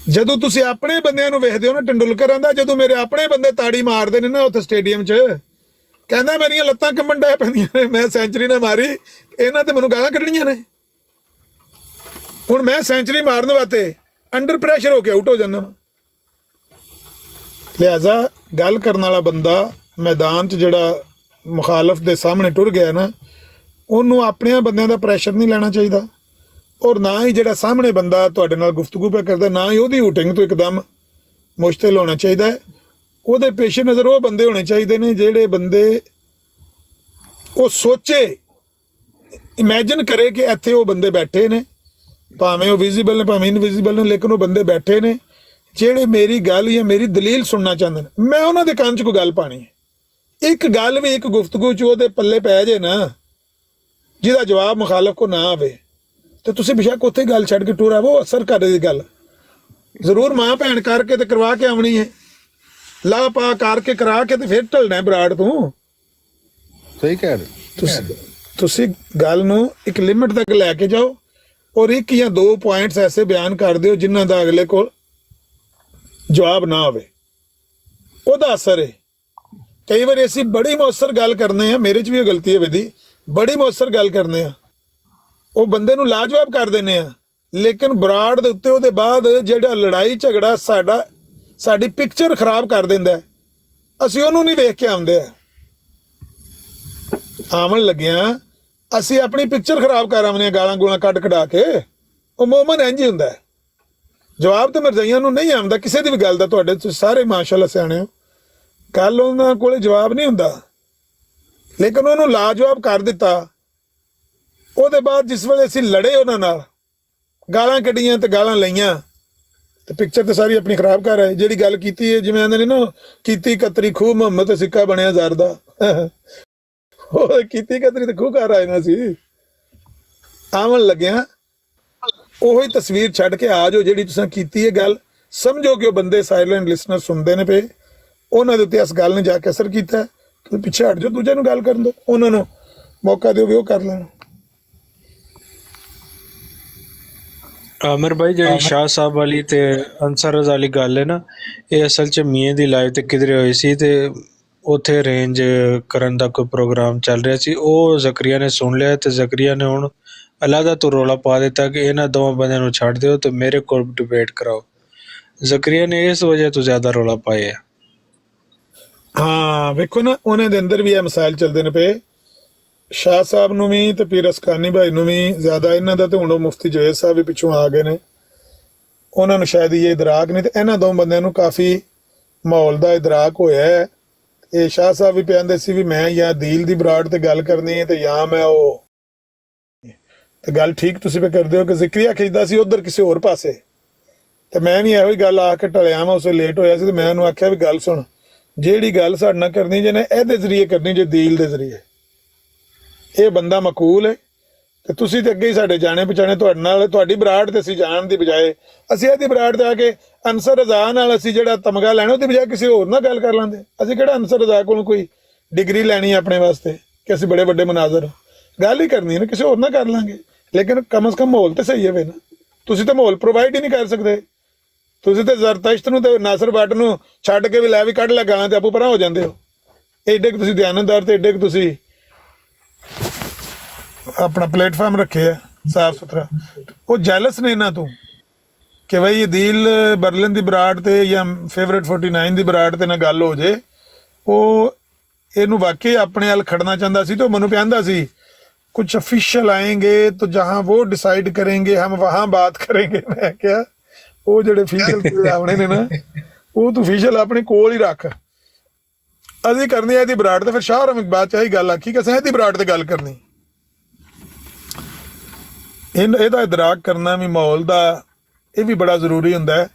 ਜਦੋਂ ਤੁਸੀਂ ਆਪਣੇ ਬੰਦਿਆਂ ਨੂੰ ਵੇਖਦੇ ਹੋ ਨਾ, ਟੰਡੂਲਕਰ ਦਾ ਜਦੋਂ ਮੇਰੇ ਆਪਣੇ ਬੰਦੇ ਤਾੜੀ ਮਾਰਦੇ ਨੇ ਨਾ ਉੱਥੇ ਸਟੇਡੀਅਮ 'ਚ, ਕਹਿੰਦਾ ਮੇਰੀਆਂ ਲੱਤਾਂ ਕੰਬਣ ਡੈ ਪੈਂਦੀਆਂ ਨੇ, ਮੈਂ ਸੈਂਚਰੀ ਨਾ ਮਾਰੀ, ਇਹਨਾਂ ਤੇ ਮੈਨੂੰ ਗਾਲਾਂ ਕੱਢਣੀਆਂ ਨੇ। ਹੁਣ ਮੈਂ ਸੈਂਚਰੀ ਮਾਰਨ ਵਾਸਤੇ ਅੰਡਰ ਪ੍ਰੈਸ਼ਰ ਹੋ ਕੇ ਆਊਟ ਹੋ ਜਾਂਦਾ। ਲਿਹਾਜ਼ਾ ਗੱਲ ਕਰਨ ਵਾਲਾ ਬੰਦਾ ਮੈਦਾਨ 'ਚ ਜਿਹੜਾ ਮੁਖਾਲਫ ਦੇ ਸਾਹਮਣੇ ਟੁਰ ਗਿਆ ਨਾ, ਉਹਨੂੰ ਆਪਣਿਆਂ ਬੰਦਿਆਂ ਦਾ ਪ੍ਰੈਸ਼ਰ ਨਹੀਂ ਲੈਣਾ ਚਾਹੀਦਾ, ਔਰ ਨਾ ਹੀ ਜਿਹੜਾ ਸਾਹਮਣੇ ਬੰਦਾ ਤੁਹਾਡੇ ਨਾਲ ਗੁਫ਼ਤਗੂ ਪਿਆ ਕਰਦਾ, ਨਾ ਹੀ ਉਹਦੀ ਹੂਟਿੰਗ ਤੋਂ ਇੱਕਦਮ ਮੁਸ਼ਤਿਲ ਹੋਣਾ ਚਾਹੀਦਾ ਹੈ। ਉਹਦੇ ਪੇਸ਼ ਨਜ਼ਰ ਉਹ ਬੰਦੇ ਹੋਣੇ ਚਾਹੀਦੇ ਨੇ ਜਿਹੜੇ ਬੰਦੇ ਉਹ ਸੋਚੇ, ਇਮੈਜਿਨ ਕਰੇ ਕਿ ਇੱਥੇ ਉਹ ਬੰਦੇ ਬੈਠੇ ਨੇ, ਭਾਵੇਂ ਉਹ ਵਿਜ਼ੀਬਲ ਨੇ ਭਾਵੇਂ ਇਨਵਿਜ਼ੀਬਲ ਨੇ, ਲੇਕਿਨ ਉਹ ਬੰਦੇ ਬੈਠੇ ਨੇ ਜਿਹੜੇ ਮੇਰੀ ਗੱਲ ਜਾਂ ਮੇਰੀ ਦਲੀਲ ਸੁਣਨਾ ਚਾਹੁੰਦੇ ਨੇ। ਮੈਂ ਉਹਨਾਂ ਦੇ ਕੰਨ 'ਚ ਕੋਈ ਗੱਲ ਪਾਣੀ ਹੈ, ਇੱਕ ਗੱਲ ਵੀ ਇੱਕ ਗੁਫ਼ਤਗੂ 'ਚ ਉਹਦੇ ਪੱਲੇ ਪੈ ਜੇ ਨਾ ਜਿਹਦਾ ਜਵਾਬ ਮੁਖਾਲਫ ਕੋ ਨਾ ਆਵੇ, ਤੇ ਤੁਸੀਂ ਬੇਸ਼ੱਕ ਉੱਥੇ ਗੱਲ ਛੱਡ ਕੇ ਟੁਰ ਆਵੋ। ਅਸਰ ਕਰੇ ਦੀ ਗੱਲ ਜ਼ਰੂਰ ਮਾਂ ਭੈਣ ਕਰਕੇ ਤੇ ਕਰਵਾ ਕੇ ਆਉਣੀ ਹੈ, ਲਾ ਪਾ ਕਰਕੇ ਕਰਾ ਕੇ ਤੇ ਫਿਰ ਢਲਣਾ ਬਰਾੜ ਤੋਂ। ਸਹੀ ਕਹਿ ਰਹੇ ਤੁਸੀਂ ਗੱਲ ਨੂੰ ਇੱਕ ਲਿਮਿਟ ਤੱਕ ਲੈ ਕੇ ਜਾਓ, ਔਰ ਇੱਕ ਜਾਂ ਦੋ ਪੁਆਇੰਟਸ ਐਸੇ ਬਿਆਨ ਕਰ ਦਿਓ ਜਿਨ੍ਹਾਂ ਦਾ ਅਗਲੇ ਕੋਲ ਜਵਾਬ ਨਾ ਹੋਵੇ, ਉਹਦਾ ਅਸਰ ਹੈ। ਕਈ ਵਾਰੀ ਅਸੀਂ ਬੜੀ ਮੁਅੱਸਰ ਗੱਲ ਕਰਨੇ ਆ, ਮੇਰੇ 'ਚ ਵੀ ਇਹ ਗਲਤੀ ਹੈ ਵਿਧੀ, ਬੜੀ ਮੁਅੱਸਰ ਗੱਲ ਕਰਨੇ ਆ, ਉਹ ਬੰਦੇ ਨੂੰ ਲਾਜਵਾਬ ਕਰ ਦਿੰਦੇ ਆ, ਲੇਕਿਨ ਬਰਾੜ ਦੇ ਉੱਤੇ ਉਹਦੇ ਬਾਅਦ ਜਿਹੜਾ ਲੜਾਈ ਝਗੜਾ ਸਾਡੀ ਪਿਕਚਰ ਖਰਾਬ ਕਰ ਦਿੰਦਾ, ਅਸੀਂ ਉਹਨੂੰ ਨਹੀਂ ਵੇਖ ਕੇ ਆਉਂਦੇ ਆ। ਆਵਣ ਲੱਗਿਆ ਅਸੀਂ ਆਪਣੀ ਪਿਕਚਰ ਖਰਾਬ ਕਰ ਆਉਂਦੇ ਆ, ਗਾਲਾਂ ਗੂਲਾਂ ਕੱਢ ਕਢਾ ਕੇ। ਉਹ ਮੂਮਨ ਇੰਝ ਹੀ ਹੁੰਦਾ, ਜਵਾਬ ਤਾਂ ਮਰਜ਼ਾਈਆਂ ਨੂੰ ਨਹੀਂ ਆਉਂਦਾ ਕਿਸੇ ਦੀ ਵੀ ਗੱਲ ਦਾ। ਤੁਹਾਡੇ ਤੁਸੀਂ ਸਾਰੇ ਮਾਸ਼ਾਅੱਲਾ ਸਿਆਣੇ ਹੋ, ਕੱਲ ਉਹਨਾਂ ਕੋਲੇ ਜਵਾਬ ਨਹੀਂ ਹੁੰਦਾ, ਲੇਕਿਨ ਉਹਨੂੰ ਲਾਜਵਾਬ ਕਰ ਦਿੱਤਾ। ਉਹਦੇ ਬਾਅਦ ਜਿਸ ਵੇਲੇ ਅਸੀਂ ਲੜੇ ਉਹਨਾਂ ਨਾਲ, ਗਾਲਾਂ ਕੱਢੀਆਂ ਤੇ ਗਾਲਾਂ ਲਈਆਂ, ਤੇ ਪਿਕਚਰ ਤੇ ਸਾਰੀ ਆਪਣੀ ਖਰਾਬ ਕਰ ਆਏ। ਜਿਹੜੀ ਗੱਲ ਕੀਤੀ ਹੈ, ਜਿਵੇਂ ਆਂਦੇ ਨੇ ਨਾ, ਕੀਤੀ ਕਤਰੀ ਖੂਹ ਮੁਹੰਮਦ ਤੇ ਸਿੱਕਾ ਬਣਿਆ ਜ਼ਰ ਦਾ, ਉਹ ਕੀਤੀ ਕਤਰੀ ਤੇ ਖੂਹ ਕਰ ਆਏ ਨਾ ਸੀ। ਆਵਣ ਲੱਗਿਆ ਉਹੀ ਤਸਵੀਰ ਛੱਡ ਕੇ ਆ ਜਾਓ ਜਿਹੜੀ ਤੁਸੀਂ ਕੀਤੀ ਹੈ ਗੱਲ, ਸਮਝੋ ਕਿ ਉਹ ਬੰਦੇ ਸਾਇਲੈਂਟ ਲਿਸਨਰ ਸੁਣਦੇ ਨੇ ਪਏ, ਉਹਨਾਂ ਦੇ ਉੱਤੇ ਇਸ ਗੱਲ ਨੇ ਜਾ ਕੇ ਅਸਰ ਕੀਤਾ। ਤੁਸੀਂ ਪਿੱਛੇ ਹਟ ਜਾਓ, ਦੂਜਿਆਂ ਨੂੰ ਗੱਲ ਕਰਨ ਦਿਓ, ਉਹਨਾਂ ਨੂੰ ਮੌਕਾ ਦਿਓ ਵੀ ਉਹ ਕਰ ਲੈਣ। ਆਮਿਰ ਭਾਈ, ਜਿਹੜੀ ਸ਼ਾਹ ਸਾਹਿਬ ਵਾਲੀ ਤੇ ਅਨਸਰ ਰਜ਼ਾ ਵਾਲੀ ਗੱਲ ਹੈ ਨਾ, ਇਹ ਅਸਲ 'ਚ ਮੀਆਂ ਦੀ ਲਾਈਵ ਤੇ ਕਿਧਰੇ ਹੋਈ ਸੀ, ਤੇ ਉੱਥੇ ਅਰੇਂਜ ਕਰਨ ਦਾ ਕੋਈ ਪ੍ਰੋਗਰਾਮ ਚੱਲ ਰਿਹਾ ਸੀ। ਉਹ ਜ਼ਕਰੀਆ ਨੇ ਸੁਣ ਲਿਆ, ਤੇ ਜ਼ਕਰੀਆ ਨੇ ਹੁਣ ਅਲੱਗਾ ਤੋਂ ਰੌਲਾ ਪਾ ਦਿੱਤਾ ਕਿ ਇਹਨਾਂ ਦੋਵਾਂ ਬੰਦਿਆਂ ਨੂੰ ਛੱਡ ਦਿਓ ਤੇ ਮੇਰੇ ਕੋਲ ਡਿਬੇਟ ਕਰਾਓ। ਜ਼ਕਰੀਆ ਨੇ ਇਸ ਵਜ੍ਹਾ ਤੋਂ ਜ਼ਿਆਦਾ ਰੌਲਾ ਪਾਇਆ। ਹਾਂ ਵੇਖੋ ਨਾ, ਉਹਨਾਂ ਦੇ ਅੰਦਰ ਵੀ ਇਹ ਮਸਾਇਲ ਚੱਲਦੇ ਨੇ ਪਏ, ਸ਼ਾਹ ਸਾਹਿਬ ਨੂੰ ਵੀ ਤੇ ਪੀਰ ਅਸਕਾਨੀ ਭਾਈ ਨੂੰ ਵੀ ਜ਼ਿਆਦਾ। ਇਹਨਾਂ ਦਾ ਤੇ ਹੁਣ ਉਹ ਮੁਫਤੀ ਜਵੇਦ ਸਾਹਿਬ ਵੀ ਪਿੱਛੋਂ ਆ ਗਏ ਨੇ, ਉਹਨਾਂ ਨੂੰ ਸ਼ਾਇਦ ਇਹ ਇਦਰਾਕ ਨਹੀਂ, ਤੇ ਇਹਨਾਂ ਦੋ ਬੰਦਿਆਂ ਨੂੰ ਕਾਫੀ ਮਾਹੌਲ ਦਾ ਇਦਰਾਕ ਹੋਇਆ ਹੈ। ਇਹ ਸ਼ਾਹ ਸਾਹਿਬ ਵੀ ਕਹਿੰਦੇ ਸੀ ਵੀ ਮੈਂ ਜਾਂ ਦੀਲ ਦੀ ਬਰਾੜ ਤੇ ਗੱਲ ਕਰਨੀ ਹੈ, ਤੇ ਜਾਂ ਮੈਂ ਉਹ, ਤੇ ਗੱਲ ਠੀਕ ਤੁਸੀਂ ਵੀ ਕਰਦੇ ਹੋ ਕਿ ਜ਼ਿਕਰੀਆ ਖਿੱਚਦਾ ਸੀ ਉਧਰ ਕਿਸੇ ਹੋਰ ਪਾਸੇ, ਤੇ ਮੈਂ ਵੀ ਇਹੋ ਹੀ ਗੱਲ ਆ ਕੇ ਟਲਿਆ। ਮੈਂ ਉਸੇ ਲੇਟ ਹੋਇਆ ਸੀ, ਤੇ ਮੈਂ ਉਹਨੂੰ ਆਖਿਆ ਵੀ ਗੱਲ ਸੁਣ, ਜਿਹੜੀ ਗੱਲ ਸਾਡੇ ਨਾਲ ਕਰਨੀ ਜੇ ਨਾ ਇਹਦੇ ਜ਼ਰੀਏ ਕਰਨੀ ਜੇ ਦੀਲ ਦੇ ਜ਼ਰੀਏ। ਇਹ ਬੰਦਾ ਮਕੂਲ ਹੈ, ਤੇ ਤੁਸੀਂ ਤੇ ਅੱਗੇ ਹੀ ਸਾਡੇ ਜਾਣੇ ਪਛਾਣੇ, ਤੁਹਾਡੇ ਨਾਲ ਤੁਹਾਡੀ ਬਰਾੜ ਤੇ ਅਸੀਂ ਜਾਣ ਦੀ ਬਜਾਏ ਅਸੀਂ ਇਹਦੀ ਬਰਾੜ ਤੇ ਆ ਕੇ ਅਨਸਰ ਰਜ਼ਾ ਨਾਲ ਅਸੀਂ ਜਿਹੜਾ ਤਮਗਾ ਲੈਣਾ, ਉਹਦੀ ਬਜਾਏ ਕਿਸੇ ਹੋਰ ਨਾਲ ਗੱਲ ਕਰ ਲੈਂਦੇ। ਅਸੀਂ ਕਿਹੜਾ ਅਨਸਰ ਰਜ਼ਾ ਕੋਲੋਂ ਕੋਈ ਡਿਗਰੀ ਲੈਣੀ ਆਪਣੇ ਵਾਸਤੇ ਕਿ ਅਸੀਂ ਬੜੇ ਵੱਡੇ ਮਨਾਜ਼ਰ, ਗੱਲ ਹੀ ਕਰਨੀ ਹੈ ਨਾ, ਕਿਸੇ ਹੋਰ ਨਾਲ ਕਰ ਲਾਂਗੇ, ਲੇਕਿਨ ਕਮ ਅਜ਼ ਕਮ ਮਾਹੌਲ ਤੇ ਸਹੀ ਹੋਵੇ ਨਾ। ਤੁਸੀਂ ਤਾਂ ਮਾਹੌਲ ਪ੍ਰੋਵਾਈਡ ਹੀ ਨਹੀਂ ਕਰ ਸਕਦੇ, ਤੁਸੀਂ ਤੇ ਜ਼ਰਤਸ਼ਤ ਨੂੰ ਤੇ ਨਾਸਰ ਬੱਟ ਨੂੰ ਛੱਡ ਕੇ ਵੀ ਲੈ ਵੀ ਕੱਢ ਲੈ ਗਾਲਾਂ ਤੇ ਆਪੂ ਪਰਾਂ ਹੋ ਜਾਂਦੇ ਹੋ। ਏਡੇ ਕੁ ਤੁਸੀਂ ਦਿਆਨਤਦਾਰ ਤੇ ਏਡੇ ਕੁ ਤੁਸੀਂ ਆਪਣਾ ਪਲੇਟਫਾਰਮ ਰੱਖਿਆ ਸਾਫ ਸੁਥਰਾ। ਉਹ ਜੈਲਸ ਨੇ ਇਹਨਾਂ ਤੋਂ ਕਿ ਬਈ ਇਹ ਦੀਲ ਬਰਲਿਨ ਦੀ ਬਰਾੜ ਤੇ ਜਾਂ ਫੇਵਰੇਟ 49 ਦੀ ਬਰਾੜ ਤੇ ਨਾ ਗੱਲ ਹੋ ਜੇ। ਉਹ ਇਹਨੂੰ ਵਾਕਈ ਆਪਣੇ ਵੱਲ ਖੜਨਾ ਚਾਹੁੰਦਾ ਸੀ, ਤੇ ਉਹ ਮੈਨੂੰ ਕਹਿੰਦਾ ਸੀ ਕੁछ ऑफिशियल आएंगे तो जहां वो डिसाइड करेंगे हम वहां बात करेंगे। मैं क्या वो ਜਿਹੜੇ ਅਫੀਸ਼ੀਅਲ ਆਉਣੇ ਨੇ ਨਾ, ਉਹ ਤੂੰ ਅਫੀਸ਼ੀਅਲ ਆਪਣੇ ਕੋਲ ਹੀ ਰੱਖ, ਅਸੀਂ ਕਰਨੀ ਇਹਦੀ ਬਰਾੜ ਤੇ। ਫਿਰ ਸ਼ਾਹ ਰਮ ਬਾਅਦ ਚ ਇਹੀ ਗੱਲ ਆਖੀ ਕਿ ਅਸੀਂ ਇਹਦੀ ਬਰਾੜ ਤੇ ਗੱਲ ਕਰਨੀ। ਇਹਦਾ ਇਦਰਾਕ ਕਰਨਾ ਵੀ ਮਾਹੌਲ ਦਾ ਇਹ ਵੀ ਬੜਾ ਜ਼ਰੂਰੀ ਹੁੰਦਾ ਹੈ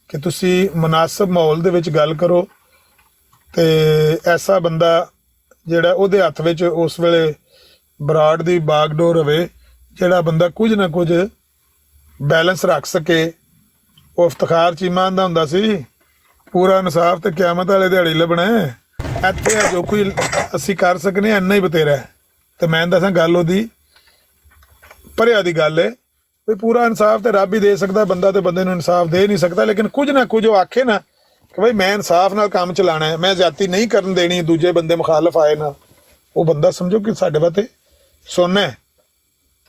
ਕਿ ਤੁਸੀਂ ਮੁਨਾਸਬ ਮਾਹੌਲ ਦੇ ਵਿੱਚ ਗੱਲ ਕਰੋ, ਤੇ ਐਸਾ ਬੰਦਾ ਜਿਹੜਾ ਉਹਦੇ ਹੱਥ ਵਿੱਚ ਉਸ ਵੇਲੇ ਬਰਾੜ ਦੀ ਬਾਗਡੋਰ ਹੋਵੇ, ਜਿਹੜਾ ਬੰਦਾ ਕੁਝ ਨਾ ਕੁਝ ਬੈਲੈਂਸ ਰੱਖ ਸਕੇ। ਉਹ ਇਫਤਖਾਰ ਚੀਮਾ ਦਾ ਹੁੰਦਾ ਸੀ, ਪੂਰਾ ਇਨਸਾਫ ਤੇ ਕਿਆਮਤ ਵਾਲੇ ਦਿਹਾੜੀ ਲੱਭਣਾ। ਇੱਥੇ ਜੋ ਕੋਈ ਅਸੀਂ ਕਰ ਸਕਨੇ ਇੰਨਾ ਹੀ ਬਤੇਰਾ ਹੈ। ਤੇ ਮੈਂ ਦੱਸਾਂ ਗੱਲ ਉਹਦੀ ਭਰਿਆ ਦੀ ਗੱਲ ਹੈ, ਵੀ ਪੂਰਾ ਇਨਸਾਫ ਤੇ ਰੱਬ ਹੀ ਦੇ ਸਕਦਾ, ਬੰਦਾ ਤੇ ਬੰਦੇ ਨੂੰ ਇਨਸਾਫ ਦੇ ਨਹੀਂ ਸਕਦਾ। ਲੇਕਿਨ ਕੁਝ ਨਾ ਕੁਝ ਉਹ ਆਖੇ ਨਾ ਕਿ ਬਈ ਮੈਂ ਇਨਸਾਫ ਨਾਲ ਕੰਮ ਚਲਾਣਾ ਹੈ, ਮੈਂ ਜ਼ਿਆਦਤੀ ਨਹੀਂ ਕਰਨ ਦੇਣੀ ਦੂਜੇ ਬੰਦੇ ਮੁਖਾਲਫ ਆਏ ਨਾਲ, ਉਹ ਬੰਦਾ ਸਮਝੋ ਕਿ ਸਾਡੇ ਵਾਸਤੇ ਸੋਨਾ ਹੈ।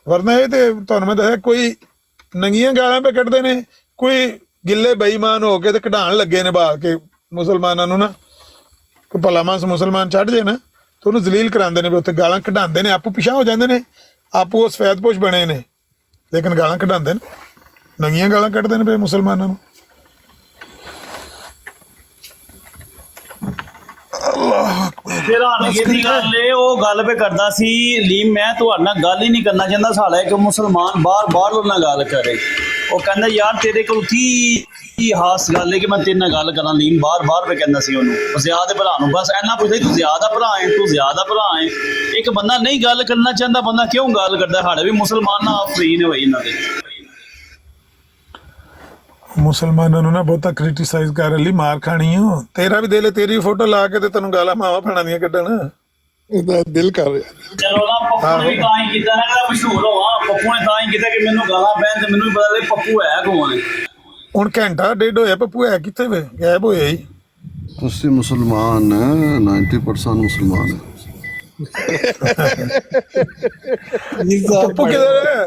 ਵਰਨਾ ਇਹ ਤੇ ਤੁਹਾਨੂੰ ਮੈਂ ਦੱਸਿਆ ਕੋਈ ਨੰਗੀਆਂ ਗਾਲਾਂ ਪੇ ਕੱਢਦੇ ਨੇ, ਕੋਈ ਗਿੱਲੇ ਬੇਈਮਾਨ ਹੋ ਕੇ ਤੇ ਕਢਾਣ ਲੱਗੇ ਨੇ ਬਾਹਰ ਕੇ ਮੁਸਲਮਾਨਾਂ ਨੂੰ ਨਾ, ਕੋਈ ਭਲਾ ਮਾਨਸ ਮੁਸਲਮਾਨ ਚੜ੍ਹ ਜੇ ਨਾ ਤੇ ਉਹਨੂੰ ਜ਼ਲੀਲ ਕਰਾਉਂਦੇ ਨੇ, ਵੀ ਉੱਥੇ ਗਾਲਾਂ ਕਢਾਉਂਦੇ ਨੇ, ਆਪੂ ਪਿਛਾਂ ਹੋ ਜਾਂਦੇ ਨੇ, ਆਪੂ ਉਸ ਫੈਦਪੋਸ਼ ਬਣੇ ਨੇ, ਲੇਕਿਨ ਗਾਲਾਂ ਕਢਾਉਂਦੇ ਨੇ, ਨੰਗੀਆਂ ਗਾਲਾਂ ਕੱਢਦੇ ਨੇ ਪਏ ਮੁਸਲਮਾਨਾਂ ਨੂੰ। ਫਿਰ ਹਾਨਗੇ ਦੀ ਗੱਲ ਏ, ਉਹ ਗੱਲ ਪੇ ਕਰਦਾ ਸੀ ਲੀਮ, ਮੈਂ ਤੁਹਾਡੇ ਨਾਲ ਗੱਲ ਹੀ ਨਹੀਂ ਕਰਨਾ ਚਾਹੁੰਦਾ, ਸਾਡਾ ਇੱਕ ਮੁਸਲਮਾਨ ਬਾਹਰ ਨਾਲ ਗੱਲ ਕਰੇ। ਉਹ ਕਹਿੰਦਾ ਯਾਰ ਤੇਰੇ ਕੋਲ ਕੀ ਹਾਸ ਗੱਲ ਹੈ ਕਿ ਮੈਂ ਤੇਰੇ ਨਾਲ ਗੱਲ ਕਰਾਂ। ਲੀਮ ਬਾਹਰ ਪੇ ਕਹਿੰਦਾ ਸੀ ਉਹਨੂੰ, ਜ਼ਿਆਦਾ ਭਰਾ ਨੂੰ, ਬਸ ਇੰਨਾ ਪੁੱਛਦਾ ਤੂੰ ਜ਼ਿਆਦਾ ਭਰਾ ਹੈ, ਤੂੰ ਜ਼ਿਆਦਾ ਭਰਾ ਹੈ। ਇੱਕ ਬੰਦਾ ਨਹੀਂ ਗੱਲ ਕਰਨਾ ਚਾਹੁੰਦਾ, ਬੰਦਾ ਕਿਉਂ ਗੱਲ ਕਰਦਾ? ਸਾਡੇ ਵੀ ਮੁਸਲਮਾਨ ਨਾ ਫਰੀ ਨੇ ਬਈ ਇਹਨਾਂ ਦੇ। ਮੁਸਲਮਾਨਾਂ ਨੂੰ ਨਾ ਬਹੁਤਾ ਕ੍ਰਿਟਿਸਾਈਜ਼ ਕਰ ਲਈ ਮਾਰ ਖਾਣੀ ਹੋ। ਤੇਰਾ ਵੀ ਦਿਲ ਹੈ, ਤੇਰੀ ਫੋਟੋ ਲਾ ਕੇ ਤੇ ਤੈਨੂੰ ਗਾਲਾਂ ਮਾਵਾ ਫਣਾ ਦੀਆਂ ਕੱਢਣ। ਇਹਦਾ ਦਿਲ ਕਰ ਰਿਹਾ। ਚਲੋ ਨਾ, ਪੱਪੂ ਨੇ ਵੀ ਤਾਂ ਹੀ ਕੀਤਾ ਨਾ ਕਿ ਮਸ਼ਹੂਰ ਹੋਵਾਂ। ਪੱਪੂ ਨੇ ਤਾਂ ਹੀ ਕੀਤਾ ਕਿ ਮੈਨੂੰ ਗਾਲਾਂ ਪੈਣ ਤੇ ਮੈਨੂੰ ਵੀ ਪਤਾ ਲੱਗੇ ਪੱਪੂ ਹੈ ਕੌਣ ਹੈ। ਹੁਣ ਘੰਟਾ ਡੇਢ ਹੋਇਆ, ਪੱਪੂ ਹੈ ਕਿੱਥੇ ਵੇ? ਗਾਇਬ ਹੋਇਆ ਹੀ। ਤੁਸੀਂ ਮੁਸਲਮਾਨ ਹੈ, 90% ਮੁਸਲਮਾਨ ਹੈ। ਪੱਪੂ ਕਿਧਰ ਹੈ?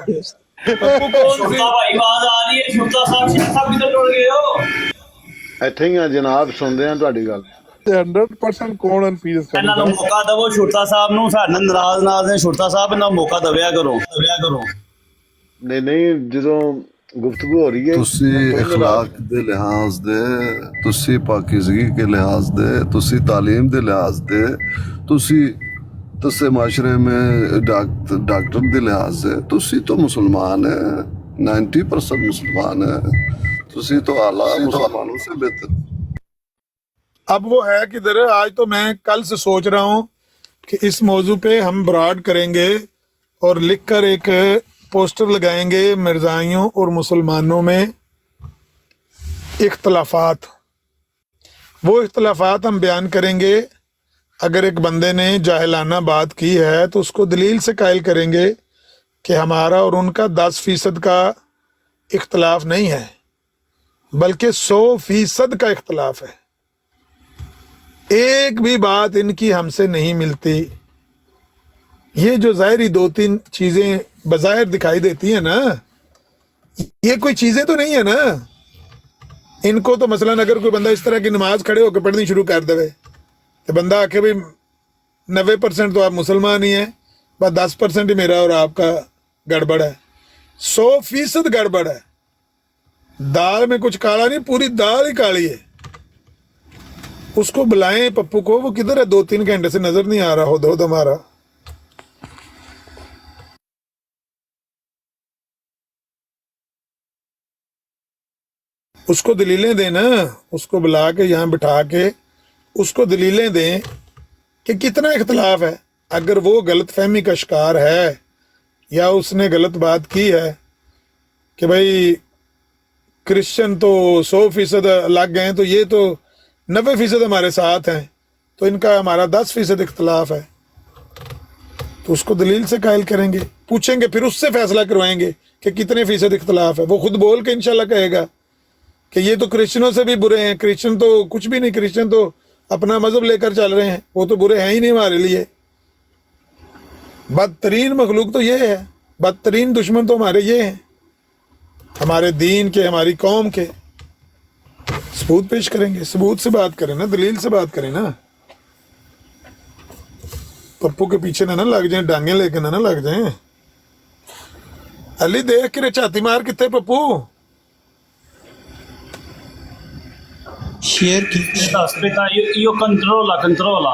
ਪੱਪੂ ਕੌਣ ਸੀ? ਛੋਟਾ ਭਾਈ ਆਵਾਜ਼ ਆ ਰਹੀ ਹੈ, ਛੋਟਾ ਸਾਹਿਬ ਸ਼ੇਖ ਸਾਹਿਬ ਕਿੱਧਰ ਟੁੱਟ ਗਏ ਹੋ? ਇੱਥੇ ਹੀ ਆ ਜਨਾਬ, ਸੁਣਦੇ ਆ ਤੁਹਾਡੀ ਗੱਲ। ਤੇ 100% ਕੌਣ ਅਨਪੀਸ ਇਹਨਾਂ ਨੂੰ ਮੌਕਾ ਦਵੋ, ਛੋਟਾ ਸਾਹਿਬ ਨੂੰ, ਸਾਡੇ ਨਾਲ ਨਾਰਾਜ਼ ਨੇ। ਛੋਟਾ ਸਾਹਿਬ ਇਹਨਾਂ ਨੂੰ ਮੌਕਾ ਦਵਿਆ ਕਰੋ। ਨਹੀਂ ਜਦੋਂ ਗੁਫ਼ਤਗੂ ਹੋ ਰਹੀ ਹੈ ਤੁਸੀਂ اخلاق ਦੇ ਲਿਹਾਜ਼ ਦੇ, ਤੁਸੀਂ ਪਾਕੀਜ਼ਗੀ ਦੇ ਲਿਹਾਜ਼ ਦੇ, ਤੁਸੀਂ ਤਾਲੀਮ ਦੇ ਲਿਹਾਜ਼ ਦੇ, ਤੁਸੀਂ معاشرے میں ڈاکٹر دے لحاظ سے تسی تو مسلمان ہے، 90% مسلمان ہے، تسی تو اعلیٰ مسلمانوں سے بہتر۔ اب وہ ہے کدھر؟ آج تو میں کل سے سوچ رہا ہوں کہ اس موضوع پہ ہم براڈ کریں گے اور لکھ کر ایک پوسٹر لگائیں گے، مرزائیوں اور مسلمانوں میں اختلافات، وہ اختلافات ہم بیان کریں گے۔ اگر ایک بندے نے جاہلانہ بات کی ہے تو اس کو دلیل سے قائل کریں گے کہ ہمارا اور ان کا 10% کا اختلاف نہیں ہے بلکہ 100% کا اختلاف ہے، ایک بھی بات ان کی ہم سے نہیں ملتی۔ یہ جو ظاہری 2-3 چیزیں بظاہر دکھائی دیتی ہیں نا، یہ کوئی چیزیں تو نہیں ہے نا۔ ان کو تو مثلا اگر کوئی بندہ اس طرح کی نماز کھڑے ہو کے پڑھنی شروع کر دے تو بندہ آ کے بھائی 90% تو آپ مسلمان ہی ہیں، بس 10% ہی میرا اور آپ کا گڑبڑ ہے، 100% گڑبڑ ہے۔ دال میں کچھ کالا نہیں، پوری دال ہی کالی ہے۔ اس کو بلائیں پپو کو، وہ کدھر ہے؟ 2-3 گھنٹے سے نظر نہیں آ رہا ہو دو ہمارا۔ اس کو دلیلیں دیں نا، اس کو بلا کے یہاں بٹھا کے اس کو دلیلیں دیں کہ کتنا اختلاف ہے۔ اگر وہ غلط فہمی کا شکار ہے یا اس نے غلط بات کی ہے کہ بھائی کرسچن تو 100% لگ گئے ہیں تو یہ تو 90% ہمارے ساتھ ہیں، تو ان کا ہمارا 10% اختلاف ہے، تو اس کو دلیل سے قائل کریں گے، پوچھیں گے، پھر اس سے فیصلہ کروائیں گے کہ کتنے فیصد اختلاف ہے۔ وہ خود بول کے انشاءاللہ کہے گا کہ یہ تو کرسچنوں سے بھی برے ہیں، کرسچن تو کچھ بھی نہیں، کرسچن تو اپنا مذہب لے کر چل رہے ہیں، وہ تو برے ہیں ہی نہیں ہمارے لیے۔ بدترین مخلوق تو یہ ہے، بدترین دشمن تو ہمارے یہ ہیں، ہمارے دین کے، ہماری قوم کے۔ ثبوت پیش کریں گے، ثبوت سے بات کریں نا، دلیل سے بات کریں نا۔ پپو کے پیچھے نہ لگ جائیں، ڈانگیں لے کے نہ لگ جائیں۔ علی دیکھ کے چھاتی مار کتنے پپو شیئر کی Aspetta, io controlla.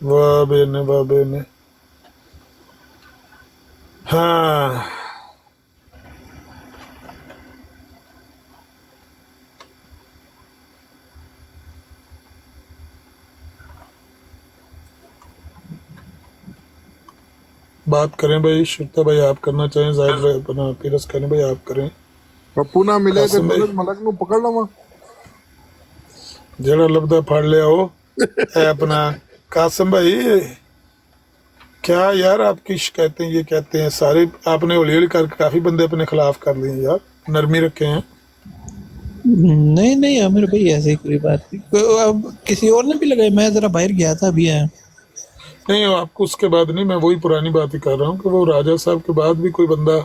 واہ بے نے ہاں۔ بات کریں بھائی، شرطہ بھائی آپ کرنا چاہیں، ظاہر بھائی اپنا پیرس کریں بھائی آپ کریں۔ پپو نہ ملے تو قاسم بھائی۔ ملک نو پکڑ لواں۔ جڑا لبدا پھڑ لیا ہو اے اپنا قاسم بھائی، क्या यार आपकी शिकायतें ये कहते हैं सारे आपने हौली हौली करके काफी बंदे अपने खिलाफ कर लिए हैं यार, नरमी रखे हैं। नहीं नहीं आमिर भाई ऐसी कोई बात नहीं, अब किसी और ने भी लगाई, मैं जरा बाहर गया था अभी आया। नहीं आपको उसके बाद नहीं, मैं वही पुरानी बात ही कर रहा हूँ कि वो राजा साहब के बाद भी कोई बंदा,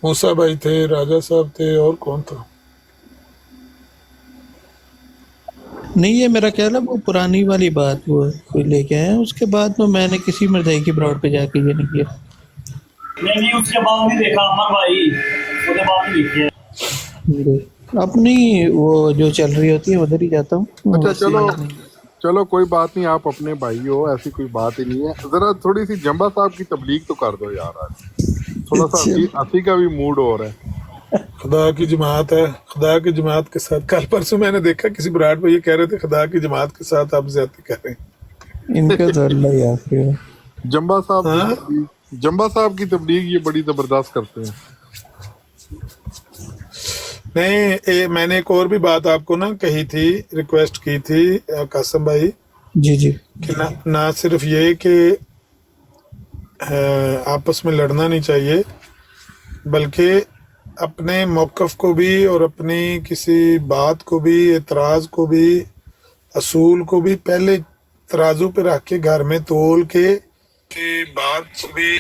मूसा भाई थे, राजा साहब थे, और कौन था? नहीं ये मेरा ख्याल है वो पुरानी वाली बात वो कोई लेके आए हैं, उसके बाद तो मैंने किसी मर्दाई की ब्रॉड पे जाके ये नहीं किया। नहीं उसके बाद नहीं देखा अमर भाई, उसके बाद नहीं देखे। अपनी वो जो चल रही होती है उधर ही जाता हूँ। अच्छा उससे चलो नहीं। चलो कोई बात नहीं, आप अपने भाई हो, ऐसी कोई बात ही नहीं है। जरा थोड़ी सी जंबा साहब की तबलीग तो कर दो यार, आज थोड़ा सा हंसी का भी मूड हो रहा है। खुदा की जमात है, खुदा की जमात के साथ। कल परसों मैंने देखा किसी ब्राड पे ये कह रहे थे खुदा की जमात के साथ आप ज्यादती कर रहे हैं। इनके तो अल्लाह ही आफिया है। जंबा साहब की तबलीग ये बड़ी जबरदस्त करते हैं। नहीं मैंने एक और भी बात आपको ना कही थी, रिक्वेस्ट की थी कासिम भाई, जी जी कि ना सिर्फ ये कि आपस में लड़ना नहीं चाहिए, बल्कि अपने मौक़िफ़ को भी और अपनी किसी बात को भी, एतराज़ को भी, असूल को भी पहले तराजू पे रख के घर में तोल के बात भी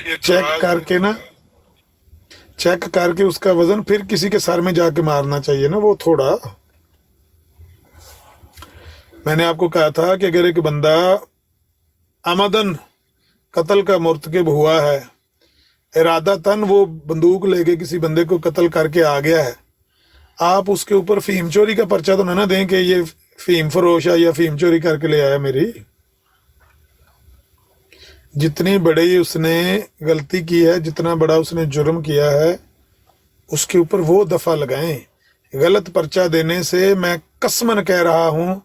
चेक करके उसका वजन फिर किसी के सर में जाके मारना चाहिए ना। वो थोड़ा, मैंने आपको कहा था कि अगर एक बंदा आमदन कत्ल का मुर्तकिब हुआ है, इरादतन वो बंदूक लेके किसी बंदे को कत्ल करके आ गया है, आप उसके ऊपर फीम चोरी का पर्चा तो ना दें कि ये फीम फरोश है या फीम चोरी करके ले आया मेरी। जितनी बड़ी उसने गलती की है, जितना बड़ा उसने जुर्म किया है, उसके ऊपर वो दफा लगाएं। गलत पर्चा देने से, मैं कसमन कह रहा हूं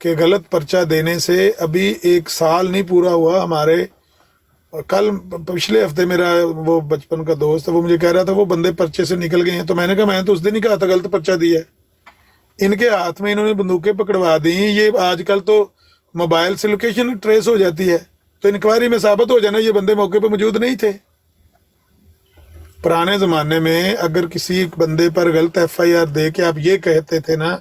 कि गलत पर्चा देने से अभी 1 साल नहीं पूरा हुआ। हमारे कल पिछले हफ्ते मेरा वो बचपन का दोस्त है, वो मुझे कह रहा था वो बंदे पर्चे से निकल गए हैं। तो मैंने कहा मैं तो उस दिन ही कहा था गलत पर्चा दिया है। इनके हाथ में इन्होंने बंदूकें पकड़वा दी। ये आजकल तो मोबाइल से लोकेशन ट्रेस हो जाती है, तो इंक्वायरी में साबित हो जाना ये बंदे मौके पे मौजूद नहीं थे। पुराने जमाने में अगर किसी बंदे पर गलत FIR दे के आप ये कहते थे ना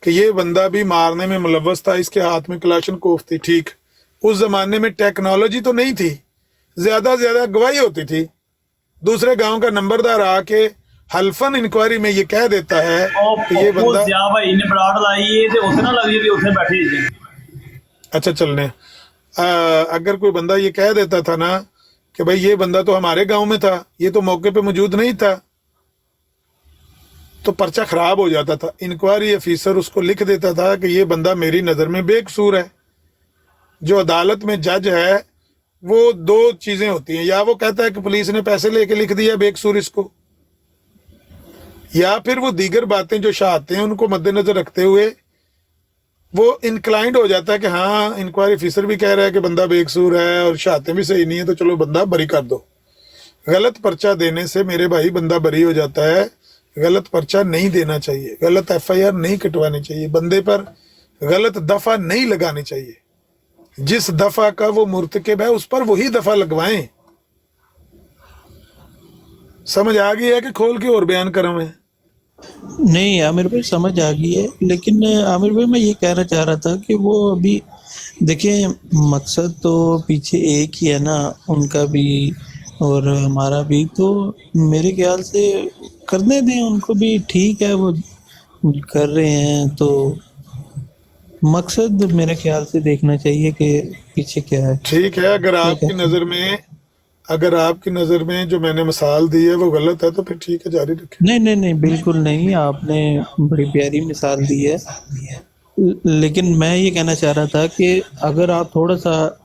कि ये बंदा भी मारने में मुलव्वस था, इसके हाथ में कलाशनकोफ थी, ठीक। उस जमाने में टेक्नोलॉजी तो नहीं थी, ज्यादा से ज्यादा गवाही होती थी। दूसरे गांव का नंबरदार आके हल्फन इंक्वायरी में ये कह देता है कि ये बंदा भाई ने बराड़ लाई है ते उसे ना लगी उसे बैठे जी। अच्छा चलने अगर कोई बंदा ये कह देता था ना कि भाई ये बंदा तो हमारे गांव में था, ये तो मौके पे मौजूद नहीं था, तो पर्चा खराब हो जाता था। इंक्वायरी ऑफिसर उसको लिख देता था कि ये बंदा मेरी नज़र में बेकसूर है। जो अदालत में जज है वो 2 चीजें होती हैं, या वो कहता है कि पुलिस ने पैसे लेके लिख दिया बेकसूर इसको, या फिर वो दीगर बातें जो शहादतें हैं उनको मद्देनजर रखते हुए वो इंक्लाइंड हो जाता है कि हाँ इंक्वायरी ऑफिसर भी कह रहा है कि बंदा बेकसूर है और शहादतें भी सही नहीं है, तो चलो बंदा बरी कर दो। गलत पर्चा देने से मेरे भाई बंदा बरी हो जाता है। गलत पर्चा नहीं देना चाहिए, गलत FIR नहीं कटवानी चाहिए, बंदे पर गलत दफा नहीं लगानी चाहिए। जिस दफा का वो मुर्तकिब है उस पर वही दफा लगवाएं। समझ आ गई है कि खोल के और बयान करूं मैं? नहीं आमिर भाई समझ आ गई है, लेकिन आमिर भाई मैं ये कहना चाह रहा था कि वो अभी देखिए मकसद तो पीछे एक ही है ना, उनका भी और हमारा भी। तो मेरे ख्याल से करने दें उनको भी, ठीक है वो कर रहे हैं तो मकसद मेरे ख्याल से देखना चाहिए कि पीछे क्या है। ठीक है, अगर आपकी नज़र में जो मैंने मिसाल दी है वो गलत है तो फिर ठीक है, जारी रखें। नहीं नहीं नहीं बिल्कुल नहीं, आपने बड़ी प्यारी मिसाल दी है। लेकिन मैं ये कहना चाह रहा था कि अगर आप थोड़ा सा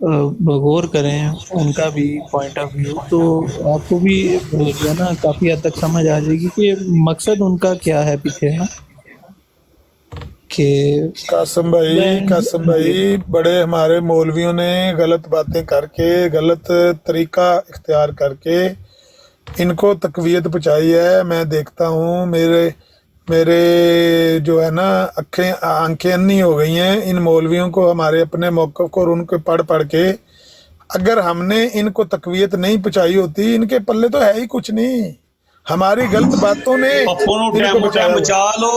गौर करें उनका भी पॉइंट ऑफ व्यू, तो आपको भी जो है ना काफ़ी हद तक समझ आ जाएगी कि मकसद उनका क्या है पीछे, है ना। कि कासिम भाई बड़े हमारे मौलवियों ने गलत बातें करके, गलत तरीका इख्तियार करके इनको तकवीयत पहुंचाई है। मैं देखता हूँ मेरे जो है ना आंखें अन्नी हो गई हैं इन मौलवियों को, हमारे अपने मौक़िफ़ को और उनको पढ़ के अगर हमने इनको तकवीयत नहीं पहुंचाई होती, इनके पल्ले तो है ही कुछ नहीं, हमारी गलत बातों ने ਪੱਪੂ ਨੂੰ इनको ਟਾਈਮ बचाया हुआ। ਬਚਾ ਲੋ,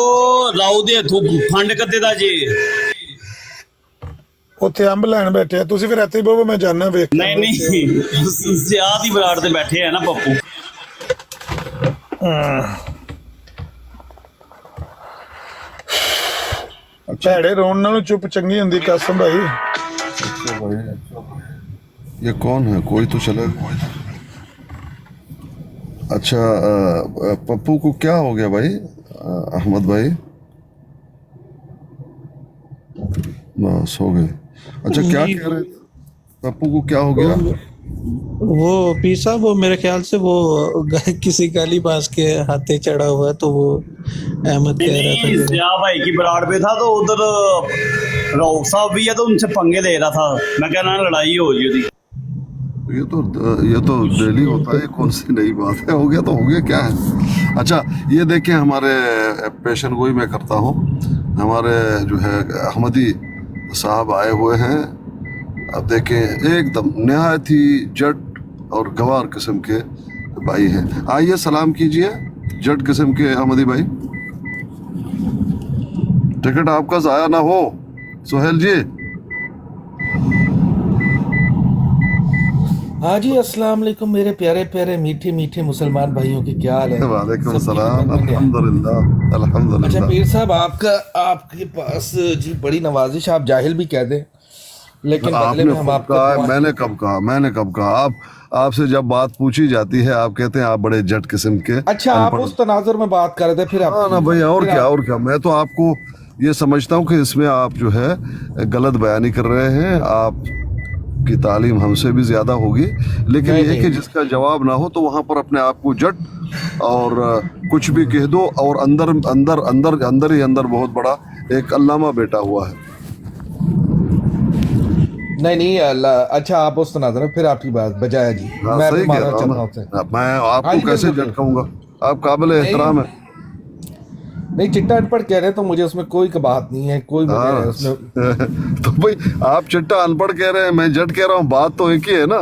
ਰਾਉ ਦੇ ਹੱਥੋਂ ਫੰਡ ਕੱਦੇ ਦਾ ਜੇ। ਉੱਥੇ ਅੰਬ ਲੈਣ ਬੈਠੇ ਆ ਤੁਸੀਂ, ਫਿਰ ਇੱਥੇ ਹੀ ਬਹੋ, ਮੈਂ ਜਾਣਾ ਵੇਖ ਕੇ ਨਹੀਂ ਨਹੀਂ, ਸਿਆਹ ਦੀ ਬਰਾੜ ਤੇ ਬੈਠੇ ਆ ਨਾ ਪੱਪੂ। ਭੈੜੇ ਰੋਣ ਨਾਲੋਂ ਚੁੱਪ ਚੰਗੀ ਹੁੰਦੀ ਕਸਮ ਭਾਈ। अच्छा भाई, ये कौन है? कोई तो चले। अच्छा, पप्पू को क्या हो गया भाई? अहमद भाई बस हो गए। अच्छा, क्या कह रहे थे? पप्पू को क्या हो गया? वो पीर साहब, वो मेरे ख्याल से वो किसी काली बास के हाथे चढ़ा हुआ है, तो वो अहमद कह रहा था नहीं, कि सियाह भाई की बराड़ पे था, तो उधर रऊफ साहब भी है, तो उनसे पंगे ले रहा था। मैं कह रहा लड़ाई हो रही थी। ये तो डेली होता है, कौन सी नई बात है? हो गया तो हो गया, क्या है। अच्छा, ये देखें, हमारे पेशन गोई मैं करता हूँ, हमारे जो है अहमदी साहब आए हुए हैं। अब देखें, एकदम नहायत ही जट और गवार किस्म के भाई हैं। आइए सलाम कीजिए जट किस्म के अहमदी भाई। टिकट आपका ज़ाया ना हो सुहेल जी। हाँ जी, अस्सलाम वालेकुम मेरे प्यारे प्यारे मीठे मीठे मुसलमान भाइयों की, क्या हाल है? वालेकुम सबकी सलाम, खिदमत में है। अल्हम्दुलिल्लाह अच्छा अल्हम्दुलिल्लाह। पीर साहब, आपके पास जी बड़ी नवाजिश, आप जाहिल भी कह दें, लेकिन बदले आपने में हम कब आपको कहा? दुआ- मैंने कब कहा? आपसे जब बात पूछी जाती है, आप कहते हैं आप बड़े जट किस्म के अच्छा, आप अनपढ़। उस तनाजुर में बात कर रहे थे, फिर आप हाँ ना भाई, और फिर क्या आप- और क्या। मैं तो आपको ये समझता हूँ कि इसमें आप जो है गलत बयानी कर रहे हैं। आप की तालीम हमसे भी ज्यादा होगी, लेकिन नहीं, ये है कि नहीं। जिसका जवाब ना हो तो वहां पर अपने आप को जट और कुछ भी कह दो, और अंदर अंदर अंदर अंदर ही अंदर बहुत बड़ा एक अल्लामा बेटा हुआ है। नहीं अल्लाह, अच्छा आप उस तनाजुर में, फिर आपकी बात बजाया जी, हाँ, मैं सही भी कह मानना रहा चाहता हूँ हूँ आपसे। ना। मैं हाँ आपको जी, कैसे बिल्कुल। जट कहूंगा? आप काबिल एहतराम है। नहीं, चिट्टा अनपढ़ कह रहे हैं तो मुझे उसमें कोई बात नहीं है, कोई मुझे हाँ उसमें तो भाई, आप चिट्टा अनपढ़ कह रहे हैं, मैं जट कह रहा हूँ, बात तो एक ही है ना।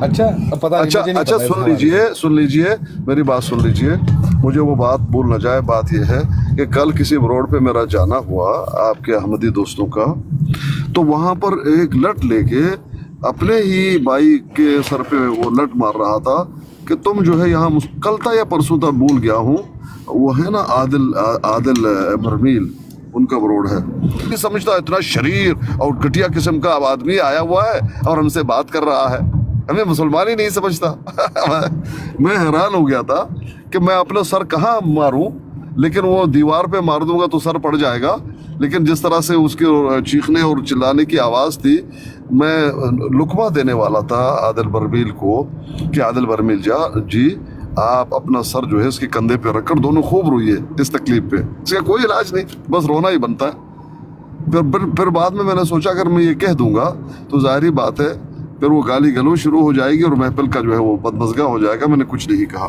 अच्छा, अब पता नहीं, अच्छा मुझे नहीं अच्छा, पता इस हवाले से। सुन लीजिए मेरी बात सुन लीजिए। मुझे वो बात भूल न जाए। बात यह है कि कल किसी रोड पे मेरा जाना हुआ आपके अहमदी दोस्तों का, तो वहां पर एक लट लेके अपने ही भाई के सर पे वो लट मार रहा था कि तुम जो है यहाँ कल था या परसों था, भूल गया हूँ। वो है ना आदिल बरमील, उनका रोड है। नहीं समझता, इतना शरीर और घटिया किस्म का आदमी आया हुआ है और हमसे बात कर रहा है, हमें मुसलमान ही नहीं समझता। मैं हैरान हो गया था कि मैं अपना सर कहाँ मारूं, लेकिन वो दीवार पे मार दूंगा तो सर पड़ जाएगा। लेकिन जिस तरह से उसके चीखने और चिल्लाने की आवाज़ थी, मैं लुकमा देने वाला था आदिल बरमील को कि आदिल बरमील जी, आप अपना सर जो है इसके कंधे पे रखकर दोनों खूब रोइए इस तकलीफ पे। इसका कोई इलाज नहीं, बस रोना ही बनता है। फिर बाद में मैंने सोचा अगर मैं ये कह दूंगा तो जाहिर बात है फिर वो गाली गलौज शुरू हो जाएगी और महफिल का जो है वो बदमज़गा हो जाएगा। मैंने कुछ नहीं कहा।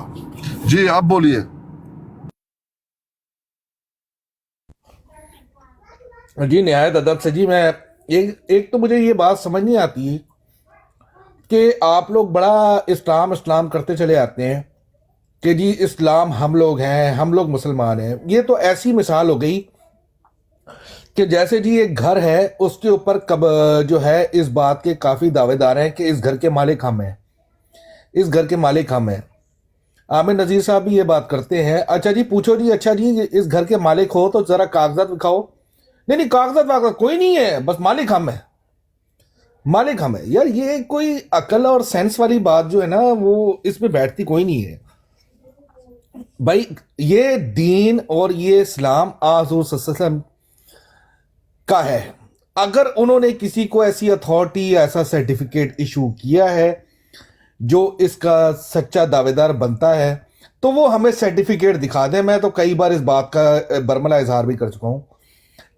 जी आप बोलिए। जी निहायत अदब से जी। मैं एक तो मुझे ये बात समझ नहीं आती कि आप लोग बड़ा इस्लाम करते चले आते हैं कि जी इस्लाम हम लोग हैं, हम लोग मुसलमान हैं। ये तो ऐसी मिसाल हो गई कि जैसे जी एक घर है, उसके ऊपर कब जो है इस बात के काफ़ी दावेदार हैं कि इस घर के मालिक हम हैं, इस घर के मालिक हम हैं। आमिर नज़ीर साहब भी ये बात करते हैं। अच्छा जी पूछो जी, अच्छा जी इस घर के मालिक हो तो ज़रा कागजात दिखाओ। नहीं कागजात वागजात कोई नहीं है, बस मालिक हम है, मालिक हम है। यार ये कोई अकल और सेंस वाली बात जो है ना, वो इसमें बैठती कोई नहीं है भाई। ये दीन और ये इस्लाम हुज़ूर सल्लल्लाहु अलैहि वसल्लम का है। अगर उन्होंने किसी को ऐसी अथॉरिटी, ऐसा सर्टिफिकेट इशू किया है जो इसका सच्चा दावेदार बनता है, तो वो हमें सर्टिफिकेट दिखा दें। मैं तो कई बार इस बात का बरमला इजहार भी कर चुका हूँ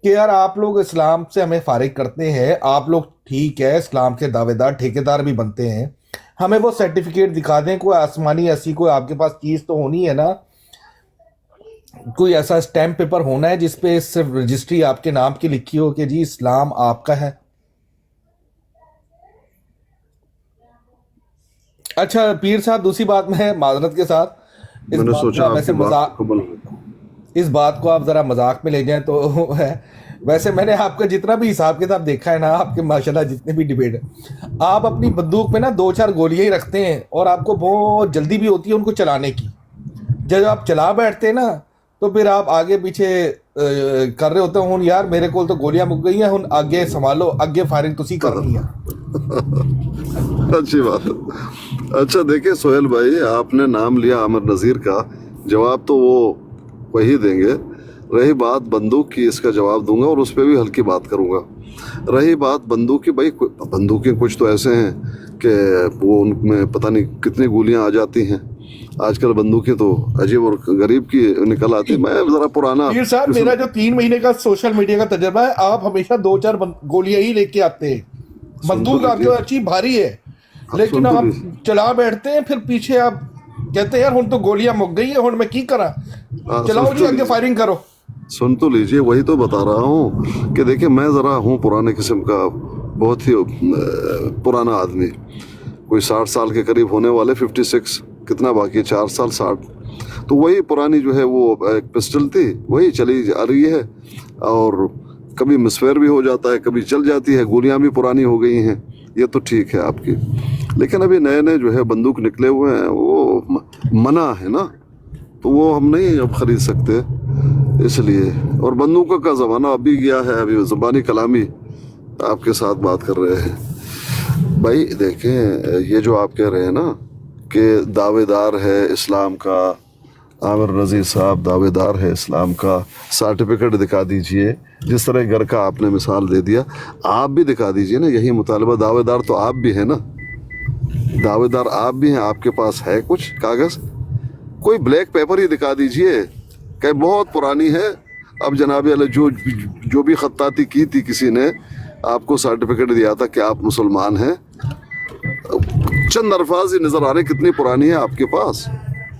कि यार आप लोग इस्लाम से हमें फारिग करते हैं, आप लोग ठीक है इस्लाम के दावेदार ठेकेदार भी बनते हैं, हमें वो सर्टिफिकेट दिखा दें। कोई आसमानी ऐसी कोई आपके पास चीज़ तो होनी है ना, कोई ऐसा स्टैम्प पेपर होना है जिसपे सिर्फ रजिस्ट्री आपके नाम की लिखी हो कि जी इस्लाम आपका है। अच्छा पीर साहब, दूसरी बात मैं माजरत के साथ इस मैंने बात सोचा का आपकी वैसे बात मजाक, मुकम्मल हो। इस बात को आप ज़रा मजाक में ले जाएं तो है। वैसे मैंने आपका जितना भी हिसाब किताब देखा है ना, आपके माशाल्लाह जितने भी डिबेट है, आप अपनी बंदूक में ना 2-4 गोलियां ही रखते हैं और आपको बहुत जल्दी भी होती है उनको चलाने की। जब आप चला बैठते हैं ना तो फिर आप आगे पीछे कर रहे होते हो, यार मेरे को तो गोलियां मुक गई हैं, हुन आगे संभालो, आगे फायरिंग तुसी करनी है। अच्छी बात है। अच्छा देखिए सोहेल भाई, आपने नाम लिया आमिर नज़ीर का, जवाब तो वो वही देंगे। रही बात बंदूक की, इसका जवाब दूंगा और उस पर भी हल्की बात करूंगा। रही बात बंदूक की, भाई बंदूकें कुछ तो ऐसे हैं कि वो उनमें पता नहीं कितनी गोलियां आ जाती हैं। आजकल बंदूकें तो अजीब और गरीब की निकल आती है। मैं जरा पुराना पीर साहब, मेरा जो 3 महीने का सोशल मीडिया का तजर्बा है, आप हमेशा 2-4 गोलियां ही लेके आते हैं। बंदूक आपकी अच्छी भारी है, लेकिन आप चला बैठते हैं, फिर पीछे आप कहते हैं यार हुन तो गोलियां मुक गई है, हुन मैं की करा, चलाओ जी आगे फायरिंग करो। सुन तो लीजिए, वही तो बता रहा हूँ कि देखिए मैं ज़रा हूँ पुराने किस्म का, बहुत ही पुराना आदमी, कोई 60 साल के करीब होने वाले, 56 कितना बाकी है, 4 साल 60। तो वही पुरानी जो है वो एक पिस्टल थी, वही चली आ रही है और कभी मिसफेयर भी हो जाता है, कभी चल जाती है। गोलियां भी पुरानी हो गई हैं, ये तो ठीक है आपकी, लेकिन अभी नए नए जो है बंदूक निकले हुए हैं, वो मना है ना, तो वो हम नहीं अब ख़रीद सकते इसलिए। और बंदूकों का ज़माना अभी गया है, अभी ज़बानी कलामी आपके साथ बात कर रहे हैं। भाई देखें, ये जो आप कह रहे हैं ना कि दावेदार है इस्लाम का, आमिर नज़ीर साहब दावेदार है इस्लाम का, सर्टिफिकेट दिखा दीजिए। जिस तरह घर का आपने मिसाल दे दिया, आप भी दिखा दीजिए ना, यही मुतालबा। दावेदार तो आप भी हैं ना, दावेदार आप भी हैं, आपके पास है कुछ कागज़, कोई ब्लैक पेपर ही दिखा दीजिए कि बहुत पुरानी है। अब जनाब जो भी खत्ताती की थी, किसी ने आपको सर्टिफिकेट दिया था कि आप मुसलमान हैं, चंद अल्फाज ही नजर आ रहे, कितनी पुरानी है आपके पास,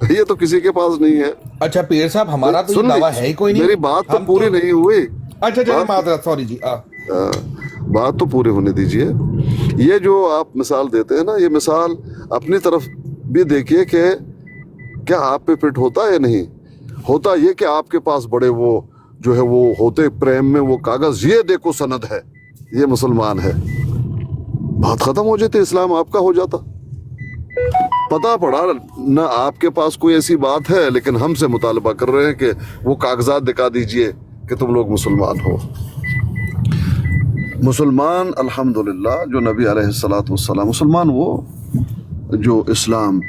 ये तो किसी के पास नहीं है। अच्छा पीर साहब, हमारा तो ये दावा है ही कोई नहीं। मेरी बात तो पूरी नहीं हुई। अच्छा चलिए माजरत, सॉरी जी। बात तो पूरी होने दीजिए। ये जो आप मिसाल देते हैं ना, ये मिसाल अपनी तरफ भी देखिए कि क्या आप पे फिट होता है या नहीं होता। ये कि आपके पास बड़े वो जो है वो होते प्रेम में वो कागज, ये देखो सनद है, ये मुसलमान है, बात खत्म हो जाती, इस्लाम आपका हो जाता। पता पड़ा ना आपके पास कोई ऐसी बात है, लेकिन हमसे मुतालबा कर रहे हैं कि वो कागजात दिखा दीजिए कि तुम लोग मुसलमान हो। मुसलमान अल्हम्दुलिल्लाह जो नबी अलैहिस्सलातु वस्सलाम, मुसलमान वो जो इस्लाम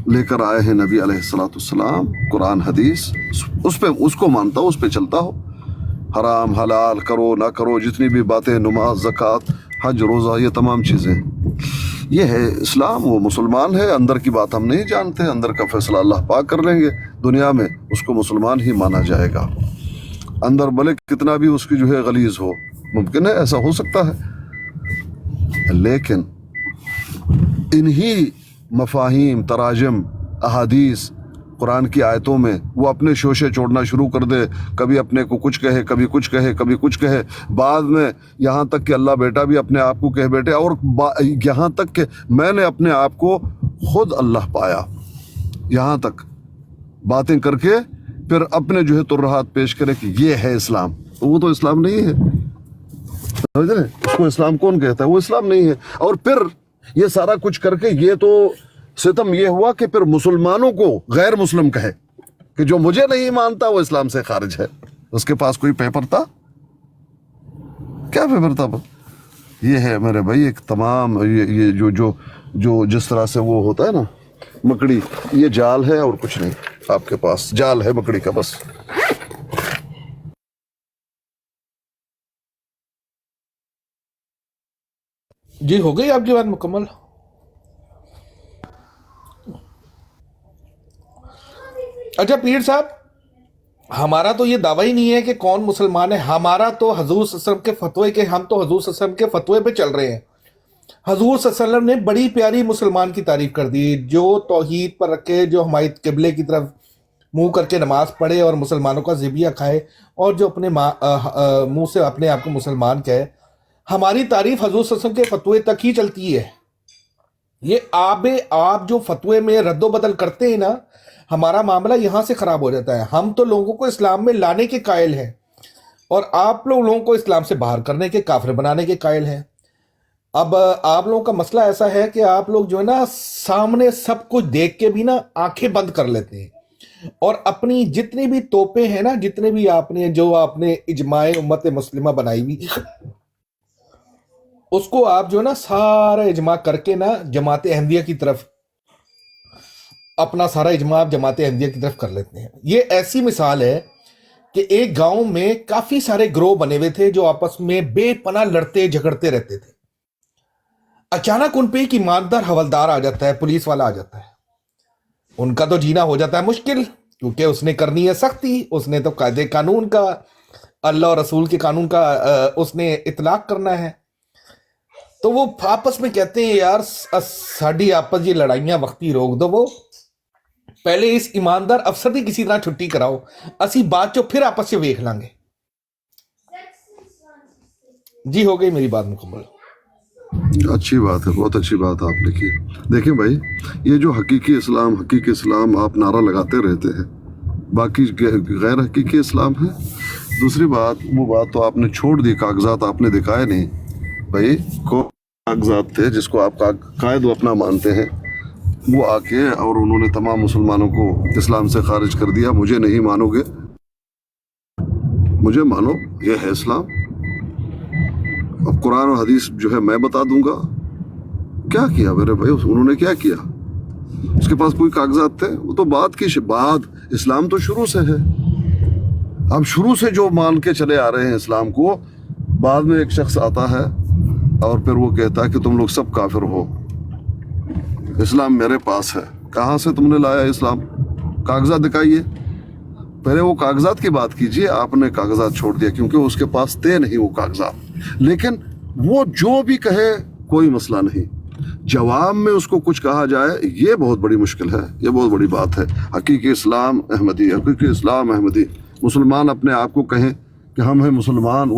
लेकर आए हैं नबी अलैहिस्सलातु वस्सलाम, कुरान हदीस, उस पे उसको मानता हो, उस पे चलता हो। हराम हलाल करो ना करो, जितनी भी बातें, नमाज ज़कात हज रोज़ा, ये तमाम चीज़ें, ये है इस्लाम। वो मुसलमान है। अंदर की बात हम नहीं जानते, अंदर का फैसला अल्लाह पाक कर लेंगे। दुनिया में उसको मुसलमान ही माना जाएगा। अंदर भले कितना भी उसकी जो है गलीज़ हो, मुमकिन है ऐसा हो सकता है, लेकिन इन्हीं मफाहिम, तराजम, अहादीस, कुरान की आयतों में वो अपने शोशे छोड़ना शुरू कर दे, कभी अपने को कुछ कहे, कभी कुछ कहे, कभी कुछ कहे, बाद में यहाँ तक कि अल्लाह बेटा भी अपने आप को कह बैठे, और यहाँ तक कि मैंने अपने आप को खुद अल्लाह पाया, यहाँ तक बातें करके फिर अपने जो है तुर्राहत पेश करे कि ये है इस्लाम। तो वो तो इस्लाम नहीं है, समझ रहे? उसको इस्लाम कौन कहता है? वो इस्लाम नहीं है। और फिर ये सारा कुछ करके ये तो सितम ये हुआ कि फिर मुसलमानों को गैर मुस्लिम कहे कि जो मुझे नहीं मानता वो इस्लाम से खारिज है। उसके पास कोई पेपर था? क्या पेपर था? ये है मेरे भाई एक तमाम ये जो जो जो जिस तरह से वो होता है ना मकड़ी, ये जाल है और कुछ नहीं, आपके पास जाल है मकड़ी का बस। जी हो गई आपकी बात मुकम्मल। अच्छा पीर साहब, हमारा तो ये दावा ही नहीं है कि कौन मुसलमान है, हमारा तो हजूर सल्लल्लाहु अलैहि वसल्लम के फतवे के, हम तो हजूर सल्लल्लाहु अलैहि वसल्लम के फतवे पे चल रहे हैं। हजूर सल्लल्लाहु अलैहि वसल्लम ने बड़ी प्यारी मुसलमान की तारीफ कर दी, जो तौहीद पर रखे, जो हमारी किबले की तरफ मुंह करके नमाज पढ़े और मुसलमानों का ज़िबिया खाए, और जो अपने मुंह से अपने आप को मुसलमान कहे। हमारी तारीफ हजूर सल्लल्लाहु अलैहि वसल्लम के फतवे तक ही चलती है। ये आप जो फतवे में रद्दोबदल करते हैं ना, हमारा मामला यहाँ से खराब हो जाता है। हम तो लोगों को इस्लाम में लाने के कायल हैं और आप लोगों को इस्लाम से बाहर करने के, काफिर बनाने के कायल हैं। अब आप लोगों का मसला ऐसा है कि आप लोग जो है ना सामने सब कुछ देख के भी ना आंखें बंद कर लेते हैं और अपनी जितनी भी तोपें हैं ना, जितने भी आपने इजमाए उम्मत मुस्लिमा बनाई हुई, उसको आप जो है ना सारा इजमा करके ना जमात अहमदिया की तरफ, अपना सारा इजमा आप जमात अहमदिया की तरफ कर लेते हैं। ये ऐसी मिसाल है कि एक गांव में काफी सारे ग्रोह बने हुए थे जो आपस में बेपनाह लड़ते झगड़ते रहते थे। अचानक उन पे एक ईमानदार हवलदार आ जाता है, पुलिस वाला आ जाता है। उनका तो जीना हो जाता है मुश्किल, क्योंकि उसने करनी है सख्ती, उसने तो कायदे कानून का, अल्लाह और रसूल के कानून का उसने इतलाक करना है। तो वो आपस में कहते हैं यार साड़ी आपस ये लड़ाइयां वक्ती रोक दो, वो पहले इस ईमानदार अफसर की किसी तरह छुट्टी कराओ, असी बात जो फिर आपस से वेख लांगे। जी हो गई मेरी बात मुकम्मल। अच्छी बात है, बहुत अच्छी बात आपने की। देखिए भाई, ये जो हकीकी इस्लाम आप नारा लगाते रहते हैं, बाकी गैर हकीकी इस्लाम है। दूसरी बात, वो बात तो आपने छोड़ दी, कागजात आपने दिखाए नहीं। भाई को कागजात थे जिसको आप कायद अपना मानते हैं, वो आके और उन्होंने तमाम मुसलमानों को इस्लाम से खारिज कर दिया। मुझे नहीं मानोगे, मुझे मानो, ये है इस्लाम। अब कुरान और हदीस जो है मैं बता दूंगा। क्या किया मेरे भाई, उन्होंने क्या किया? उसके पास कोई कागजात थे? वो तो बात की बात, इस्लाम तो शुरू से है। अब शुरू से जो मान के चले आ रहे हैं इस्लाम को, बाद में एक शख्स आता है और फिर वो कहता है कि तुम लोग सब काफिर हो, इस्लाम मेरे पास है। कहाँ से तुमने लाया इस्लाम? कागजात दिखाइए। पहले वो कागजात की बात कीजिए। आपने कागजात छोड़ दिया क्योंकि उसके पास थे नहीं वो कागजात। लेकिन वो जो भी कहे कोई मसला नहीं, जवाब में उसको कुछ कहा जाए, ये बहुत बड़ी मुश्किल है, ये बहुत बड़ी बात है। हकीकी इस्लाम अहमदी मुसलमान अपने आप को कहें कि हम हैं मुसलमान,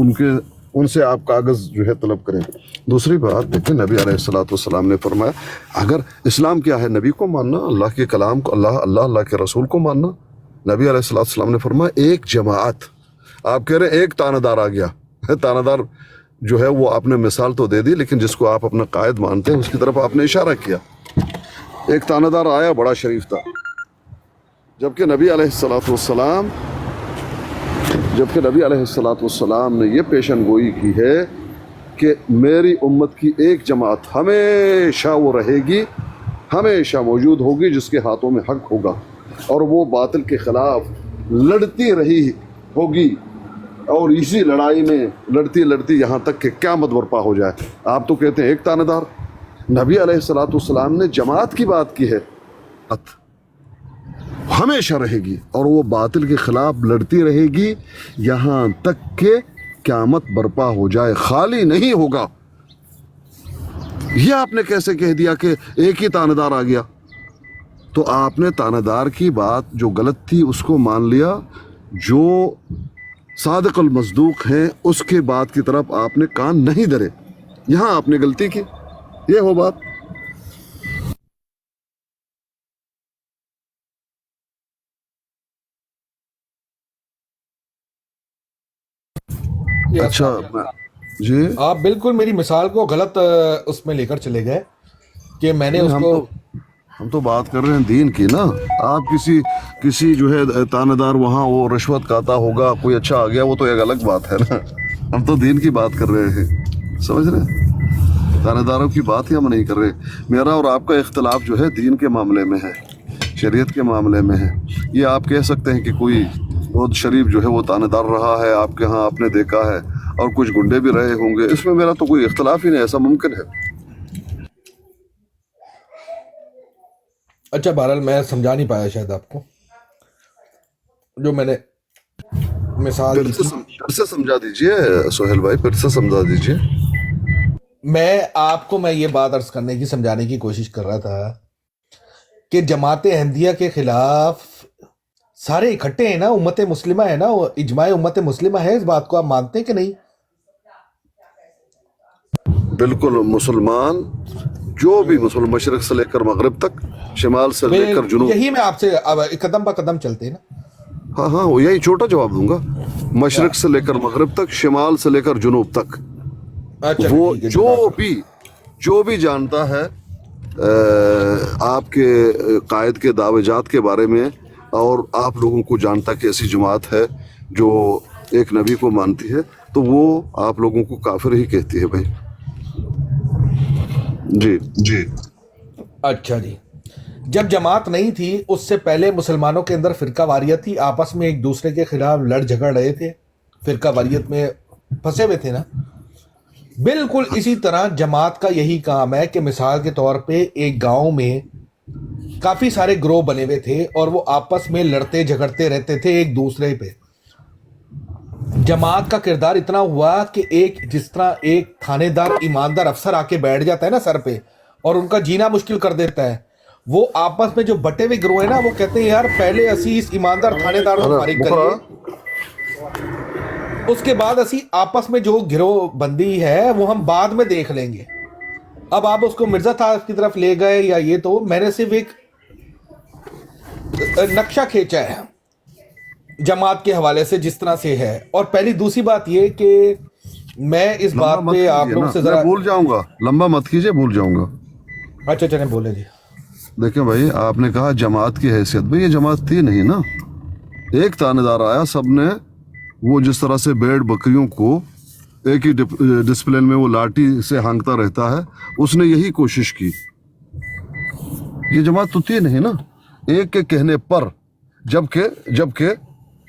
उनसे आप कागज़ जो है तलब करें। दूसरी बात देखिए, नबी अलैहिस्सलाम ने फरमाया, अगर इस्लाम क्या है? नबी को मानना, अल्लाह के कलाम को, अल्लाह के रसूल को मानना। नबी अलैहिस्सलाम ने फरमाया एक जमात। आप कह रहे हैं एक तानादार आ गया। तानादार जो है वो आपने मिसाल तो दे दी, लेकिन जिसको आप अपना कायद मानते हैं उसकी तरफ आपने इशारा किया। एक तानादार आया, बड़ा शरीफ था, जबकि नबी अलैहिस्सलाम ने ये पेशन गोई की है कि मेरी उम्मत की एक जमात हमेशा वो रहेगी, हमेशा मौजूद होगी, जिसके हाथों में हक होगा और वो बातिल के खिलाफ लड़ती रही होगी, और इसी लड़ाई में लड़ती लड़ती यहाँ तक कि क़यामत बर्पा हो जाए। आप तो कहते हैं एक तानादार। नबी अलैहिस्सलाम ने जमात की बात की है, हमेशा रहेगी और वो बातिल के खिलाफ लड़ती रहेगी यहाँ तक कि क़यामत बर्पा हो जाए, खाली नहीं होगा। ये आपने कैसे कह दिया कि एक ही तानादार आ गया? तो आपने तानादार की बात जो गलत थी उसको मान लिया, जो सादिक़ुल मज़दूक़ हैं उसके बात की तरफ आपने कान नहीं धरे, यहाँ आपने गलती की। ये हो बात। अच्छा जी, आप बिल्कुल मेरी मिसाल को गलत उसमें लेकर चले गए कि मैंने उसको, हम तो बात कर रहे हैं दीन की ना। आप किसी जो है तानादार वहाँ वो रिश्वत खाता होगा, कोई अच्छा आ गया, वो तो एक अलग बात है ना। हम तो दीन की बात कर रहे हैं, समझ रहे हैं? तानादारों की बात ही हम नहीं कर रहे। मेरा और आपका इख्तलाफ जो है दीन के मामले में है, शरीयत के मामले में है। ये आप कह सकते हैं कि कोई बहुत शरीफ जो है वो तानादार रहा है आपके यहाँ, आपने देखा है, और कुछ गुंडे भी रहे होंगे, इसमें मेरा तो कोई इख्तलाफ ही नहीं, ऐसा मुमकिन है। अच्छा बहरहाल मैं समझा नहीं पाया शायद आपको, जो मैंने मिसाल दी थी। फिर से समझा दीजिए सोहेल भाई, फिर से समझा दीजिए। मैं ये बात अर्ज करने की, समझाने की कोशिश कर रहा था कि जमात अहमदिया के खिलाफ सारे इकट्ठे हैं ना, उम्मत मुस्लिमा है ना, इजमाए उम्मत मुस्लिमा है। इस बात को आप मानते हैं कि नहीं? बिल्कुल, मुसलमान जो भी मुसलमान मशरक से लेकर मगरब तक, शिमाल से लेकर जुनूब। यही मैं आपसे अब कदम ब कदम चलते हैं ना। हाँ हाँ, वो यही छोटा जवाब दूंगा। मशरक से लेकर मगरब तक, शिमाल से लेकर जुनूब तक, अच्छा, वो ठीक है, जो भी जानता है आपके कायद के दावेजात के बारे में, और आप लोगों को जानता कि ऐसी जमात है जो एक नबी को मानती है, तो वो आप लोगों को काफिर ही कहती है भाई। जी जी। अच्छा जी। जब जमात नहीं थी उससे पहले मुसलमानों के अंदर फिरका वारियत थी, आपस में एक दूसरे के खिलाफ लड़ झगड़ रहे थे, फिरका वारियत में फंसे हुए थे ना। बिल्कुल इसी तरह जमात का यही काम है कि मिसाल के तौर पे एक गांव में काफी सारे ग्रोह बने हुए थे और वो आपस में लड़ते झगड़ते रहते थे एक दूसरे पे। जमात का किरदार इतना हुआ कि एक जिस तरह एक थानेदार ईमानदार अफसर आके बैठ जाता है ना सर पे और उनका जीना मुश्किल कर देता है, वो आपस में जो बटे हुए गिरोह है ना, वो कहते हैं यार पहले असी इस ईमानदार थानेदार को फारिग करिए, उसके बाद असी आपस में जो गिरोह बंदी है वो हम बाद में देख लेंगे। अब आप उसको मिर्जा साहब की तरफ ले गए या ये, तो मैंने सिर्फ एक नक्शा खींचा है जमात के हवाले से जिस तरह से है। और पहली दूसरी बात ये कि मैं इस बात पे आप लोगों से जरा भूल जाऊंगा, लंबा मत कीजिए, भूल जाऊंगा। अच्छा चले बोले जी। देखिए भाई, आपने कहा जमात की हैसियत, भाई ये जमात थी नहीं ना। एक थानेदार आया, सबने वो जिस तरह से भेड़ बकरियों को एक ही डिसिप्लिन में वो लाठी से हांकता रहता है, उसने यही कोशिश की। ये जमात तो थी नहीं ना एक के कहने पर,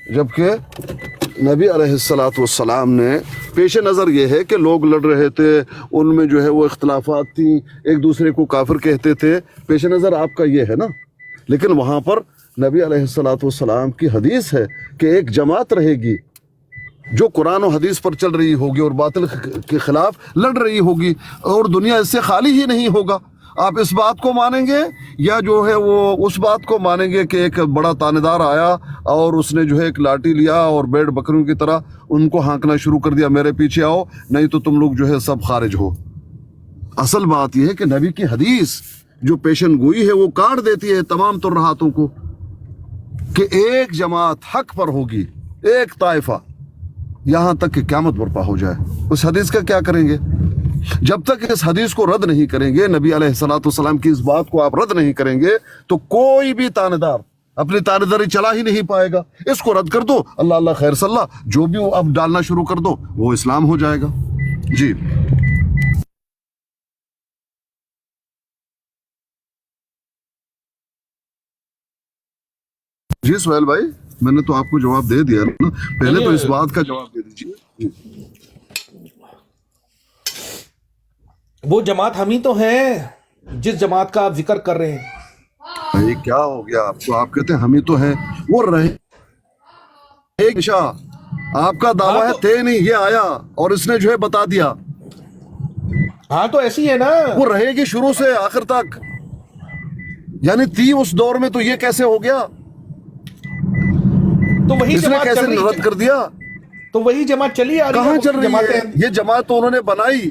जबकि नबी अलैहिस्सलातु वस्सलाम ने पेश नज़र ये है कि लोग लड़ रहे थे, उनमें जो है वो इख्तलाफात थी, एक दूसरे को काफिर कहते थे, पेश नज़र आपका ये है ना। लेकिन वहाँ पर नबी अलैहिस्सलातु वस्सलाम की हदीस है कि एक जमात रहेगी जो कुरान और हदीस पर चल रही होगी और बातिल के खिलाफ लड़ रही होगी, और दुनिया इससे खाली ही नहीं होगा। आप इस बात को मानेंगे या जो है वो उस बात को मानेंगे कि एक बड़ा तानेदार आया और उसने जो है एक लाठी लिया और भेड़ बकरियों की तरह उनको हाँकना शुरू कर दिया, मेरे पीछे आओ नहीं तो तुम लोग जो है सब खारिज हो। असल बात यह है कि नबी की हदीस जो पेशन गोई है वो काट देती है तमाम तुर्राहातों को कि एक जमात हक पर होगी, एक ताइफा, यहां तक कि क़यामत बर्पा हो जाए। उस हदीस का क्या करेंगे? जब तक इस हदीस को रद्द नहीं करेंगे, नबी अलैहिस्सलातु वस्सलाम की इस बात को आप रद्द नहीं करेंगे, तो कोई भी तानेदार अपनी तानेदारी चला ही नहीं पाएगा। इसको रद्द कर दो, अल्लाह अल्लाह खैर सल्ला, जो भी वो अब डालना शुरू कर दो वो इस्लाम हो जाएगा। जी जी सुहेल भाई, मैंने तो आपको जवाब दे दिया ना, पहले तो इस बात का जवाब दे दीजिए। वो जमात हम ही तो हैं जिस जमात का आप जिक्र कर रहे हैं। भाई क्या हो गया आपको? आप कहते हैं हम ही तो हैं, वो रहे एक दिशा, आपका दावा है थे नहीं, ये आया और इसने जो है बता दिया। हाँ तो ऐसी है ना, वो रहेगी शुरू से आखिर तक, यानी थी उस दौर में, तो ये कैसे हो गया? तो वही इसने जमात कैसे चल रही रद्द कर दिया? तो वही जमात चली आ रही कहाँ चल रही है? जमातें। ये जमात तो उन्होंने बनाई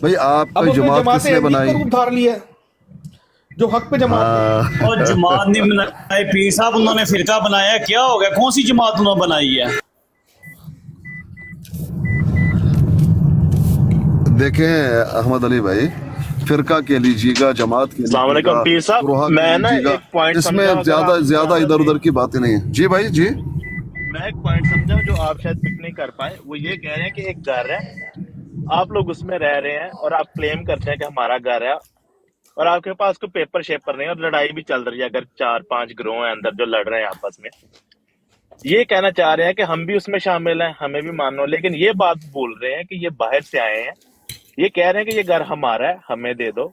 भाई, आपका अब उसने जमात जमातें किसने बनाई? का रूप धार लिया जो हक पे जमात है। और जमात नहीं बनाई पीर साहब, उन्होंने फिरका बनाया, क्या हो गया? कौन सी जमात उन्होंने बनाई है? देखें अहमद अली भाई, फिरका के लीजिएगा, जमात के अस्सलाम वालेकुम पीर साहब, लीजिएगा, मैं ना लीजिएगा, एक पॉइंट इसमें समझा, ज्यादा इधर उधर की बातें नहीं है। जी भाई जी, मैं एक पॉइंट समझा जो आप शायद पिक नहीं कर पाए। वो ये कह रहे हैं कि एक घर है, आप लोग उसमें रह रहे हैं और आप क्लेम करते हैं कि हमारा घर है, और आपके पास कोई पेपर शेपर नहीं है, और लड़ाई भी चल रही है, अगर 4-5 गिरोह हैं अंदर जो लड़ रहे हैं आपस में। ये कहना चाह रहे हैं कि हम भी उसमें शामिल हैं, हमें भी मानो, लेकिन ये बात बोल रहे हैं कि ये बाहर से आए हैं, ये कह रहे हैं कि ये घर हमारा है, हमें दे दो।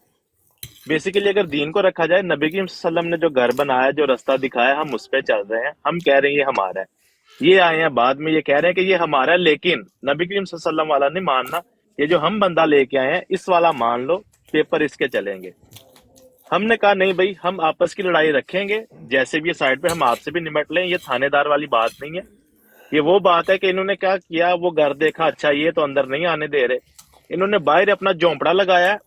बेसिकली अगर दीन को रखा जाए, नबी करीम सल्लल्लाहु अलैहि वसल्लम ने जो घर बनाया, जो रास्ता दिखाया, हम उस पर चल रहे हैं, हम कह रहे हैं ये हमारा है। ये आए हैं बाद में, ये कह रहे हैं कि ये हमारा है, लेकिन नबी करीम सल्लल्लाहु अलैहि वसल्लम वाला नहीं मानना, ये जो हम बंदा लेके आए हैं इस वाला मान लो, पेपर इसके चलेंगे। हमने कहा नहीं भाई, हम आपस की लड़ाई रखेंगे, जैसे भी ये साइड पे हम आपसे भी निपट लें, ये थानेदार वाली बात नहीं है। ये वो बात है कि इन्होंने क्या किया, वो घर देखा, अच्छा ये तो अंदर नहीं आने दे रहे, इन्होंने बाहर अपना झोंपड़ा लगाया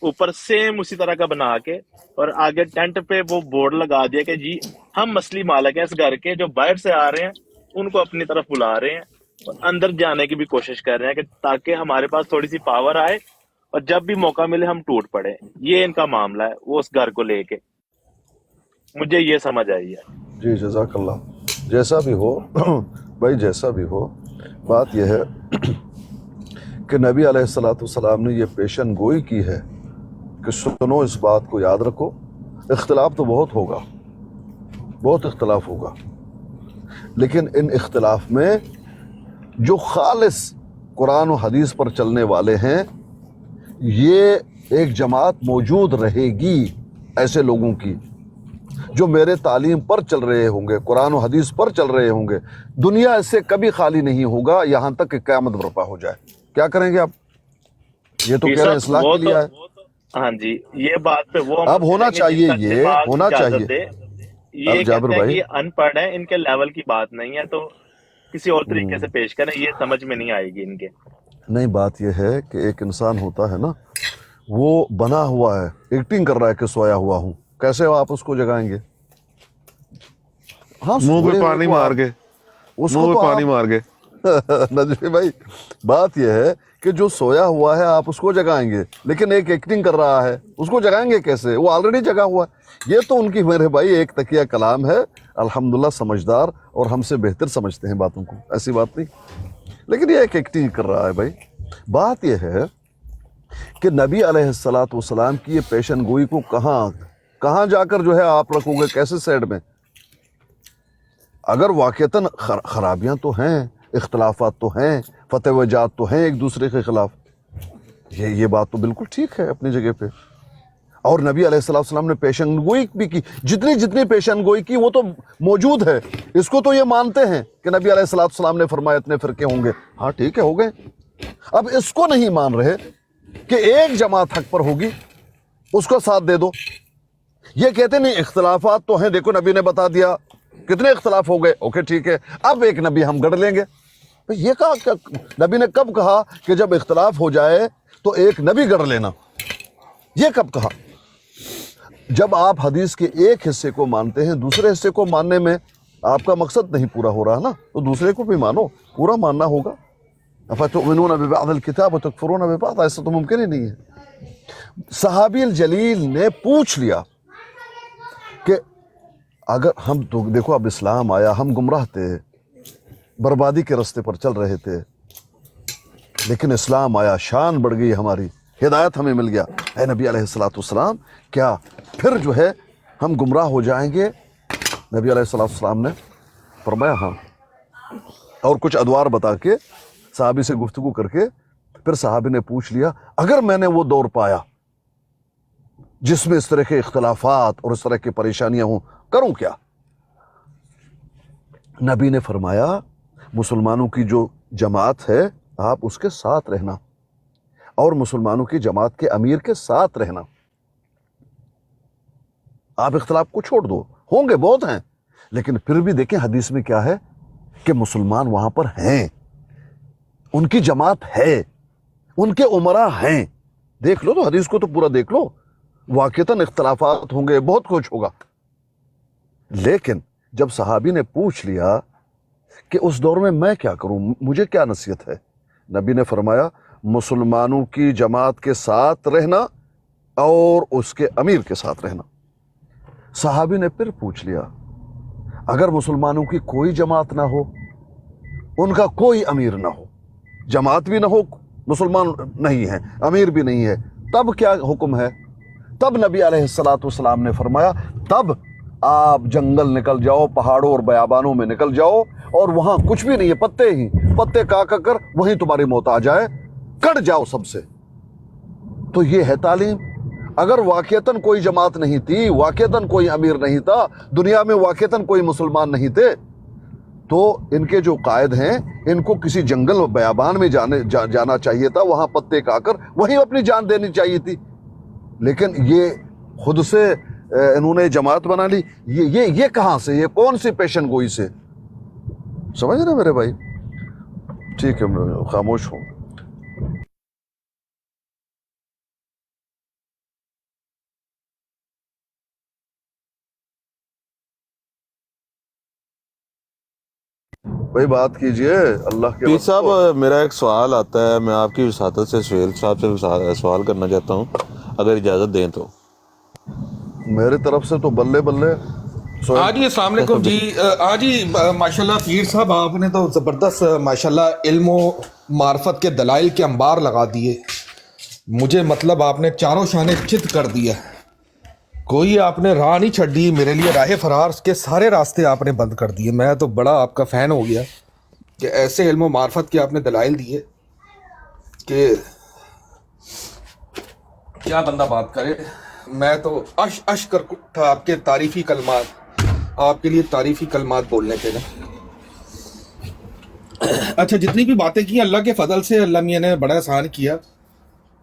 ऊपर सेम उसी तरह का बना के, और आगे टेंट पे वो बोर्ड लगा दिया कि जी हम असली मालिक हैं इस घर के, जो बाहर से आ रहे हैं उनको अपनी तरफ बुला रहे हैं और अंदर जाने की भी कोशिश कर रहे हैं कि ताकि हमारे पास थोड़ी सी पावर आए और जब भी मौका मिले हम टूट पड़े। ये इनका मामला है वो उस घर को लेके, मुझे ये समझ आई है। जी जज़ाकल्लाह। जैसा भी हो भाई, जैसा भी हो, बात यह है कि नबी अलैहिस्सलाम ने ये पेशन गोई की है कि सुनो, इस बात को याद रखो, इख्तिलाफ तो बहुत होगा, बहुत इख्तिलाफ होगा, लेकिन इन इख्तिलाफ में जो खालिस कुरान और हदीस पर चलने वाले हैं, ये एक जमात मौजूद रहेगी ऐसे लोगों की जो मेरे तालीम पर चल रहे होंगे, कुरान और हदीस पर चल रहे होंगे। दुनिया इससे कभी खाली नहीं होगा यहाँ तक कि क़यामत बर्पा हो जाए। क्या करेंगे आप? ये तो कह रहे हैं इस्लाह के लिए है। हाँ जी, ये बात पे वो अब होना चाहिए, ये होना चाहिए। ये अब जाबिर कहते हैं भाई, कि ये अनपढ़ है, इनके लेवल की बात नहीं है, तो किसी और तरीके से पेश करें, ये समझ में नहीं आएगी इनके। नहीं, बात यह है कि एक इंसान होता है ना, वो बना हुआ है, एक्टिंग कर रहा है कि सोया हुआ हूँ, कैसे आप उसको जगाएंगे? हाँ, मुंह पे पानी मार के, उसको मुंह तो पे पानी आप मार के। नजमी भाई, बात यह है कि जो सोया हुआ है आप उसको जगाएंगे, लेकिन एक एक्टिंग कर रहा है, उसको जगाएंगे कैसे? वो ऑलरेडी जगा हुआ है। ये तो उनकी, मेरे भाई, एक तकिया कलाम है, अल्हम्दुलिल्लाह समझदार और हमसे बेहतर समझते हैं बातों को, ऐसी बात नहीं, लेकिन ये एक एक्टिंग कर रहा है भाई। बात यह है कि नबी अलैहिस्सलातु वस्सलाम की ये पेशन गोई को कहाँ जाकर जो है आप रखोगे, कैसे साइड में? अगर वाक़तन खराबियाँ तो हैं, इख्तलाफात तो हैं, फतवजात तो हैं एक दूसरे के खिलाफ, ये बात तो बिल्कुल ठीक है अपनी जगह पे। और नबी अलैहिस्सलाम ने पेशन गोई भी की, जितनी पेशन गोई की वो तो मौजूद है, इसको तो ये मानते हैं कि नबी अलैहिस्सलाम ने फरमाया इतने फिरके होंगे। हाँ ठीक है, हो गए। अब इसको नहीं मान रहे कि एक जमात हक पर होगी, उसको साथ दे दो। ये कहते नहीं इख्तलाफात तो हैं, देखो नबी ने बता दिया, कितने इख्तलाफ हो गए, ओके ठीक है, अब एक नबी हम गढ़ लेंगे। भाई ये कहा, नबी ने कब कहा कि जब इख्तलाफ हो जाए तो एक नबी गढ़ लेना? ये कब कहा? जब आप हदीस के एक हिस्से को मानते हैं, दूसरे हिस्से को मानने में आपका मकसद नहीं पूरा हो रहा ना, तो दूसरे को भी मानो, पूरा मानना होगा। अफ़तुमिनूना बिबअदिल किताब व तकफुरूना बिबअद, ऐसा तो मुमकिन ही नहीं है। सहाबी जलील ने पूछ लिया कि अगर हम तो देखो, अब इस्लाम आया, हम गुमराह थे, बर्बादी के रास्ते पर चल रहे थे, लेकिन इस्लाम आया, शान बढ़ गई हमारी, हिदायत हमें मिल गया। ऐ नबी अलैहिस्सलातु वस्सलाम, क्या फिर जो है हम गुमराह हो जाएंगे? नबी अलैहिस्सलातु वस्सलाम ने फरमाया हाँ, और कुछ अदवार बता के सहाबी से गुफ्तगू करके फिर सहाबी ने पूछ लिया, अगर मैंने वो दौर पाया जिसमें इस तरह के इख्तलाफात और इस तरह की परेशानियां हों, करूं क्या? नबी ने फरमाया, मुसलमानों की जो जमात है आप उसके साथ रहना, और मुसलमानों की जमात के अमीर के साथ रहना। आप इख्तलाफ को छोड़ दो, होंगे बहुत हैं, लेकिन फिर भी देखें हदीस में क्या है कि मुसलमान वहां पर हैं, उनकी जमात है, उनके उमरा हैं। देख लो तो हदीस को तो पूरा देख लो, वाक़तन इख्तलाफात होंगे, बहुत कुछ होगा। लेकिन जब सहाबी ने पूछ लिया कि उस दौर में मैं क्या करूं, मुझे क्या नसीहत है, नबी ने फरमाया, मुसलमानों की जमात के साथ रहना और उसके अमीर के साथ रहना। सहाबी ने फिर पूछ लिया, अगर मुसलमानों की कोई जमात ना हो, उनका कोई अमीर ना हो, जमात भी ना हो, मुसलमान नहीं है, अमीर भी नहीं है, तब क्या हुक्म है? तब नबी अलैहिस्सलातु वस्सलाम ने फरमाया, तब आप जंगल निकल जाओ, पहाड़ों और बयाबानों में निकल जाओ, और वहां कुछ भी नहीं है, पत्ते ही पत्ते काट कर वहीं तुम्हारी मौत आ जाए, कट जाओ सबसे। तो ये है तालीम। अगर वाक़तन कोई जमात नहीं थी, वाक़तन कोई अमीर नहीं था, दुनिया में वाक़तन कोई मुसलमान नहीं थे, तो इनके जो कायद हैं, इनको किसी जंगल बयाबान में जाना चाहिए था, वहां पत्ते काकर वहीं अपनी जान देनी चाहिए थी। लेकिन ये खुद से इन्होंने जमात बना ली। ये कहां से, ये कौन सी पेशन गोई से? समझ रहे मेरे भाई? ठीक है, मैं खामोश हूं। भाई बात कीजिए अल्लाह के पीर वक्त साहब को। मेरा एक सवाल आता है, मैं आपकी वसादत से सुहेल साहब से सवाल करना चाहता हूँ, अगर इजाज़त दें तो। मेरी तरफ से तो बल्ले बल्ले। हाँ जी, अस्सलाम वालेकुम जी। हाँ जी, माशाल्लाह पीर साहब आपने तो ज़बरदस्त माशाल्लाह इल्म व मार्फत के दलाइल के अंबार लगा दिए मुझे, मतलब आपने चारों शाने चित कर दिया, कोई आपने राह नहीं छड़ी मेरे लिए, राह फरार के सारे रास्ते आपने बंद कर दिए। मैं तो बड़ा आपका फ़ैन हो गया कि ऐसे इल्म व मार्फत के आपने दलाइल दिए कि क्या बंदा बात करे। मैं तो अश कर उठा आपके तारीफ़ी कलमात, आपके लिए तारीफ़ी कलमात बोलने के ना। अच्छा, जितनी भी बातें की अल्लाह के फजल से अल्लाह मियां ने बड़ा आसान किया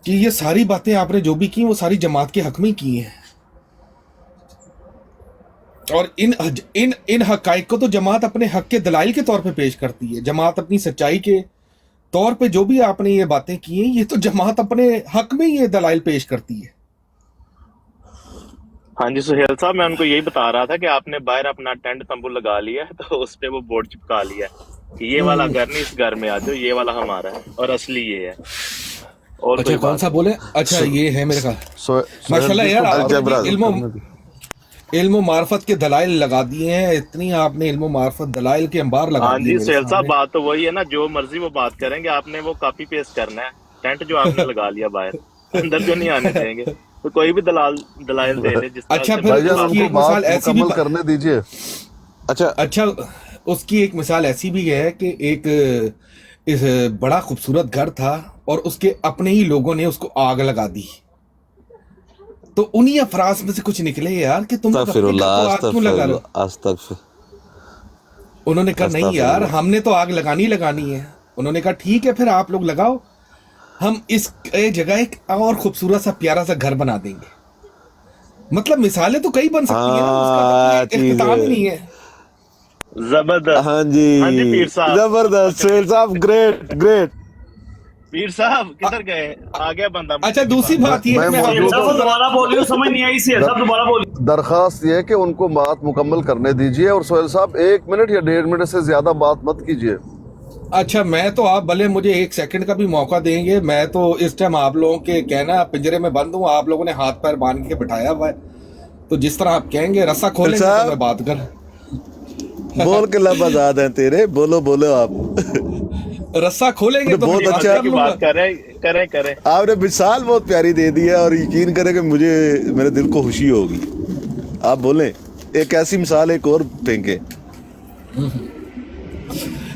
कि ये सारी बातें आपने जो भी की वो सारी जमात के हक में की हैं, और इन हकाइक को तो जमात अपने हक के दलाइल के तौर पे पेश करती है। जमात अपनी सच्चाई के तौर पे जो भी आपने ये बातें की हैं, ये तो जमात अपने हक में ये दलाइल पेश करती है। हाँ जी सुहेल साहब, मैं उनको यही बता रहा था कि आपने बाहर अपना टेंट तंबू लगा लिया है, तो उस पे वो बोर्ड चिपका लिया है कि ये वाला घर नहीं, इस घर में आ जाओ, ये वाला हमारा है और असली ये है। और अच्छा, कोई कौन बात सा बोले? अच्छा, ये है मेरे ख्याल। माशाल्लाह यार, आपने इल्म मार्फत के दलाइल लगा दिए हैं, इतनी आपने इल्म मार्फत दलाइल के अंबार लगा हाँ दिए। जी सुहेल साहब, बात तो वही है ना, जो मर्जी वो बात करेंगे, आपने वो कॉपी पेस्ट करना है। टेंट जो आपने लगा लिया बाहर, अंदर जो नहीं आने देंगे, तो कोई भी दलाइल दे दे जिस तरह अच्छा, से फिर भाईजान उसकी हमको एक मिसाल बात ऐसी भी मुकम्मल करने दीजिए। अच्छा, उसकी एक मिसाल ऐसी भी है कि एक इस बड़ा खूबसूरत घर था और उसके अपने ही लोगों ने उसको आग लगा दी, तो उन्हीं अफराज में से कुछ निकले यार कि तुम अपने घर को आग क्यों लगा रहे हो? उन्होंने कहा नहीं यार, हमने तो आग लगानी है। उन्होंने कहा ठीक है, फिर आप लोग लगाओ, हम इस जगह एक और खूबसूरत सा प्यारा सा घर बना देंगे। मतलब मिसालें तो कई बन सकती हैं ना, उसका तो कोई इख्तिताम ही नहीं है। जबरदस्त। हाँ जी, हाँ जी पीर साहब, जबरदस्त सुहेल साहब, ग्रेट ग्रेट। पीर साहब किधर गए? आ गया बंदा। अच्छा, दूसरी बात ये है, मैं मौजूद आपको- दोबारा बोलियो, समझ नहीं आई सी सब, दोबारा बोलिए। दरखास्त ये है कि उनको बात मुकम्मल करने दीजिए, और सोहेल साहब 1 मिनट या 1.5 मिनट से ज्यादा बात मत कीजिए। अच्छा, मैं तो आप भले मुझे 1 सेकंड का भी मौका देंगे, मैं तो इस टाइम आप लोगों के कहना पिंजरे में बंद हूँ, आप लोगों ने हाथ पैर बांध के बिठाया हुआ है, तो जिस तरह आप कहेंगे रस्सा खोलेंगे तो मैं बात कर। बोल के लब आजाद हैं तेरे, बोलो बोलो आप। रस्सा खोलेंगे तो बहुत मैं अच्छा कर की लूंगा। बात करें। आपने मिसाल बहुत प्यारी दे दी है, और यकीन करें कि मुझे मेरे दिल को खुशी होगी। आप बोलें एक ऐसी मिसाल एक और फेंके।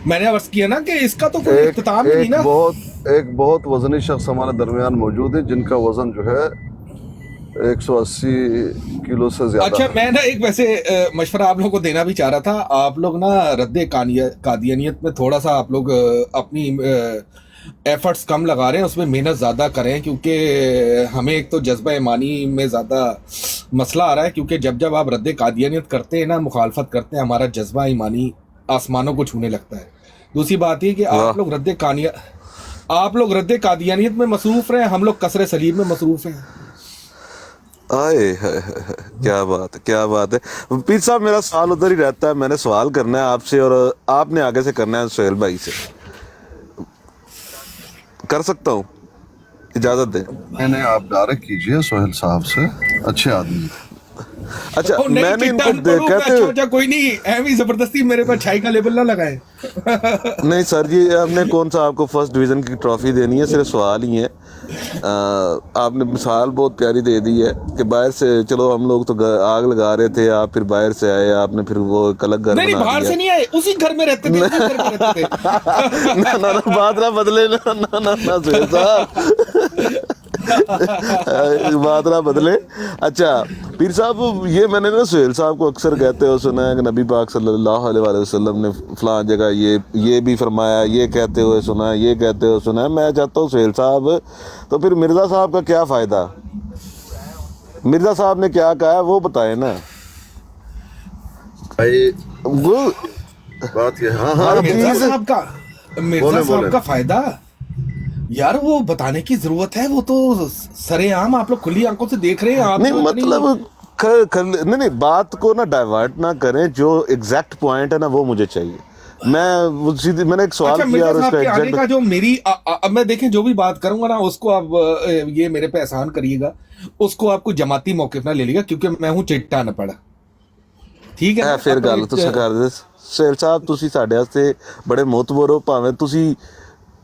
मैंने अर्ज किया ना कि इसका तो कोई इख्तिताम ही नहीं ना। एक बहुत वजनी शख्स हमारे दरमियान मौजूद है जिनका वजन जो है 180 किलो से ज्यादा। अच्छा, मैं ना एक वैसे मशवरा आप लोगों को देना भी चाह रहा था। आप लोग ना रद्द कादियानियत में थोड़ा सा आप लोग अपनी एफर्ट्स कम लगा रहे हैं, उसमें मेहनत ज़्यादा करें, क्योंकि हमें एक तो जज्बा ईमानी में ज़्यादा मसला आ रहा है, क्योंकि जब आप रद्द कादियानियत करते हैं ना, मुखालफत करते हैं, हमारा जज्बा ईमानी आसमानों को छूने लगता है। दूसरी बात ये कि आप लोग रद्द कादियानियत में मसरूफ़ रहे, हम लोग कसरे सलीब में मसरूफ़ हैं। आए क्या बात है पीर साहब, मेरा सवाल उधर ही रहता है, मैंने सवाल करना है आपसे और आपने आगे से करना है सुहेल भाई से। कर सकता हूँ? इजाजत दें। मैंने आप डायरेक्ट कीजिए सोहेल साहब से, अच्छे आदमी। अच्छा, मैंने इनको अच्छा, कोई नहीं, ऐवी जबरदस्ती मेरे पर छाई का लेबल ना लगाए। नहीं सर जी, हमने कौन सा आपको फर्स्ट डिवीजन की ट्रॉफी देनी है, सिर्फ सवाल ही है। आपने मिसाल बहुत प्यारी दे दी है कि बाहर से, चलो हम लोग तो आग लगा रहे थे, आप फिर बाहर से आए, आपने फिर वो एक अलग घर नहीं, बाहर से नहीं आए, उसी घर में रहते थे, ना बात ना बदले, ना सुहेल साहब बात ना बदले। अच्छा पीर साहब, ये मैंने ना सुहेल साहब को अक्सर कहते हो सुना है कि नबी पाक सल्लल्लाहु अलैहि वसल्लम ने फलां जगह ये भी फरमाया, ये कहते हुए सुना है, ये कहते हुए सुना है। मैं चाहता हूँ सुहेल साहब, तो फिर मिर्ज़ा साहब का क्या फ़ायदा? मिर्ज़ा साहब ने क्या कहा है वो बताएं ना भाई। वो बात ये, हाँ मिर्ज़ा साहब का फायदा यार वो बताने की जरूरत है, वो तो सरेआम आप लोग खुली आंखों से देख रहे हैं। आप नहीं मतलब नहीं बात को ना डाइवर्ट ना करें, जो एग्जैक्ट पॉइंट है ना वो मुझे चाहिए। मैंने एक सवाल अच्छा, किया मिर्जा और साहब उसका के आने एग्जैक्ट का जो मेरी अब मैं देखें जो भी बात करूंगा ना उसको आप ये मेरे पे एहसान करिएगा, उसको आपको जमाती मौक़िफ़ ना ले लीजिएगा क्योंकि मैं हूं चिट्टा अनपढ़, ठीक है ना? ਫਿਰ अपना ਗੱਲ एक- ਤੁਸੀਂ ਕਰਦੇ ਸੇਲ ਸਾਹਿਬ, ਤੁਸੀਂ ਸਾਡੇ ਵਾਸਤੇ ਬੜੇ ਮੋਤਬਰ ਹੋ, ਭਾਵੇਂ ਤੁਸੀਂ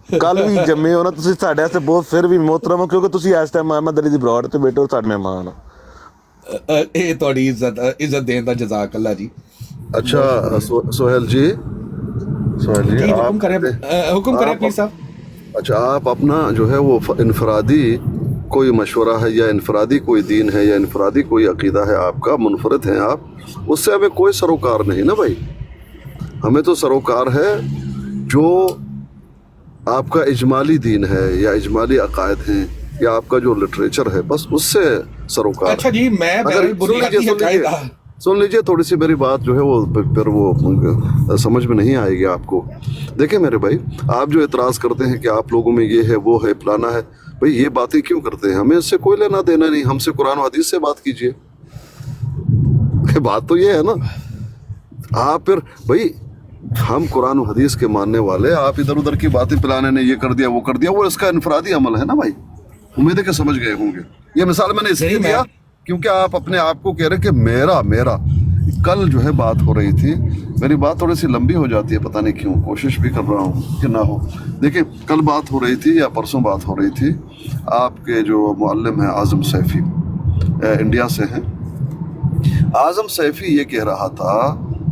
ਕੱਲ ਵੀ ਜੰਮੇ ਹੋ ਨਾ, ਤੁਸੀਂ ਸਾਡੇ ਵਾਸਤੇ ਬਹੁਤ ਫਿਰ ਵੀ ਮੋਹਤਰਮ ਹੋ ਕਿਉਂਕਿ ਤੁਸੀਂ ਇਸ ਟਾਈਮ ਮੁਹੰਮਦ ਅਲੀ ਦੀ ਬਰੌਡ ਤੇ ਬੈਠੇ ਹੋ, ਸਾਡੇ ਮਹਿਮਾਨ ਹੋ। ਇਹ ਤੁਹਾਡੀ ਇੱਜ਼ਤ ਦੇਣ ਦਾ ਜਜ਼ਾਕ ਅੱਲਾ ਜੀ। अच्छा सोहेल जी जी हुक्म करें पीर साहब। अच्छा, आप अपना जो है वो इनफरादी कोई मशवरा है या इनफरादी कोई दीन है या इनफरादी कोई अकीदा है आपका, मुनफरद हैं आप, उससे हमें कोई सरोकार नहीं ना भाई। हमें तो सरोकार है जो आपका इजमाली दीन है या इजमाली अकायद हैं या आपका जो लिटरेचर है, बस उससे सरोकार। अच्छा जी, मैं अगर सुन लीजिए थोड़ी सी मेरी बात जो है वो फिर वो समझ में नहीं आएगी आपको। देखिए मेरे भाई, आप जो एतराज़ करते हैं कि आप लोगों में ये है वो है फलाना है, भाई ये बातें क्यों करते हैं? हमें इससे कोई लेना देना नहीं, हमसे कुरान और हदीस से बात कीजिए। बात तो ये है ना, आप फिर भाई हम कुरान और हदीस के मानने वाले, आप इधर उधर की बातें पिलाने ने ये कर दिया वो कर दिया, वो इसका इनफरादी अमल है ना भाई। उम्मीद है कि समझ गए होंगे। ये मिसाल मैंने इसलिए दिया क्योंकि आप अपने आप को कह रहे कि मेरा कल जो है बात हो रही थी, मेरी बात थोड़ी सी लंबी हो जाती है, पता नहीं क्यों, कोशिश भी कर रहा हूँ कि ना हो। देखिए कल बात हो रही थी या परसों बात हो रही थी, आपके जो मुअल्लिम हैं आज़म सैफ़ी, इंडिया से हैं, आज़म सैफ़ी ये कह रहा था,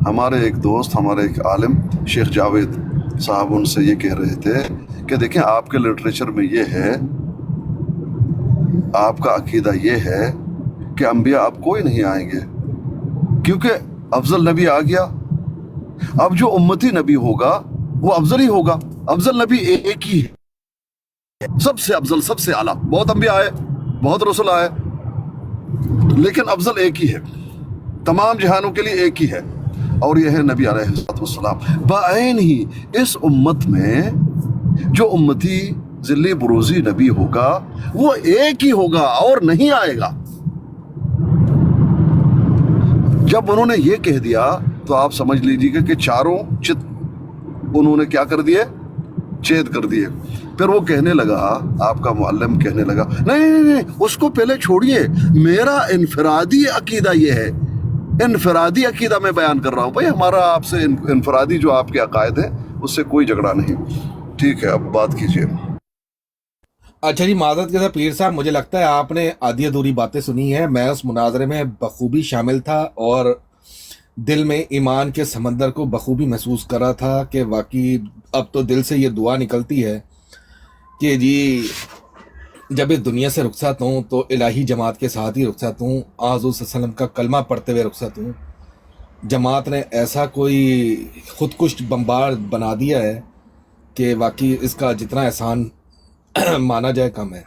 हमारे एक दोस्त, हमारे एक आलिम शेख जावेद साहब उनसे ये कह रहे थे कि देखें आपके लिटरेचर में ये है, आपका अकीदा ये है कि अंबिया अब कोई नहीं आएंगे क्योंकि अफजल नबी आ गया। अब जो उम्मती नबी होगा वो अफजल ही होगा। अफजल नबी एक ही है, सबसे अफजल, सबसे आला। बहुत अंबिया आए, बहुत रसूल आए, लेकिन अफजल एक ही है, तमाम जहानों के लिए एक ही है, और यह है नबी अलैहिस्सलाम। बाइन ही इस उम्मत में जो उम्मती ज़िल्ली बुरूज़ी नबी होगा वो एक ही होगा और नहीं आएगा। जब उन्होंने ये कह दिया तो आप समझ लीजिए कि चारों चित उन्होंने क्या कर दिए, छेद कर दिए। फिर वो कहने लगा, आपका मुअल्लिम कहने लगा, नहीं, उसको पहले छोड़िए, मेरा इनफरादी अकीदा ये है, इनफरादी अकीदा मैं बयान कर रहा हूँ। भाई हमारा आपसे इनफरादी जो आपके अकायद हैं उससे कोई झगड़ा नहीं। ठीक है, अब बात कीजिए। अच्छा जी, मादत के साथ पीर साहब, मुझे लगता है आपने आधी अधूरी बातें सुनी है। मैं उस मुनाजरे में बखूबी शामिल था और दिल में ईमान के समंदर को बखूबी महसूस कर रहा था कि वाकई अब तो दिल से ये दुआ निकलती है कि जी जब इस दुनिया से रुखसत हूँ तो इलाही जमात के साथ ही रुखसत हूँ, आज़ू सल्लम का कलमा पढ़ते हुए रुखसत हूँ। जमात ने ऐसा कोई खुदकुश बम्बार बना दिया है कि वाकई इसका जितना एहसान माना जाए कम है।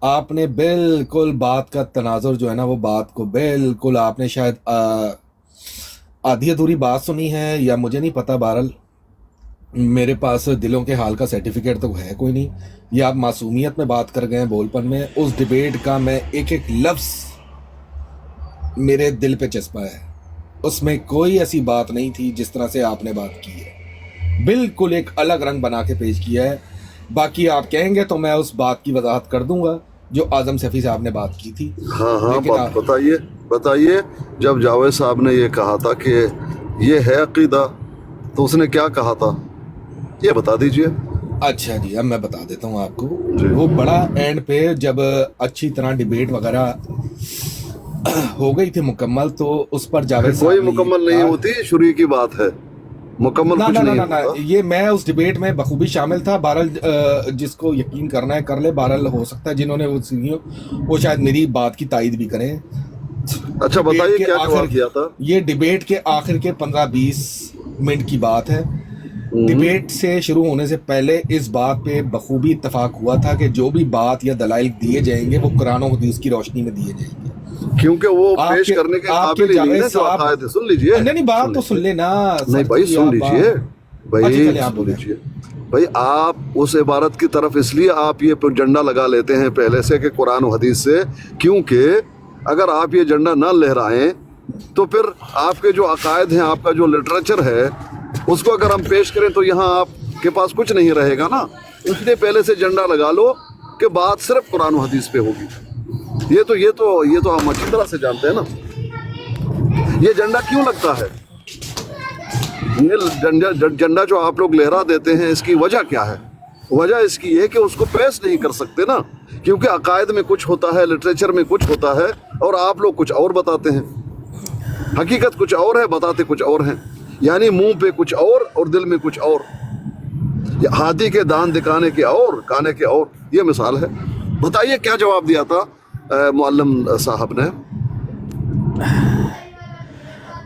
आपने बिल्कुल बात का तनाजुर जो है ना, वो बात को बिल्कुल आपने शायद आधी अधूरी बात सुनी है या मुझे नहीं पता। बहरहाल मेरे पास दिलों के हाल का सर्टिफिकेट तो है कोई नहीं, या आप मासूमियत में बात कर गए हैं, बोलपन में। उस डिबेट का मैं एक एक लफ्ज़ मेरे दिल पे चस्पा है, उसमें कोई ऐसी बात नहीं थी जिस तरह से आपने बात की है। बिल्कुल एक अलग रंग बना के पेश किया है। बाकी आप कहेंगे तो मैं उस बात की वजाहत कर दूंगा जो आज़म सैफ़ी साहब ने बात की थी। हाँ, बताइए। जब जावेद साहब ने ये कहा था कि ये है अकीदा, तो उसने क्या कहा था, ये बता दीजिए। अच्छा जी, अब मैं बता देता हूँ आपको। वो बड़ा एंड पे जब अच्छी तरह डिबेट वगैरह हो गई थी मुकम्मल, तो उस पर जावेद साहब कोई मुकम्मल नहीं होती, शुरू की बात है, मुकम्मल कुछ नहीं होता। ये मैं उस डिबेट में बखूबी शामिल था। बहरहाल जिसको यकीन करना है कर ले, बहरहाल हो सकता है जिन्होंने वो सुनी हो वो शायद मेरी बात की तायद भी करें। अच्छा बताइए क्या जवाब दिया था। ये डिबेट के आखिर के 15-20 मिनट की बात है। डिबेट से शुरू होने से पहले इस बात पे बखूबी इत्तफाक हुआ था कि जो भी बात या दलाइल दिए जाएंगे वो कुरान और हदीस की रोशनी में दिए जाएंगे, क्योंकि वो पेश करने के काबिल ही नहीं है जो अकायद है। सुन लीजिए, नहीं बात तो सुन लेना। नहीं भाई सुन लीजिए, भाई आप उस इबारत की तरफ इसलिए आप ये झंडा लगा लेते हैं पहले से कि कुरान और हदीस से, क्योंकि अगर आप ये झंडा ना लहराएं तो फिर आपके जो अकायद हैं, आपका जो लिटरेचर है, उसको अगर हम पेश करें तो यहाँ आपके पास कुछ नहीं रहेगा ना, इसलिए पहले से झंडा लगा लो कि बात सिर्फ कुरान और हदीस पे होगी। ये तो हम अच्छी तरह से जानते हैं ना। ये झंडा क्यों लगता है, ये झंडा जो आप लोग लहरा देते हैं, इसकी वजह क्या है? वजह इसकी है कि उसको पेश नहीं कर सकते ना, क्योंकि अकायद में कुछ होता है, लिटरेचर में कुछ होता है, और आप लोग कुछ और बताते हैं। हकीकत कुछ और है, बताते कुछ और हैं। यानी मुंह पे कुछ और दिल में कुछ और। हाथी के दांत दिखाने के और, खाने के और, ये मिसाल है। बताइए क्या जवाब दिया था मुअल्लिम साहब ने?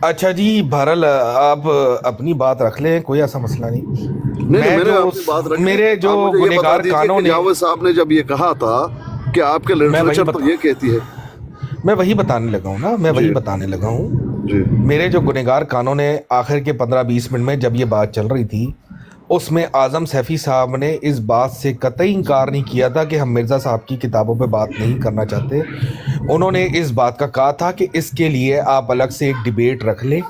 अच्छा जी, बहरहाल आप अपनी बात रख लें, कोई ऐसा मसला नहीं। मैंने अपनी बात रखी। मेरे जो आप मुझे ये बता गुनहगार दीजिए कानों कि ने, जावेद साहब ने जब ये कहा था कि आपके लिटरेचर तो ये कहती है, मैं वही बताने लगा हूँ ना, मैं वही बताने लगा हूँ जी। मेरे जो गुनहगार कानों ने आखिर के 15-20 मिनट में जब ये बात चल रही थी, उसमें आज़म सैफ़ी साहब ने इस बात से कतई इनकार नहीं किया था कि हम मिर्ज़ा साहब की किताबों पे बात नहीं करना चाहते। उन्होंने इस बात का कहा था कि इसके लिए आप अलग से एक डिबेट रख लें,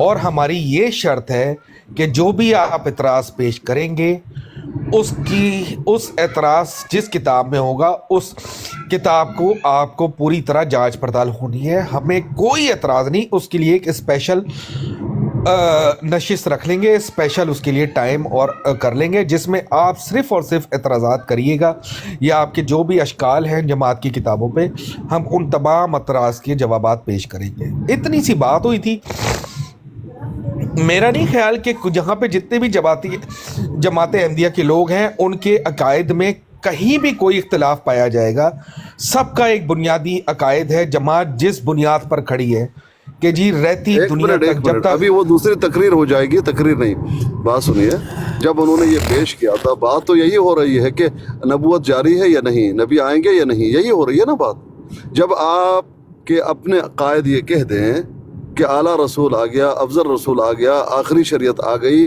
और हमारी ये शर्त है कि जो भी आप एतराज़ पेश करेंगे उस एतराज़ जिस किताब में होगा उस किताब को आपको पूरी तरह जांच पड़ताल होनी है। हमें कोई एतराज़ नहीं, उसके लिए एक स्पेशल नशिस्त रख लेंगे, स्पेशल उसके लिए टाइम और कर लेंगे, जिसमें आप सिर्फ़ और सिर्फ एतराज़ात करिएगा या आपके जो भी अशकाल हैं जमात की किताबों पे, हम उन तमाम एतराज़ के जवाबात पेश करेंगे। इतनी सी बात हुई थी। मेरा नहीं ख्याल कि जहाँ पे जितने भी जमात अहमदिया के लोग हैं उनके अकायद में कहीं भी कोई इख्तिलाफ पाया जाएगा। सबका एक बुनियादी अकायद है, जमात जिस बुनियाद पर खड़ी है कि जी रहती दुनिया तक जब तक। अभी वो दूसरी तकरीर हो जाएगी, तकरीर नहीं, बात सुनिए। जब उन्होंने ये पेश किया था, बात तो यही हो रही है कि नबूवत जारी है या नहीं, नबी आएंगे या नहीं, यही हो रही है ना बात। जब आप के अपने अकायद ये कह दें कि आला रसूल आ गया, अफजल रसूल आ गया, आखिरी शरीयत आ गई,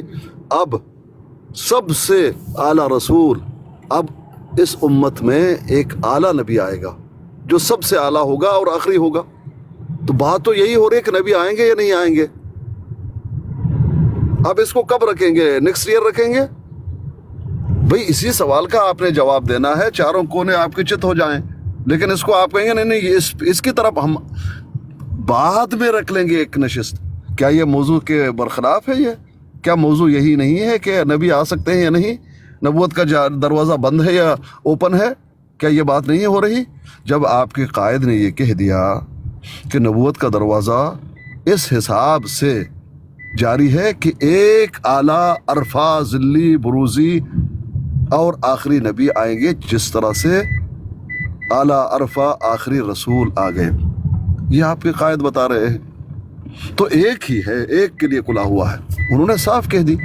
अब सबसे आला रसूल, अब इस उम्मत में एक आला नबी आएगा जो सबसे आला होगा और आखिरी होगा, तो बात तो यही हो रही है कि नबी आएंगे या नहीं आएंगे। अब इसको कब रखेंगे? नेक्स्ट ईयर रखेंगे? भाई इसी सवाल का आपने जवाब देना है, चारों कोने आपके चित हो जाएं। लेकिन इसको आप कहेंगे नहीं नहीं, इसकी तरफ हम बाद में रख लेंगे एक नशिस्त। क्या ये मौजू के बरखिलाफ है? ये क्या मौजू यही नहीं है कि नबी आ सकते हैं या नहीं, नबूवत का दरवाज़ा बंद है या ओपन है? क्या ये बात नहीं हो रही? जब आपके कायद ने ये कह दिया कि नबूवत का दरवाज़ा इस हिसाब से जारी है कि एक आला, अरफा, ज़िल्ली, बुरूज़ी और आखिरी नबी आएंगे, जिस तरह से आला, अरफा, आखिरी रसूल आ गए, ये आपके कायद बता रहे हैं। तो एक ही है, एक के लिए खुला हुआ है, उन्होंने साफ कह दी।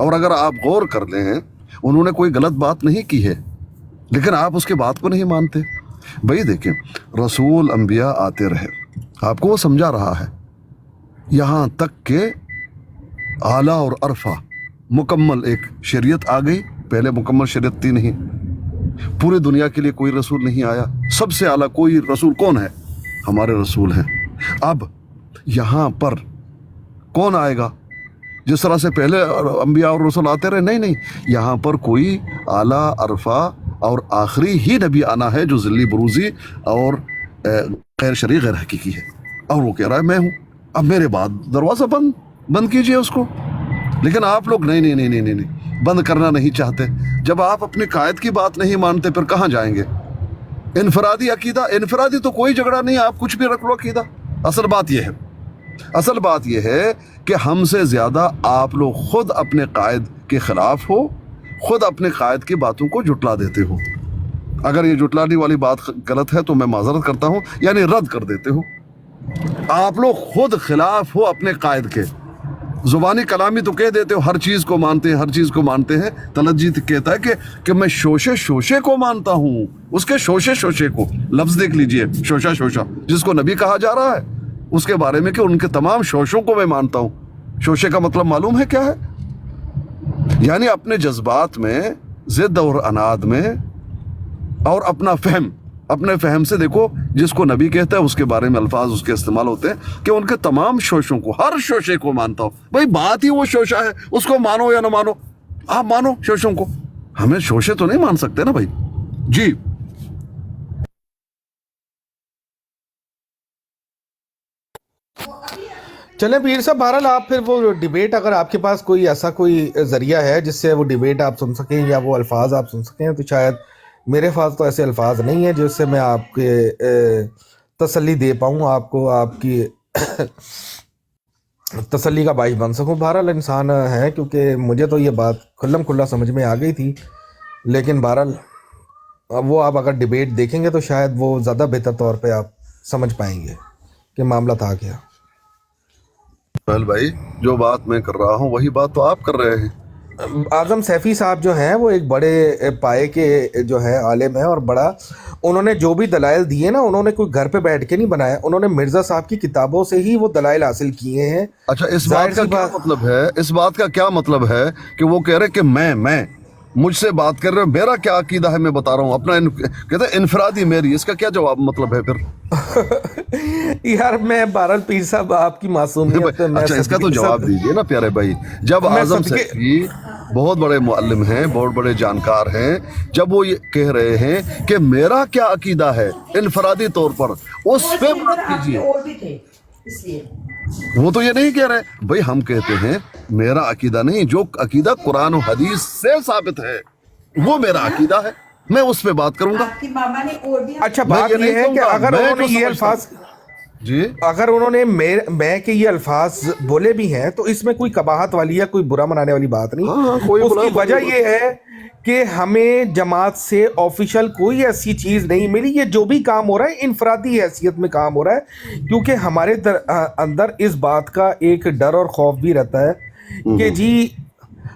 और अगर आप गौर कर लें, उन्होंने कोई गलत बात नहीं की है, लेकिन आप उसके बात को नहीं मानते। भाई देखें, रसूल अंबिया आते रहे, आपको वो समझा रहा है, यहाँ तक के आला और अरफा मुकम्मल एक शरीयत आ गई। पहले मुकम्मल शरीयत थी नहीं, पूरी दुनिया के लिए कोई रसूल नहीं आया। सबसे आला कोई रसूल कौन है? हमारे रसूल हैं। अब यहाँ पर कौन आएगा? जिस तरह से पहले अंबिया और रसूल आते रहे, नहीं नहीं, यहाँ पर कोई आला, अरफा और आखिरी ही नबी आना है जो ज़िल्ली, बुरूज़ी और गैर शरई, गैर हकीकी है। और वो कह रहा है मैं हूँ। अब मेरे बाद दरवाज़ा बंद कीजिए उसको। लेकिन आप लोग नहीं नहीं नहीं नहीं नहीं, नहीं बंद करना नहीं चाहते। जब आप अपने कायद की बात नहीं मानते, फिर कहाँ जाएंगे? इनफरादी अकीदा, इनफरादी तो कोई झगड़ा नहीं, आप कुछ भी रख लो अकीदा। असल बात यह है कि हमसे ज़्यादा आप लोग खुद अपने कायद के ख़िलाफ़ हो, खुद अपने कायद की बातों को जुटला देते हो। अगर ये जुटलाने वाली बात गलत है तो मैं माजरत करता हूँ, यानी रद्द कर देते हो। आप लोग खुद खिलाफ हो अपने कायद के। ज़ुबानी कलामी तो कह देते हो हर चीज़ को मानते हैं, हर चीज़ को मानते हैं। तलत कहता है कि मैं शोशे को मानता हूँ, उसके शोशे को। लफ्ज़ देख लीजिए, शोशा जिसको नबी कहा जा रहा है, उसके बारे में कि उनके तमाम शोशों को मैं मानता हूँ। शोशे का मतलब मालूम है क्या है? यानी अपने जज्बात में, ज़िद और अनाद में और अपना फहम अपने फहम से देखो, जिसको नबी कहता है उसके बारे में अल्फाज उसके इस्तेमाल होते हैं कि उनके तमाम शोशों को, हर शोशे को मानता हूँ। भाई बात ही वो शोशा है, उसको मानो या ना मानो, आप मानो शोशों को, हमें शोशे तो नहीं मान सकते ना भाई जी। चलें पीर साहब, बहरहाल आप फिर वो डिबेट, अगर आपके पास कोई ऐसा कोई ज़रिया है जिससे वो डिबेट आप सुन सकें या वो अल्फाज आप सुन सकें, तो शायद मेरे पास तो ऐसे अल्फाज नहीं है जिससे मैं आपके तसल्ली दे पाऊँ, आपको आपकी तसल्ली का बाइश बन सकूं। बहरहाल इंसान है, क्योंकि मुझे तो ये बात खुल्लम खुल्ला समझ में आ गई थी, लेकिन बहरहाल अब वो आप अगर डिबेट देखेंगे तो शायद वो ज़्यादा बेहतर तौर पे आप समझ पाएंगे कि मामला था क्या। पहल भाई, जो बात मैं कर रहा हूँ वही बात तो आप कर रहे हैं। आज़म सैफ़ी साहब जो हैं वो एक बड़े पाए के जो है आलिम है, और बड़ा उन्होंने जो भी दलाइल दिए ना, उन्होंने कोई घर पे बैठ के नहीं बनाया, उन्होंने मिर्ज़ा साहब की किताबों से ही वो दलाइल हासिल किए हैं। अच्छा, इस बात का क्या मतलब है, इस बात का क्या मतलब है कि वो कह रहे कि मैं मुझसे बात कर रहे हो, मेरा क्या अकीदा है मैं बता रहा हूँ अपना, कहते हैं इनफरादी मेरी, इसका क्या जवाब मतलब है फिर? यार मैं बहरहाल पीर साहब आपकी मासूमियत, अच्छा इसका तो जवाब दीजिए ना प्यारे भाई। जब आज़म सैफ़ी बहुत बड़े मुअल्लिम हैं, बहुत बड़े जानकार हैं, जब वो ये कह रहे हैं कि मेरा क्या अकीदा है इनफरादी तौर पर, उस पे बात कीजिए। वो तो ये नहीं कह रहे भाई, हम कहते हैं मेरा अकीदा नहीं, जो अकीदा कुरान और हदीस से साबित है वो मेरा अकीदा है, मैं उस पे बात करूंगा। अच्छा बात ये है कि अगर उन्होंने ये अल्फाज जी, अगर उन्होंने मैं के ये अल्फाज बोले भी हैं तो इसमें कोई कबाहत वाली या कोई बुरा मनाने वाली बात नहीं। उसकी वजह ये है कि हमें जमात से ऑफिशियल कोई ऐसी चीज़ नहीं मिली। ये जो भी काम हो रहा है इनफरादी हैसियत में काम हो रहा है, क्योंकि हमारे अंदर इस बात का एक डर और खौफ भी रहता है कि जी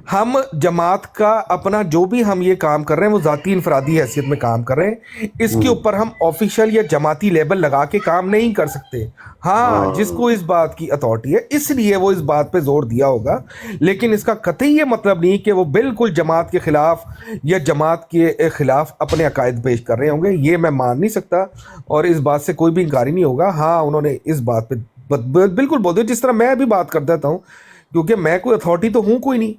हम जमात का अपना जो भी हम ये काम कर रहे हैं वो ज़ाती इनफरादी हैसियत में काम कर रहे हैं, इसके ऊपर हम ऑफिशियल या जमाती लेबल लगा के काम नहीं कर सकते। हाँ, जिसको इस बात की अथॉरिटी है इसलिए वो इस बात पे जोर दिया होगा, लेकिन इसका कतई ये मतलब नहीं कि वो बिल्कुल जमात के ख़िलाफ़ या जमात के ख़िलाफ़ अपने अकायद पेश कर रहे होंगे। ये मैं मान नहीं सकता और इस बात से कोई भी इंकारी नहीं होगा। हाँ, उन्होंने इस बात पर बिल्कुल बोल दिया, जिस तरह मैं भी बात कर देता हूँ, क्योंकि मैं कोई अथॉरिटी तो हूँ कोई नहीं,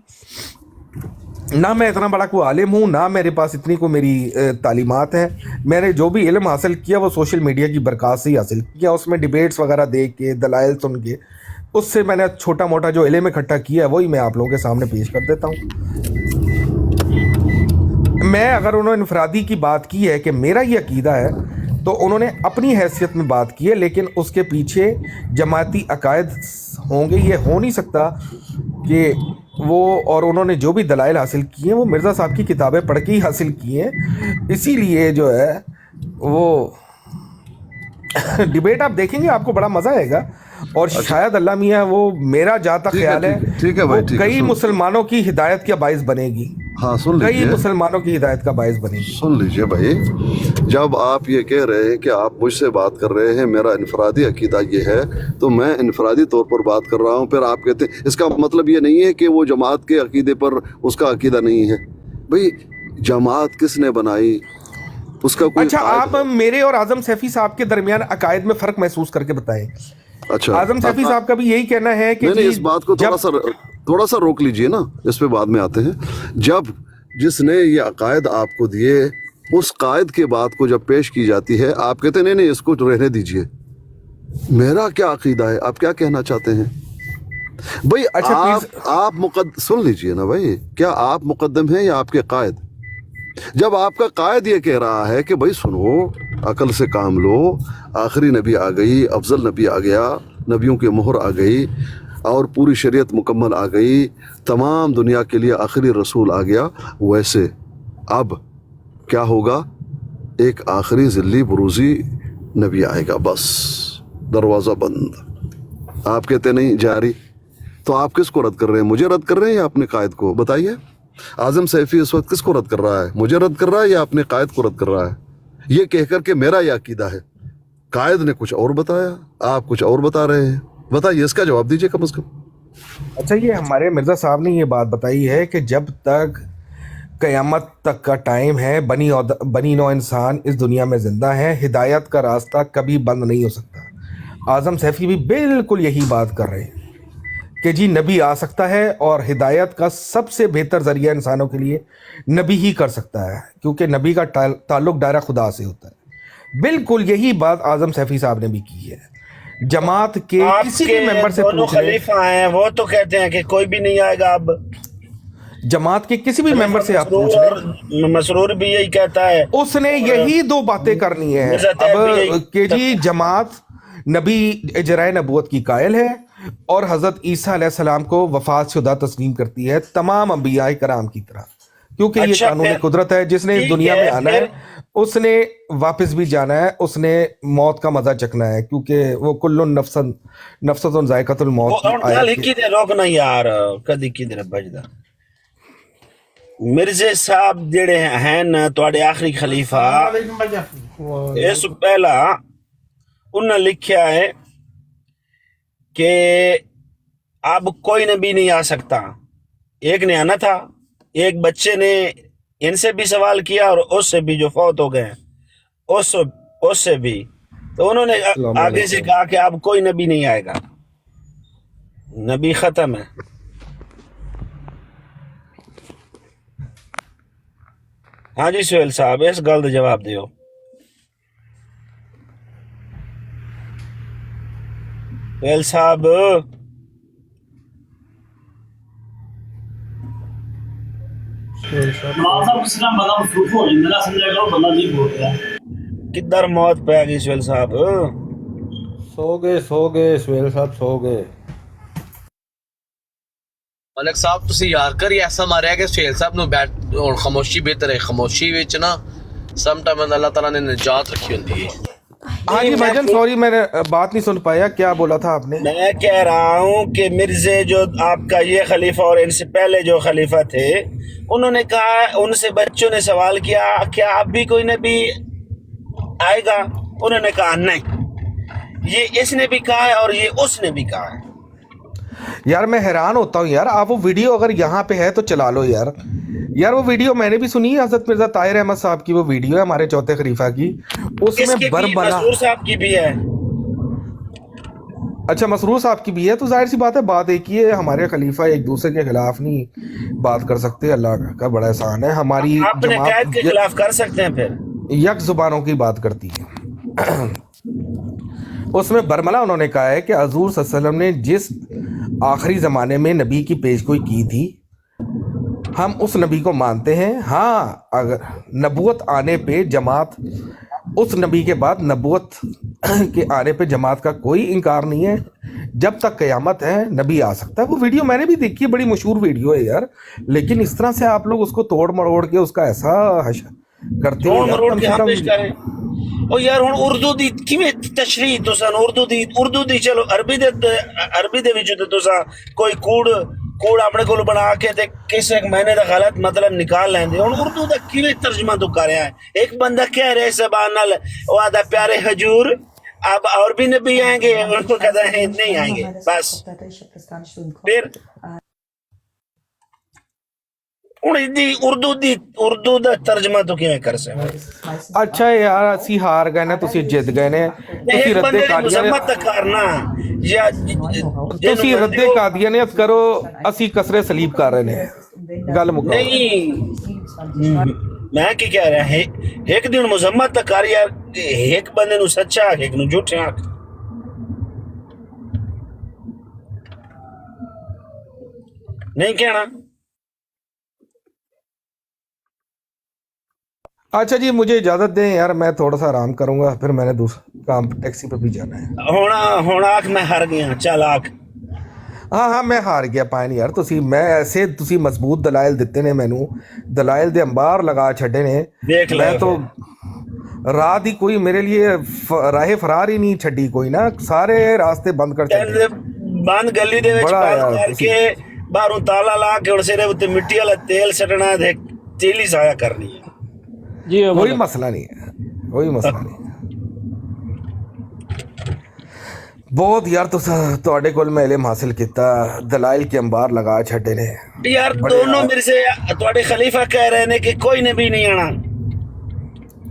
ना मैं इतना बड़ा कोई आलिम हूँ, ना मेरे पास इतनी को मेरी तालीमात हैं। मैंने जो भी इल्म हासिल किया वो सोशल मीडिया की बरकत से ही हासिल किया, उसमें डिबेट्स वगैरह देख के, दलाइल सुन के, उससे मैंने छोटा मोटा जो इल्म इकट्ठा किया है वही मैं आप लोगों के सामने पेश कर देता हूँ। मैं अगर उन्होंने इनफरादी की बात की है कि मेरा ये अकीदा है, तो उन्होंने अपनी हैसियत में बात की है, लेकिन उसके पीछे जमाती अकायद होंगे, ये हो नहीं सकता कि वो, और उन्होंने जो भी दलाइल हासिल किए हैं वो मिर्ज़ा साहब की किताबें पढ़ के ही हासिल किए हैं। इसीलिए जो है वो डिबेट आप देखेंगे आपको बड़ा मज़ा आएगा, और शायद अल्लाह मियाँ वो मेरा जहाँ तक ख्याल है ठीक है भाई, ठीक है, कई मुसलमानों की हिदायत का बाइस बनेगी। हाँ सुन कई लीजिए, मुसलमानों की हिदायत का बाइस बनेगी। सुन लीजिए भाई, जब आप ये कह रहे हैं कि आप मुझसे बात कर रहे हैं मेरा इनफरादी अकीदा ये है, तो मैं इनफरादी तौर पर बात कर रहा हूँ, फिर आप कहते हैं इसका मतलब ये नहीं है कि वो जमात के अकीदे पर उसका अकीदा नहीं है। भाई जमात किसने बनाई, उसका कोई अच्छा आप मेरे और आज़म सैफ़ी साहब के दरमियान अकायद में फ़र्क महसूस करके बताएं। अच्छा, आज़म सैफ़ी साहब का भी यही कहना है कि नहीं, इस बात को थोड़ा सा रोक लीजिए ना, इस पे बाद में आते हैं। जब जिसने ये अकायद आपको दिए उस कायद के बात को जब पेश की जाती है, आप कहते हैं नहीं इसको रहने दीजिए, मेरा क्या अकीदा है, आप क्या कहना चाहते हैं भाई? अच्छा आप सुन लीजिए ना भाई, क्या आप मुकद्दम हैं या आपके कायद? जब आपका कायद ये कह रहा है कि भाई सुनो, अकल से काम लो, आखिरी नबी आ गई, अफजल नबी आ गया, नबियों की मोहर आ गई और पूरी शरीयत मुकम्मल आ गई, तमाम दुनिया के लिए आखिरी रसूल आ गया, वैसे अब क्या होगा, एक आखिरी ज़िल्ली बुरूज़ी नबी आएगा, बस दरवाज़ा बंद। आप कहते नहीं जारी, तो आप किसको रद्द कर रहे हैं? मुझे रद्द कर रहे हैं या अपने कायद को? बताइए। आज़म सैफ़ी इस वक्त किसको रद्द कर रहा है? मुझे रद्द कर रहा है या अपने कायद को रद्द कर रहा है? ये कहकर के मेरा यह अकीदा है, कायद ने कुछ और बताया, आप कुछ और बता रहे हैं, बताइए, इसका जवाब दीजिए कम से कम। अच्छा, ये हमारे मिर्ज़ा साहब ने ये बात बताई है कि जब तक क़यामत तक का टाइम है, बनी नौ इंसान इस दुनिया में ज़िंदा हैं, हिदायत का रास्ता कभी बंद नहीं हो सकता। आज़म सैफ़ी भी बिल्कुल यही बात कर रहे हैं कि जी नबी आ सकता है और हिदायत का सबसे बेहतर ज़रिया इंसानों के लिए नबी ही कर सकता है, क्योंकि नबी का ताल्लुक़ डायरेक्ट खुदा से होता है। बिल्कुल यही बात आज़म सैफ़ी साहब ने भी की है। जमात के किसी भी मेंबर से पूछ लें, खलीफा हैं वो तो कहते हैं कि कोई भी नहीं आएगा। अब जमात के किसी भी मेंबर से आप पूछ लें, मसरूर भी यही कहता है, उसने यही दो बातें करनी है। अब के जी जमात नबी इजराए नबूवत की कायल है और हज़रत ईसा अलैहिस्सलाम को वफ़ात शुदा तस्लीम करती है तमाम अंबिया कराम की तरह, क्योंकि ये कानून कुदरत है। जिसने इस दुनिया में आना है उसने वापस भी जाना है, उसने मौत का मजा चखना है, क्योंकि वो कुल्लुन नफ्सतुन ज़ायक़तुल मौत रोकना यार कदी किधर बजदा। मिर्जे साहब जेड़े हैं ना तुहाडे आखिरी खलीफा, इस पहला उन्हें लिखा है कि अब कोई नबी नहीं आ सकता। एक ने आना था, एक बच्चे ने इनसे भी सवाल किया और उससे भी जो फौत हो गए उससे भी, तो उन्होंने आगे से कहा कि अब कोई नबी नहीं आएगा, नबी खत्म है। हाँ जी सुहेल साहब, इस गल का जवाब दियो। सुहेल साहब किधर मौत पै गई सुहेल साहब? सो गए सुहेल साहब सो गए। ਮਲਕ ਸਾਹਿਬ ਤੁਸੀਂ ਯਾਰ ਕਰ ਐਸਾ ਮਾਰਿਆ ਕਿ ਸੁਹੇਲ ਸਾਹਿਬ ਨੂੰ ਬੈਠ ਹੁਣ ਖਾਮੋਸ਼ੀ ਬਿਹਤਰ ਹੈ। ਖਾਮੋਸ਼ੀ ਵਿੱਚ ਨਾ ਸਮ ਟਾਈਮ ਅੱਲਾਹ ਤਾਲਾ ने निजात रखी होती है। हाँ जी भाईजान, सॉरी मैंने बात नहीं सुन पाया, क्या बोला था आपने? मैं कह रहा हूँ कि मिर्जे जो आपका ये खलीफा और इनसे पहले जो खलीफा थे, उन्होंने कहा, उनसे बच्चों ने सवाल किया क्या अब भी कोई नबी आएगा? उन्होंने कहा नहीं। ये इसने भी कहा है और ये उसने भी कहा है। यार मैं हैरान होता हूँ यार, आप वो वीडियो अगर यहाँ पे है तो चला लो यार। यार वो वीडियो मैंने भी सुनी है, हज़रत मिर्ज़ा ताहिर अहमद साहब की वो वीडियो है, हमारे चौथे खलीफा की, उसमें बरबला मसरूर साहब की भी है। अच्छा मसरूर साहब की भी है, तो जाहिर सी बात है बात एक ही है, हमारे खलीफा एक दूसरे के खिलाफ नहीं बात कर सकते। अल्लाह का बड़ा एहसान है, हमारी जमात के खिलाफ कर सकते हैं, फिर यक जुबानों की बात करती है। उसमें बरमला उन्होंने कहा है कि हजूर सल्लल्लाहु अलैहि वसल्लम ने जिस आखिरी ज़माने में नबी की पेशगोई की थी, हम उस नबी को मानते हैं। हाँ, अगर नबूवत आने पे जमात, उस नबी के बाद नबूवत के आने पे जमात का कोई इनकार नहीं है। जब तक क़यामत है नबी आ सकता है। वो वीडियो मैंने भी देखी है, बड़ी मशहूर वीडियो है यार, लेकिन इस तरह से आप लोग उसको तोड़ मरोड़ के उसका ऐसा करते हैं। ओ यार हुन उर्दू दी किवें तशरीह तुसां उर्दू दी चलो अरबी दे विच तुसां कोई कूड़ अपने कोल बना के ते किस एक महीने दा गलत मतलब निकाल लेंदे। हुन उर्दू दा किवें तर्जमा तू कर रहा है? एक बंदा कह रहा है ज़बान नाल ओ आदा प्यारे हजूर अब और भी नबी आएंगे, उनको कहता है नहीं आएंगे बस। फिर उर्दू दा तर्जमा तो किवें कर सकदा? अच्छा यार असी हार गए ने, तुसी जित गए ने, तुसी रद्दे कादियानियत करो, असी कसरे सलीब कर रहे ने। गल मुकाओ। नहीं मैं की कह रहा है, एक दिन मुजम्मत तक कर यार, एक बंदे नु सच्चा एक नु झूठे आख। नहीं कहना। अच्छा जी मुझे इजाजत दें यार, मैं थोड़ा सा आराम करूंगा, फिर मैंने दूसरा काम टैक्सी पे भी जाना है। होना आख मैं हार गया, चल आख। हाँ मैं हार गया पाए नहीं यार, तुसी मैं ऐसे तुसी मजबूत दलाइल दिते ने, मैनू दलाइल दे अंबार लगा छड़े ने। मैं तो रात ही कोई मेरे लिए राह फरार ही नहीं छड़ी कोई ना, सारे रास्ते बंद कर छड़े। बंद गली दे विच बंद करके बाहरों ताला ला के और सिरे उत्ते मिट्टी वाला तेल सटना ते तेली साया करनी है जी। कोई मसला नहीं है, कोई मसला नहीं है। ਬਹੁਤ ਯਾਰ ਤੁਸੀਂ ਤੁਹਾਡੇ ਕੋਲ ਮੈਂ ਇਲਮ ਹਾਸਿਲ ਕੀਤਾ ਦਲਾਇਲ ਕੇ ਅੰਬਾਰ ਲਗਾ ਛੱਡੇ ਨੇ यार दोनों मेरे से ਤੁਹਾਡੇ ਖਲੀਫਾ ਕਹਿ ਰਹੇ ਨੇ ਕਿ ਕੋਈ ਨਬੀ ਨਹੀਂ ਆਣਾ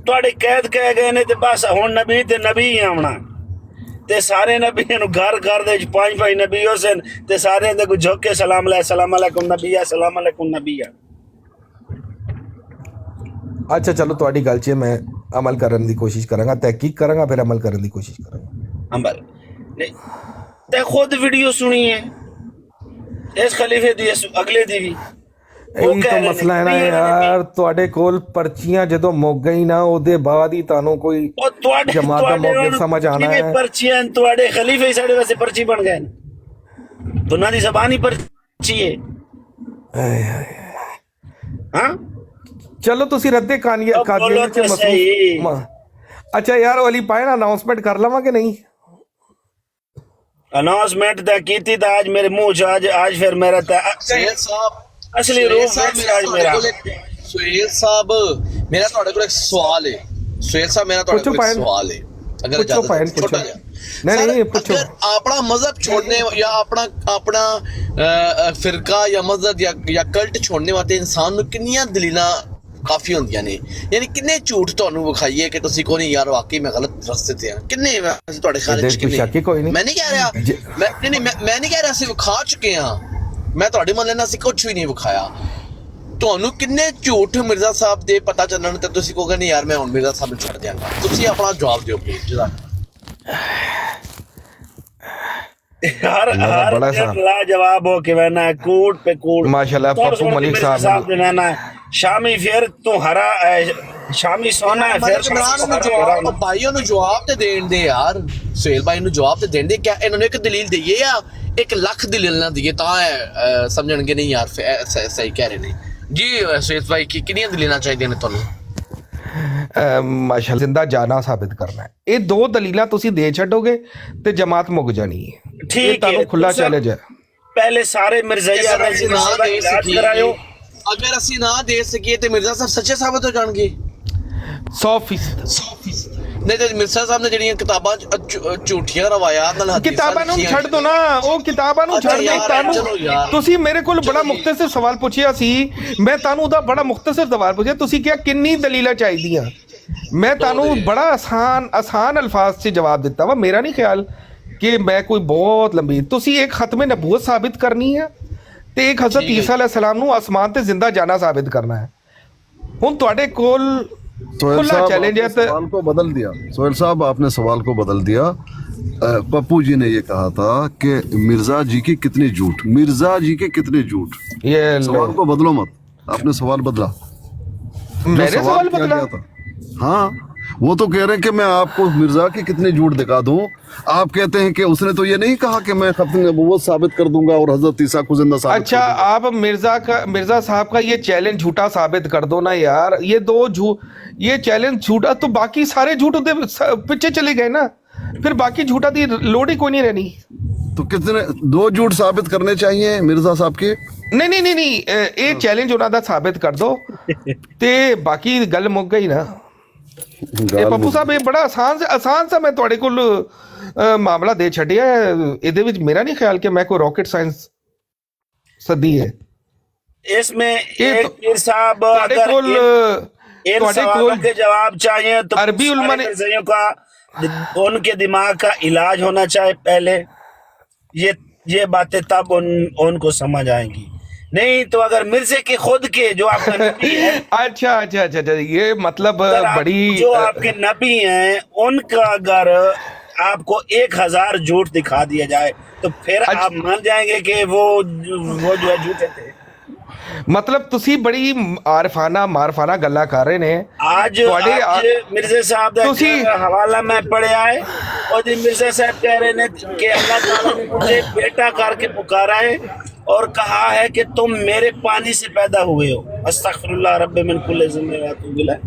ਤੁਹਾਡੇ ਕੈਦ ਕਹਿ ਗਏ ਨੇ ਤੇ ਬਸ ਹੁਣ ਨਬੀ ਤੇ ਨਬੀ ਹੀ ਆਉਣਾ ਤੇ ਸਾਰੇ ਨਬੀਆਂ ਨੂੰ ਘਰ ਘਰ ਦੇ ਵਿੱਚ ਪੰਜ ਪੰਜ ਨਬੀ ਹੋਸਨ ਤੇ ਸਾਰਿਆਂ ਦੇ ਕੋਈ ਝੁੱਕ ਕੇ ਸਲਾਮ ਅਲੈਕੁਮ ਨਬੀਆ ਸਲਾਮ ਅਲੈਕੁਮ ਨਬੀਆ ਅੱਛਾ ਚਲੋ ਤੁਹਾਡੀ ਗੱਲ 'ਚ ਮੈਂ ਅਮਲ ਕਰਨ ਦੀ ਕੋਸ਼ਿਸ਼ ਕਰਾਂਗਾ ਤਹਿਕੀਕ ਕਰਾਂਗਾ ਫਿਰ ਅਮਲ ਕਰਨ ਦੀ ਕੋਸ਼ਿਸ਼ ਕਰਾਂਗਾ ਅੰਬਰ ਤੇ ਖੁਦ ਵੀਡੀਓ ਸੁਣੀ ਹੈ ਇਸ ਖਲੀਫੇ ਦੀ ਅਗਲੇ ਦੀ ਵੀ ਇਹੀ ਤਾਂ ਮਸਲਾ ਹੈ ਨਾ ਯਾਰ ਤੁਹਾਡੇ ਕੋਲ ਪਰਚੀਆਂ ਜਦੋਂ ਮੁੱਕ ਗਈ ਨਾ ਉਹਦੇ ਬਾਅਦ ਹੀ ਤੁਹਾਨੂੰ ਕੋਈ ਜਮਾਤ ਦਾ ਮੌਕੇ ਸਮਝ ਆਣਾ ਹੈ ਪਰਚੀਆਂ ਤੁਹਾਡੇ ਖਲੀਫੇ ਸਾਡੇ ਵਾਸਤੇ ਪਰਚੀ ਬਣ ਗਏ ਦੋਨਾਂ ਦੀ ਜ਼ਬਾਨ ਹੀ ਪਰਚੀ ਹੈ ਹਾਂ ਚਲੋ ਤੁਸੀਂ ਰੱਦੇ ਕਾਦੀਆਂ ਚ ਮਸੂਫ ਅੱਛਾ ਯਾਰ ਉਹ ਅਲੀ ਪਾਇਨ ਅਨਾਉਂਸਮੈਂਟ ਕਰ ਲਵਾਂ ਕਿ ਨਹੀਂ ਅਨਾਉਂਸਮੈਂਟ ਤਾਂ ਕੀਤੀ ਤਾਂ ਅੱਜ ਮੇਰੇ ਮੂੰਹ ਚ ਅੱਜ ਫਿਰ ਮੇਰਾ ਤਾਂ ਅਸਲੀ ਰੂਪ ਅੱਜ ਮੇਰਾ ਸੁਹੇਲ ਸਾਹਿਬ ਮੇਰਾ ਤੁਹਾਡੇ ਕੋਲ ਇੱਕ ਸਵਾਲ ਹੈ ਸੁਹੇਲ ਸਾਹਿਬ ਮੇਰਾ ਤੁਹਾਡੇ ਕੋਲ ਇੱਕ ਸਵਾਲ ਹੈ ਅਗਰ ਇਜਾਜ਼ਤ ਛੋਟਾ ਜਿਹਾ नहीं पूछो अपना मजहब छोड़ने या अपना फिरका या मजहब या कल्ट छोड़ने वाले इंसान ਨੂੰ ਕਿੰਨੀਆਂ ਦਲੀਲਾਂ ਕਾਫੀ ਹੁੰਦੀਆਂ ਨੇ ਯਾਨੀ ਕਿੰਨੇ ਝੂਠ ਤੁਹਾਨੂੰ ਵਿਖਾਈਏ ਕਿ ਤੁਸੀਂ ਕੋਈ ਨਹੀਂ ਯਾਰ ਵਾਕਈ ਮੈਂ ਗਲਤ ਰਸਤੇ ਤੇ ਆ ਕਿੰਨੇ ਅਸੀਂ ਤੁਹਾਡੇ ਖਿਆਲ ਵਿੱਚ ਕਿੰਨੇ ਮੈਂ ਨਹੀਂ ਕਹਿ ਰਿਹਾ ਮੈਂ ਨਹੀਂ ਕਹਿ ਰਿਹਾ ਅਸੀਂ ਵਿਖਾ ਚੁੱਕੇ ਹਾਂ ਮੈਂ ਤੁਹਾਡੇ ਮੰਨ ਲੈਣਾ ਅਸੀਂ ਕੁਝ ਵੀ ਨਹੀਂ ਵਿਖਾਇਆ ਤੁਹਾਨੂੰ ਕਿੰਨੇ ਝੂਠ ਮਿਰਜ਼ਾ ਸਾਹਿਬ ਦੇ ਪਤਾ ਚੱਲਣ ਤੇ ਤੁਸੀਂ ਕਹੋਗੇ ਨਹੀਂ ਯਾਰ ਮੈਂ ਹੁਣ ਮਿਰਜ਼ਾ ਸਾਹਿਬ ਨੂੰ ਛੱਡ ਦਿਆਂਗਾ ਤੁਸੀਂ ਆਪਣਾ ਜਵਾਬ ਦਿਓ ਪਲੀਜ਼ ਜਜ਼ਾਕ हर लाजवाब हो के वरना कूट पे कूट माशाल्लाह पप्पू मलिक साहब ने वरना शामी फिर तू हरा शामी सोना है फिर भाइयों ਨੂੰ ਜਵਾਬ ਤੇ ਦੇਣ ਦੇ ਯਾਰ ਸੁਹੇਲ ਭਾਈ ਨੂੰ ਜਵਾਬ ਤੇ ਦੇਣ ਦੇ ਕਿਆ ਇਹਨਾਂ ਨੂੰ ਇੱਕ ਦਲੀਲ ਦਈਏ ਜਾਂ 1 ਲੱਖ ਦਲੀਲ ਨਾ ਦਈਏ ਤਾਂ ਸਮਝਣਗੇ ਨਹੀਂ ਯਾਰ ਸਹੀ ਕਹਿ ਰਹੇ ਨੇ ਜੀ ਸੁਹੇਲ ਭਾਈ ਕੀ ਕਿੰਨੀਆਂ ਦਲੀਲਾਂ ਚਾਹੀਦੀਆਂ ਨੇ ਤੁਹਾਨੂੰ ਮਾਸ਼ਾਅੱਲਾ ਜ਼ਿੰਦਾ ਜਾਨਾ ਸਾਬਿਤ ਕਰਨਾ ਹੈ ਇਹ ਦੋ ਦਲੀਲਾਂ ਤੁਸੀਂ ਦੇ ਛੱਡੋਗੇ ਤੇ ਜਮਾਤ ਮੁੱਕ ਜਾਣੀ ਹੈ ਠੀਕ ਹੈ ਖੁੱਲਾ ਚੈਲੰਜ ਹੈ ਪਹਿਲੇ ਸਾਰੇ ਮਿਰਜ਼ਾਈਆ ਦਾ ਇਲਾਜ ਕਰਾਇਓ ਅਗਰ ਅਸੀਂ ਨਾ ਦੇ ਸਕੀਏ ਤੇ ਮਿਰਜ਼ਾ ਸਾਹਿਬ ਸੱਚੇ ਸਾਬਤ ਹੋ ਜਾਣਗੇ 100% ਨਹੀਂ ਤੇ ਮਿਰਜ਼ਾ ਸਾਹਿਬ ਨੇ ਜਿਹੜੀਆਂ ਕਿਤਾਬਾਂ ਝੂਠੀਆਂ ਰਵਾਇਤਾਂ ਨਾਲ ਹਦੀਸਾਂ ਕਿਤਾਬਾਂ ਨੂੰ ਛੱਡ ਦੋ ਨਾ ਉਹ ਕਿਤਾਬਾਂ ਨੂੰ ਛੱਡ ਦੇ ਤੁਹਾਨੂੰ ਤੁਸੀਂ ਮੇਰੇ ਕੋਲ ਬੜਾ ਮੁਖਤਸਰ ਸਵਾਲ ਪੁੱਛਿਆ ਸੀ ਮੈਂ ਤੁਹਾਨੂੰ ਉਹਦਾ ਬੜਾ ਮੁਖਤਸਰ ਸਵਾਲ ਪੁੱਛਿਆ ਤੁਸੀਂ ਕਿਹਾ ਕਿੰਨੀ ਦਲੀਲਾਂ ਚਾਹੀਦੀਆਂ ਮੈਂ ਤੁਹਾਨੂੰ ਬੜਾ ਆਸਾਨ ਅਲਫਾਜ਼ 'ਚ ਜਵਾਬ ਦਿੱਤਾ ਵਾ ਮੇਰਾ ਨਹੀਂ ਖਿਆਲ ਕਿ ਮੈਂ ਕੋਈ ਬਹੁਤ ਲੰਬੀ ਤੁਸੀਂ ਇੱਕ ਖਤਮ ਨਬੂਵਤ ਸਾबित ਕਰਨੀ ਹੈ ਤੇ ਇੱਕ ਹਜ਼ਰਤ ਈਸਾ अलैहि सलाम ਨੂੰ ਆਸਮਾਨ ਤੇ ਜ਼ਿੰਦਾ ਜਾਨਾ ਸਾबित ਕਰਨਾ ਹੈ ਹੁਣ ਤੁਹਾਡੇ ਕੋਲ सोहेल साहब आपने सवाल को बदल दिया सोहेल साहब आपने सवाल को बदल दिया पप्पू जी ने ये कहा था कि मिर्जा जी की कितनी झूठ मिर्जा जी के कितने झूठ ये सवाल को बदलो मत आपने सवाल बदला मेरे सवाल बदला था हाँ वो तो कह रहे हैं कि मैं आपको मिर्जा की कितने झूठ दिखा दूं आप कहते हैं कि उसने तो ये नहीं कहा कि मैं खत्म नबूवत साबित कर दूंगा और हजरत ईसा को जिंदा साबित अच्छा आप मिर्जा साहब का ये चैलेंज झूठा साबित कर दो ना यार ये दो ये चैलेंज झूठा तो बाकी सारे झूठ पीछे चले गए ना फिर बाकी झूठा की लोड ही कोई नहीं रहनी तो कितने 2 झूठ साबित करने चाहिए मिर्जा साहब के नहीं ये चैलेंज उन्हों का साबित कर दो ते बाकी गल मुक गई ना ਪੱਪੂ ਸਾਹਿਬ ਇਹ ਬੜਾ ਆਸਾਨ ਸਾ ਮੈਂ ਤੁਹਾਡੇ ਕੋਲ ਮਾਮਲਾ ਦੇ ਛੱਡਿਆ ਇਹਦੇ ਵਿੱਚ ਮੇਰਾ ਨਹੀਂ ਖਿਆਲ ਕਿ ਮੈਂ ਕੋਈ ਰਾਕਟ ਸਾਇੰਸ ਸਦੀ ਹੈ इसमें एक पीर साहब अगर इन सवालों के जवाब चाहिए तो अरबी उलमा ने का उनके दिमाग का इलाज होना चाहिए पहले ये बातें तब उनको समझ आएंगी नहीं तो अगर मिर्जे के खुद के जो आपका नबी है अच्छा ये मतलब बड़ी जो आपके नबी हैं उनका अगर आपको 1000 झूठ दिखा दिया जाए तो फिर आप मान जाएंगे कि वो जो है झूठे थे मतलब ਤੁਸੀਂ ਬੜੀ ਮਾਰਫਾਨਾ ਗੱਲਾਂ ਕਰ ਰਹੇ ਨੇ आज मिर्जा साहब का हवाला मैं पढ़िया है और मिर्जा साहब कह रहे ने कि अल्लाह ताला ने मुझे बेटा करके पुकारा है और कहा है कि तुम मेरे पानी से पैदा हुए हो अस्तगफिरुल्लाह रब्बी मिन कुल्ली ज़ंबिन व अतूबु इलैह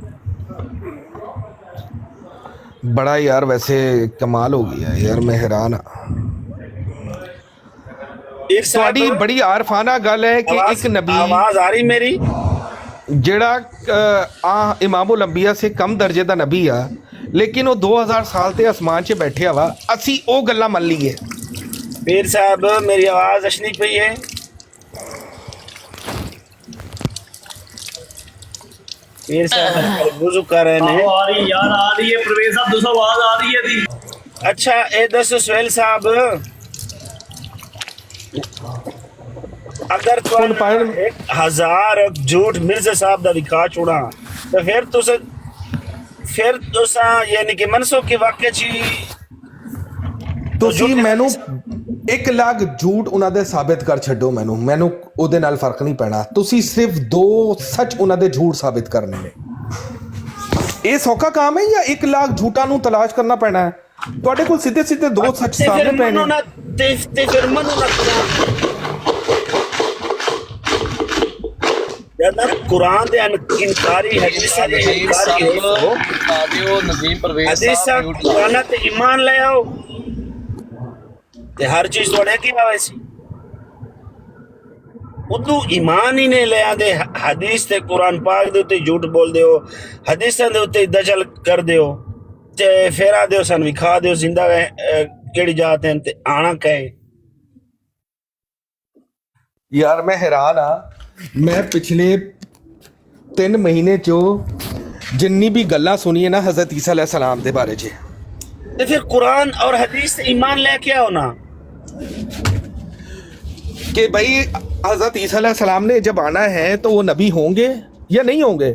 बड़ा यार वैसे कमाल हो गया यार मैं हैरान ਤੁਹਾਡੀ ਬੜੀ ਆਰਫਾਨਾ ਗੱਲ ਹੈ ਕਿ ਇੱਕ ਨਬੀ ਆਵਾਜ਼ ਆ ਰਹੀ ਮੇਰੀ ਜਿਹੜਾ ਇਮਾਮੁਲ ਅੰਬੀਆ ਸੇ ਕਮ ਦਰਜੇ ਦਾ ਨਬੀ ਆ ਲੇਕਿਨ ਉਹ 2000 ਸਾਲ ਤੇ ਅਸਮਾਨ 'ਚ ਬੈਠਿਆ ਵਾ, ਅਸੀਂ ਉਹ ਗੱਲਾਂ ਮੰਨ ਲਈਏ। पीर साहब मेरी आवाज अशनी पई है? पीर साहब वुजू कर रहे हैं। आ रही यार, आ रही है परवेज साहब, दूसरा आवाज आ रही है दी। अच्छा ए दसो सुहेल साहब, अगर तुम 1000 झूठ मिर्जा साहब दा विखा छोड़ा तो फिर तुसा यानी कि मनसो के वाकई ची ਤੁਸੀਂ ਮੈਨੂੰ 1 ਲੱਖ ਝੂਠ ਉਹਨਾਂ ਦੇ ਸਾਬਿਤ ਕਰ ਛੱਡੋ, ਮੈਨੂੰ ਉਹਦੇ ਨਾਲ ਫਰਕ ਨਹੀਂ ਪੈਣਾ। ਤੁਸੀਂ ਸਿਰਫ 2 ਸੱਚ ਉਹਨਾਂ ਦੇ ਝੂਠ ਸਾਬਿਤ ਕਰਨੇ ਨੇ। ਇਹ ਸੌਖਾ ਕੰਮ ਹੈ ਜਾਂ 1 ਲੱਖ ਝੂਠਾਂ ਨੂੰ ਤਲਾਸ਼ ਕਰਨਾ ਪੈਣਾ ਹੈ? ਤੁਹਾਡੇ ਕੋਲ ਸਿੱਧੇ 2 ਸੱਚ ਸਾਹਮਣੇ ਪੈਣੇ। ਤੇ ਫਿਰ ਮਨੋ ਨਾ ਜਦ ਕੁਰਾਨ ਦੇ ਇਨਕਾਰੀ ਹਦੀਸਾਂ ਦੇ ਇਨਕਾਰੀ ਹੋ ਆਜੋ ਨਦੀਮ ਪਰਵੇਜ਼ ਹਦੀਸਾਂ ਕੁਰਾਨ ਤੇ ਈਮਾਨ ਲੈ ਆਓ ਤੇ ਹਰ ਚੀਜ਼ ਤੁਹਾਡੇ ਕੀ ਆਵੇ ਸੀ। ਉਦੋਂ ਈਮਾਨ ਹੀ ਨਹੀਂ ਲੈ ਆਂਦੇ, ਹਦੀਸ ਤੇ ਕੁਰਾਨ ਪਾਕ ਦੇ ਉੱਤੇ ਝੂਠ ਬੋਲਦੇ ਹੋ, ਹਦੀਸਾਂ ਦੇ ਉੱਤੇ ਦਜਲ ਕਰਦੇ ਹੋ ਤੇ ਫਿਰ ਆਦੇ ਹੋ ਸਾਨੂੰ ਵਿਖਾ ਦਿਓ ਜ਼ਿੰਦਾ ਕਿਹੜੀ ਜਾਤ ਹੈ ਤੇ ਆਣਾ ਕਹੇ। ਯਾਰ ਮੈਂ ਹੈਰਾਨ ਆ, ਮੈਂ ਪਿਛਲੇ 3 ਮਹੀਨੇ ਚੋਂ ਜਿੰਨੀ ਵੀ ਗੱਲਾਂ ਸੁਣੀਆਂ ਨਾ ਹਜ਼ਰਤ ਈਸਾ ਅਲੈਹ ਸਲਾਮ ਦੇ ਬਾਰੇ 'ਚ, ਤੇ ਫਿਰ ਕੁਰਾਨ और हदीस से ईमान लेके आओ ना कि भाई हजरत ईसा अलैहि सलाम ने जब आना है तो वो नबी होंगे या नहीं होंगे।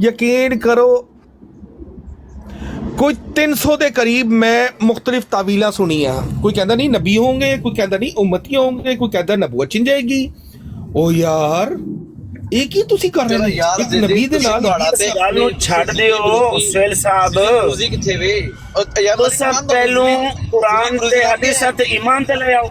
यकीन करो कोई 300 के करीब मैं मुख्तलिफ तावीलां सुनी आ, कोई कहता नहीं नबी होंगे, कोई कहता नहीं उम्मती होंगे, कोई कहता नबूवत छिन जाएगी। ओ यार एक ही तुसी कर रहे हो, एक नबी दे नाल ਗੱਲ ਨੂੰ ਛੱਡ ਦਿਓ ਸੁਹੇਲ ਸਾਹਿਬ। ਰੋਜ਼ੀ ਕਿੱਥੇ ਵੇ ਯਾਰ ਤੁਸੀਂ ਪਹਿਲੋਂ ਕੁਰਾਨ ਤੇ ਹਦੀਸਾਂ ਤੇ ਈਮਾਨ ਤੇ ਲੈ ਆਓ।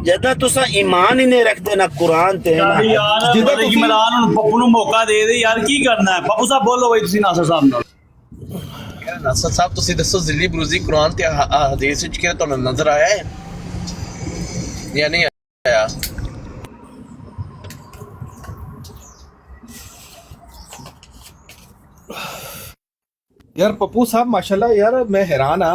ਜਦੋਂ ਤੁਸੀਂ ਈਮਾਨ ਹੀ ਨਹੀਂ ਰੱਖਦੇ ਨਾ ਕੁਰਾਨ ਤੇ ਯਾਰ ਜਿਹਦਾ ਤੁਸੀਂ ਇਮਰਾਨ ਨੂੰ ਪੱਪੂ ਨੂੰ ਮੌਕਾ ਦੇ ਦੇ ਯਾਰ, ਕੀ ਕਰਨਾ ਹੈ? ਪੱਪੂ ਸਾਹਿਬ ਬੋਲੋ ਬਈ, ਤੁਸੀਂ ਨਾਸਰ ਸਾਹਿਬ ਨਾਲ। ਨਾਸਰ ਸਾਹਿਬ ਤੁਸੀਂ ਦੱਸੋ ਜ਼ਿਲੀ ਬਰੂਜ਼ੀ ਕੁਰਾਨ ਤੇ ਹਦੀਸ ਵਿੱਚ ਕਿਹੜਾ ਤੁਹਾਨੂੰ ਨਜ਼ਰ ਆਇਆ ਹੈ ਜਾਂ ਨਹੀਂ ਆਇਆ? यार पप्पू साहब माशाल्लाह यार मैं हैरान हाँ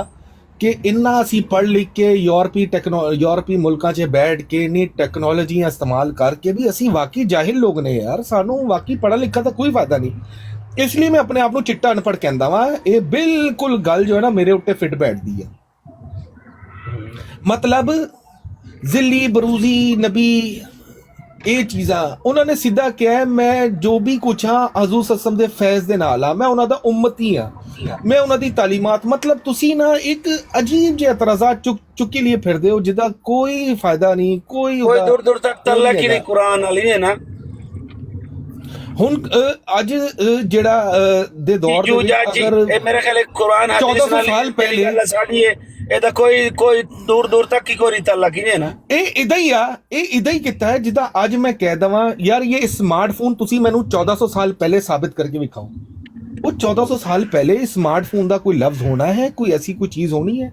कि इन्ना असी पढ़ लिख के यूरोपी मुल्कां 'ਚ बैठ के इन्नी टैक्नोलॉजी इस्तेमाल करके भी असी वाकई जाहिल लोग ने यार, सानू वाकई पढ़ा लिखा तो कोई फायदा नहीं। इसलिए मैं अपने आप को चिट्टा अनपढ़ कहता वा। ये बिल्कुल गल जो है ना मेरे उत्ते फिट बैठती है। मतलब जिली बरूजी नबी ਇਹ ਚੀਜ਼ਾਂ ਉਹਨਾਂ ਨੇ ਸਿੱਧਾ ਕਿਹਾ ਮੈਂ ਜੋ ਵੀ ਕੁਛ ਹਾਂ ਹਜ਼ੂਰ ਸੱਸਮ ਦੇ ਫੈਜ਼ ਦੇ ਨਾਲ ਆ, ਮੈਂ ਉਹਨਾਂ ਦਾ ਉਮਤੀ ਆ, ਮੈਂ ਉਹਨਾਂ ਦੀ ਤਾਲੀਮਾਤ। ਮਤਲਬ ਤੁਸੀਂ ਨਾ ਇੱਕ ਅਜੀਬ ਜਿਹੇ ਇਤਰਾਜ਼ਾਤ ਚੁੱਕੀ ਲਈ ਫਿਰਦੇ ਹੋ ਜਿਹਦਾ ਕੋਈ ਫਾਇਦਾ ਨਹੀਂ, ਕੋਈ ਦੂਰ ਤੱਕ ਤੱਲਾ ਕਿ ਨਹੀਂ ਕੁਰਾਨ ਵਾਲੀ ਹੈ ਨਾ। ਹੁਣ ਅੱਜ ਜਿਹੜਾ ਦੇ ਦੌਰ ਦੇ ਵਿੱਚ ਅਗਰ ਇਹ ਮੇਰੇ ਖਿਆਲ ਕੁਰਾਨ ਹਦੀਸ 1400 ਸਾਲ ਪਹਿਲੇ ਸਾਡੀ ਇਹਦਾ ਕੋਈ ਦੂਰ ਤੱਕ ਹੀ ਕੋਈ ਤਾਲਾ ਕੀ ਨਹੀਂ ਨਾ। ਇਹ ਇਦਾਂ ਹੀ ਆ, ਇਹ ਇਦਾਂ ਹੀ ਕੀਤਾ ਹੈ ਜਿੱਦਾਂ ਅੱਜ ਮੈਂ ਕਹਿ ਦਵਾਂ ਯਾਰ ਇਹ ਸਮਾਰਟਫੋਨ ਤੁਸੀਂ ਮੈਨੂੰ 1400 ਸਾਲ ਪਹਿਲੇ ਸਾਬਿਤ ਕਰਕੇ ਵਿਖਾਓ। वो 1400 साल पहले स्मार्टफोन का कोई लफ्ज होना है, कोई ऐसी कोई चीज़ होनी है?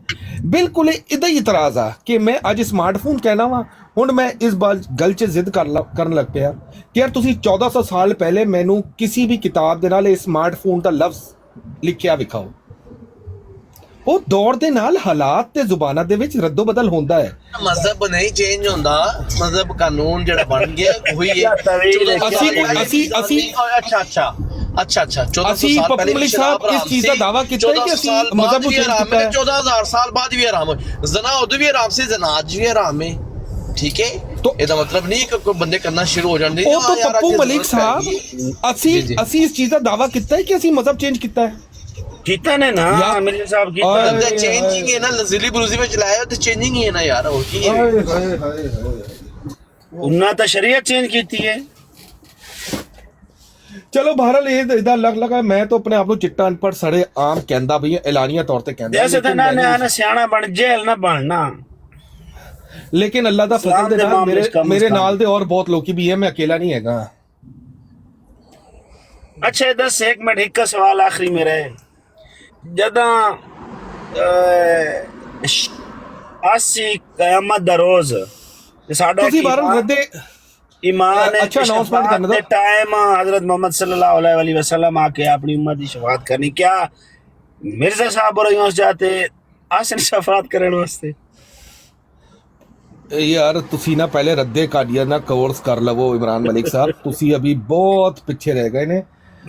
बिल्कुल इदा ही इतराज़ आ कि मैं अज स्मार्टफोन कहना वा। हुण मैं इस बार गल च जिद करन लग पिया कि यार तुसी 1400 साल पहले मैनू किसी भी किताब दे नाल स्मार्टफोन का लफ्ज लिखिया विखाओ। ਉਹ ਦੌਰ ਦੇ ਨਾਲ ਹਾਲਾਤ ਤੇ ਜ਼ੁਬਾਨਾਂ ਦੇ ਵਿੱਚ ਰੱਦੋ ਬਦਲ ਹੁੰਦਾ ਹੈ। ਮਜ਼ਹਬ ਨਹੀਂ ਚੇਂਜ ਹੁੰਦਾ, ਮਜ਼ਹਬ ਕਾਨੂੰਨ ਜਿਹੜਾ ਬਣ ਗਿਆ ਉਹੀ ਹੈ। ਅਸੀਂ ਪੱਪੂ ਮਲਿਕ ਸਾਹਿਬ ਇਸ ਚੀਜ਼ ਦਾ ਦਾਵਾ ਕੀਤਾ ਹੈ ਕਿ ਅਸੀਂ ਮਜ਼ਹਬ ਨੂੰ ਚੇਂਜ ਕੀਤਾ ਹੈ। 14000 ਸਾਲ ਬਾਅਦ ਵੀ ਹਰਾਮ ਹੈ ਜ਼ਨਾ, ਉਦੋਂ ਵੀ ਹਰਾਮ ਸੀ, ਜ਼ਨਾ ਅੱਜ ਵੀ ਹਰਾਮ ਹੈ। ठीक है, तो ਇਹਦਾ ਮਤਲਬ ਨਹੀਂ ਕਿ ਕੋਈ ਬੰਦੇ ਕਰਨਾ ਸ਼ੁਰੂ ਹੋ ਜਾਂਦੇ। ਉਹ ਤਾਂ ਪੱਪੂ ਮਲਿਕ ਸਾਹਿਬ ਅਸੀਂ ਇਸ ਚੀਜ਼ ਦਾ ਦਾਵਾ ਕੀਤਾ ਹੈ ਕਿ ਅਸੀਂ ਮਜ਼ਹਬ ਚੇਂਜ ਕੀਤਾ ਹੈ। ਕੀਤਾ ਨੇ ਨਾ ਮੇਰੇ ਸਾਹਿਬ ਕੀਤਾ ਤੇ ਚੇਂਜਿੰਗ ਹੈ ਨਾ, ਨਜ਼ੀਲੀ ਬਰੂਜ਼ੀ ਵਿੱਚ ਲਾਇਆ ਤੇ ਚੇਂਜਿੰਗ ਹੀ ਹੈ ਨਾ ਯਾਰ, ਹੋਰ ਕੀ ਹੈ? ਉਹਨਾਂ ਤਾਂ ਸ਼ਰੀਅਤ ਚੇਂਜ ਕੀਤੀ ਹੈ। ਚਲੋ ਬਹਰਹਾਲ ਇਹਦਾ ਅਲੱਗ ਲਗਾ, ਮੈਂ ਤਾਂ ਆਪਣੇ ਆਪ ਨੂੰ ਚਿੱਟਾ ਅਨਪੜ੍ਹ ਸੜੇ ਆਮ ਕਹਿੰਦਾ ਵੀ ਐਲਾਨੀਆ ਤੌਰ ਤੇ ਕਹਿੰਦਾ ਜੈਸੇ ਤਾਂ ਨਾ ਸਿਆਣਾ ਬਣ ਜੇਲ ਨਾ ਬਣਨਾ। लेकिन अल्लाह दा फजल दे नाल मेरे नाल दे और बहुत लोग भी है, मैं अकेला नहीं हैगा। अच्छा 10 एक मिनट एक का सवाल आखिरी मेरा है, जदा आसी कयामत दा रोज साडा ਤੁਸੀਂ ਬਾਰਨ ਰੱਦੇ ایمان اچھا announcement کرنا تھا۔ ٹائم حضرت محمد صلی اللہ علیہ وسلم آ کے اپنی امت کی شفاعت کرنی، کیا مرزا صاحب اور یوں جاتے آسن شفاعت کرنے واسطے؟ ਯਾਰ ਤੁਸੀਂ ਨਾ ਪਹਿਲੇ ਰੱਦੇ ਕਾਦੀਆਨਾ ਕੋਰਸ ਕਰ ਲਵੋ ਇਮਰਾਨ ਮਲਿਕ ਸਾਹਿਬ, ਤੁਸੀਂ ਅਭੀ ਬਹੁਤ ਪਿੱਛੇ ਰਹਿ ਗਏ ਨੇ।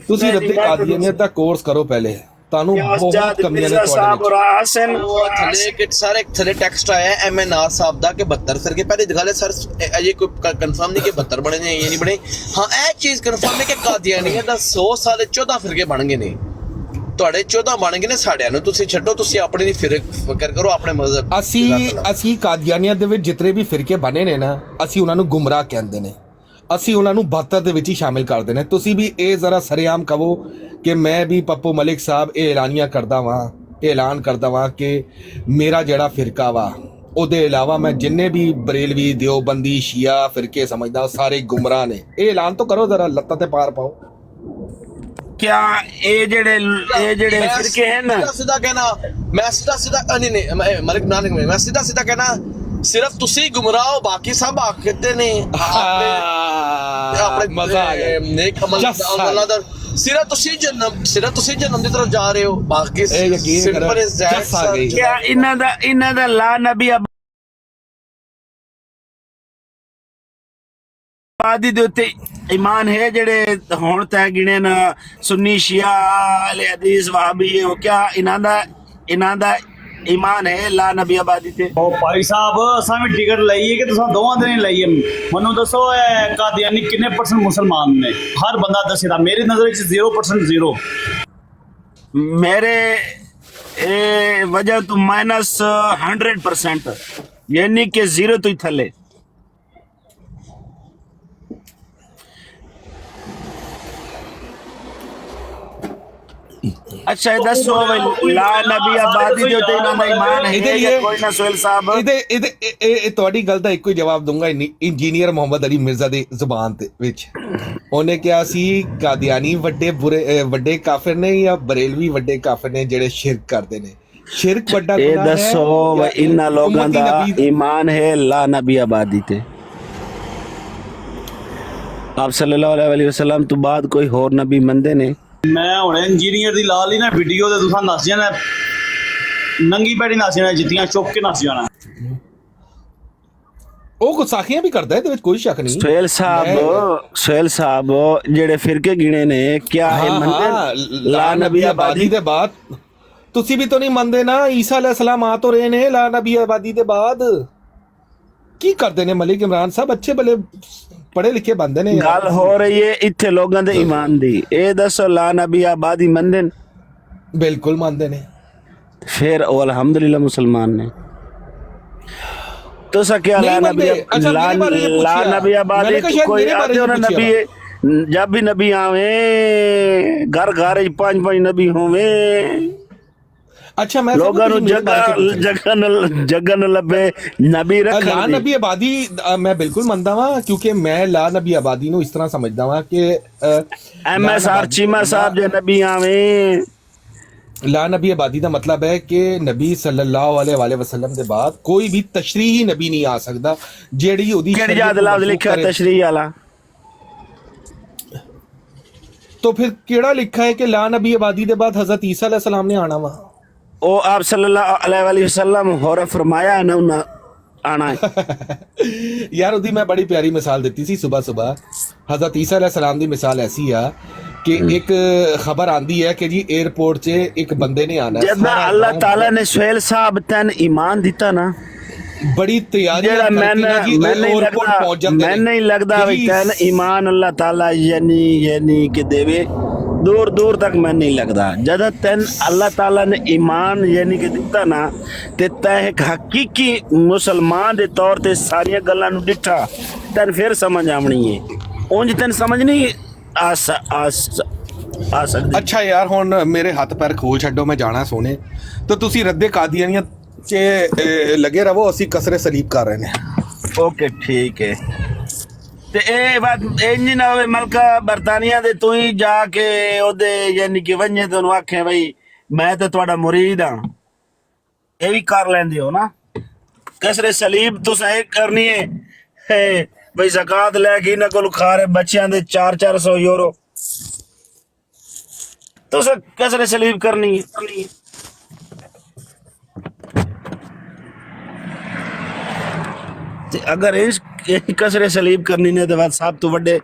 ਤੁਸੀਂ ਰੱਦੇ ਕਾਦੀਆਨੀਅਤ ਦਾ ਕੋਰਸ ਕਰੋ ਪਹਿਲੇ, ਤੁਹਾਨੂੰ ਬਹੁਤ ਕਮੀਆਂ ਨੇ مرزا صاحب اور ਤੁਹਾਡੇ آسن ਉਹ ਥੱਲੇ ਕਿ ਸਾਰੇ ਥੱਲੇ ਟੈਕਸਟ ਆਇਆ MNR ਸਾਹਿਬ ਦਾ ਕਿ 72 ਫਿਰਕੇ ਪਹਿਲੇ ਦਿਖਾ ਲੈ ਸਰ, ਅਜੇ ਕੋਈ ਕਨਫਰਮ ਨਹੀਂ ਕਿ 72 ਬਣੇ ਨੇ ਜਾਂ ਨਹੀਂ ਬਣੇ। ਹਾਂ ਇਹ ਚੀਜ਼ ਕਨਫਰਮ ਹੈ ਕਿ ਕਾਦੀਆਨੀਅਤ ਦਾ 100 ਸਾਲ ਦੇ 14 ਫਿਰਕੇ ਬਣ ਗਏ ਨੇ, ਤੁਹਾਡੇ 14 ਬਣ ਗਏ ਨੇ, ਸਾਡਿਆਂ ਨੂੰ ਤੁਸੀਂ ਛੱਡੋ, ਤੁਸੀਂ ਆਪਣੀ ਦੀ ਫਿਕਰ ਕਰੋ ਆਪਣੇ ਮਜ਼ਹਬ। ਅਸੀਂ ਕਾਦੀਆਨੀਅਤ ਦੇ ਵਿੱਚ ਜਿਤਨੇ ਵੀ ਫਿਰਕੇ ਬਣੇ ਨੇ ਨਾ, ਅਸੀਂ ਉਹਨਾਂ ਨੂੰ ਗੁੰਮਰਾਹ ਕਹਿੰਦੇ ਨੇ, ਅਸੀਂ ਉਹਨਾਂ ਨੂੰ 72 ਦੇ ਵਿੱਚ ਹੀ ਸ਼ਾਮਿਲ ਕਰਦੇ ਨੇ। ਤੁਸੀਂ ਵੀ ਇਹ ਜ਼ਰਾ ਸਰੇਆਮ ਕਹੋ ਕਿ ਮੈਂ ਵੀ ਪੱਪੂ ਮਲਿਕ ਸਾਹਿਬ ਇਹ ਐਲਾਨੀਆਂ ਕਰਦਾ ਵਾਂ, ਐਲਾਨ ਕਰਦਾ ਵਾਂ ਕਿ ਮੇਰਾ ਜਿਹੜਾ ਫਿਰਕਾ ਵਾ ਉਹਦੇ ਇਲਾਵਾ ਮੈਂ ਜਿੰਨੇ ਵੀ ਬਰੇਲਵੀ, ਦਿਓਬੰਦੀ, ਸ਼ੀਆ ਫਿਰਕੇ ਸਮਝਦਾ ਉਹ ਸਾਰੇ ਗੁੰਮਰਾਹ ਨੇ। ਇਹ ਐਲਾਨ ਤਾਂ ਕਰੋ ਜ਼ਰਾ, ਲੱਤਾਂ ਤੇ ਪਾਰ ਪਾਓ। کیا اے جڑے فرقے ہیں نا، ਸਿੱਧਾ ਕਹਿਣਾ ਮੈਂ ਸਿੱਧਾ ਨਹੀਂ ਮਲਿਕ ਨਾਨਕ ਮੈਂ ਸਿੱਧਾ ਕਹਿਣਾ ਸਿਰਫ ਤੁਸੀਂ ਗੁੰਮਰਾਹ ਹੋ, ਬਾਕੀ ਸਭ ਆਖਦੇ ਨੇ ਆਪਣੇ ਮਜ਼ਾ ਆ ਗਿਆ। ਨੇਕ ਅਮਲਾਂ ਦਾ ਸਿਰਫ ਤੁਸੀਂ ਜਨਮ ਦੀ ਤਰਫ ਜਾ ਰਹੇ ਹੋ, ਬਾਕੀ ਸਿੰਪਲ ਇਜ਼ ਦੈਟ। کیا انہاں دا لا نبی آبادی دے اتے ایمان ہے جڑے ہون تے گنے نا سنی شیعہ اہل حدیث وہابی، کیا انہاں دا ایمان ہے لا نبی آبادی تے؟ او بھائی صاحب اساں بھی ٹکٹ لئی ہے کہ تساں دوواں دے نہیں لئی ہے، منوں دسو قادیانی کنے پرسنٹ مسلمان نے؟ ہر بندہ دسے دا، میری نظر وچ 0% 0 میرے وجہ تو -100%، یعنی کہ 0 تو ہی تھلے۔ اچھا دسو لا نبی آبادی جو تے انہاں دا ایمان ہے یا کوئی نہ؟ سہیل صاحب ਇਹ ਤੁਹਾਡੀ ਗੱਲ ਦਾ ਇੱਕੋ ਹੀ ਜਵਾਬ ਦੂੰਗਾ ਇੰਜੀਨੀਅਰ ਮੁਹੰਮਦ ਅਲੀ ਮਿਰਜ਼ਾ ਦੀ ਜ਼ੁਬਾਨ ਤੇ ਵਿੱਚ। ਉਹਨੇ ਕਿਹਾ ਸੀ ਕਾਦੀਆਨੀ ਵੱਡੇ ਕਾਫਰ ਨੇ ਜਾਂ ਬਰੇਲਵੀ ਵੱਡੇ ਕਾਫਰ ਨੇ ਜਿਹੜੇ ਸ਼ਿਰਕ ਕਰਦੇ ਨੇ? ਸ਼ਿਰਕ ਵੱਡਾ اے ਗੁਨਾਹ ਹੈ دسو ਜਾਂ انہاں لوگاں ਉਮਤੀ دا نبی ایمان ہے لا نبی آبادی تے؟ آپ صلی اللہ علیہ وسلم تو بعد کوئی اور نبی مندے نے؟ میں ہن انجینئر دی لا لی نا ویڈیو تے تساں نس جانا، ننگی پیڑی نس جانا، جتیاں چک کے نس جانا۔ ਉਹ ਗੁਸਾਖੀਆਂ ਵੀ ਕਰਦਾ ਇਹਦੇ ਵਿੱਚ ਕੋਈ ਸ਼ੱਕ ਨਹੀਂ। سہیل صاحب جڑے فرقے گنے نے کیا اے مندے لا نبی آبادی ਦੇ ਬਾਅਦ ਤੁਸੀਂ ਵੀ ਤਾਂ ਨਹੀਂ ਮੰਨਦੇ ਨਾ ਈਸਾ علیہ السلام ਆ تو ਰਹੇ ਨੇ ਲਾ ਨਬੀ ਆਬਾਦੀ ਦੇ ਬਾਅਦ। ਕੀ ਕਰਦੇ ਨੇ ਮਲਿਕ ਇਮਰਾਨ ਸਾਹਿਬ? ਅੱਛੇ ਭਲੇ ਪੜ੍ਹੇ ਲਿਖੇ ਬੰਦੇ ਨੇ। گل ہو رہی ہے ایتھے لوگاں دے ایمان دی، اے دسو لا نبی آبادی مندے؟ ਬਿਲਕੁਲ ਮੰਨਦੇ ਨੇ۔ پھر وہ الحمدللہ مسلمان نے۔ تو سا کیا لا نبی آبادی کوئی آتے ہونا نبی ہے؟ جب بھی نبی آویں گھر گھر 5 نبی ہوویں، اچھا میں لوگاں نو جگہ نہ لبے نبی رکھن لا نبی آبادی میں بالکل مندا وا، کیونکہ میں لا نبی آبادی نو اس طرح سمجھدا وا کہ ایم ایس آر چیمہ صاحب جے نبی آویں، لا نبی آبادی دا مطلب ہے کہ نبی صلی اللہ علیہ وآلہ وسلم دے بعد کوئی بھی تشریحی نبی نہیں آ سکدا جیڑی اودی کیڑی یاد لفظ لکھا ہے تشریح والا؟ تو پھر کیڑا لکھا ہے کہ لا نبی آبادی دے بعد حضرت عیسیٰ علیہ السلام نے آنا وا؟ او آپ صلی اللہ علیہ وسلم ہور فرمایا نا انہاں آنا ہے۔ یار اودی میں بڑی پیاری مثال دیتی سی صبح حضرت عیسیٰ علیہ السلام دی مثال ایسی ہے کہ ایک خبر آندی ہے کہ جی ایئرپورٹ سے ایک بندے نے آنا ہے، جب اللہ تعالیٰ نے سہیل صاحب تین ایمان دیتا نا، بڑی تیاری میں نہیں لگتا تین ایمان اللہ تعالیٰ یعنی کہ دے دور دور تک میں نہیں لگتا۔ جب تین اللہ تعالیٰ نے ایمان یعنی کہ دیتا نا تے تین ایک حقیقی مسلمان دے طور تے ساری گلاں نو ڈٹھا تین پھر سمجھ آمنی ہے، اونج تین سمجھ نہیں آ سکتی۔ اچھا یار ہن میرے ہاتھ پیر کھول چھڈو، میں جانا سونے تو تسی رد قادیانیت چ لگے رہو، اسی کسرے سلیب کر رہے ہیں۔ اوکے ٹھیک ہے۔ تے اے بات انج نہ ہوے ملکہ برطانیہ دے تو ہی جا کے او دے یعنی کہ ونجے تو آکھیں بھائی میں تے تہاڈا مرید ہاں، اے بھی کر لیندے ہو نا؟ کسرے سلیب تساں اے کرنی ہے ਬਈ ਜ਼ਕਾਤ ਲੈ ਕੇ ਇਹਨਾਂ ਕੋਲ ਖਾ ਰਹੇ ਬੱਚਿਆਂ ਦੇ 400 ਯੂਰੋ ਤੁਸੀਂ ਕਸਰੇ ਸਲੀਬ ਕਰਨੀ ਹੈ ਤੇ ਅਗਰ ਇਸ ਕਸਰੇ ਸਲੀਬ ਕਰਨੀ ਨੇ ਤਾਂ ਸਭ ਤੋਂ ਵੱਡੇ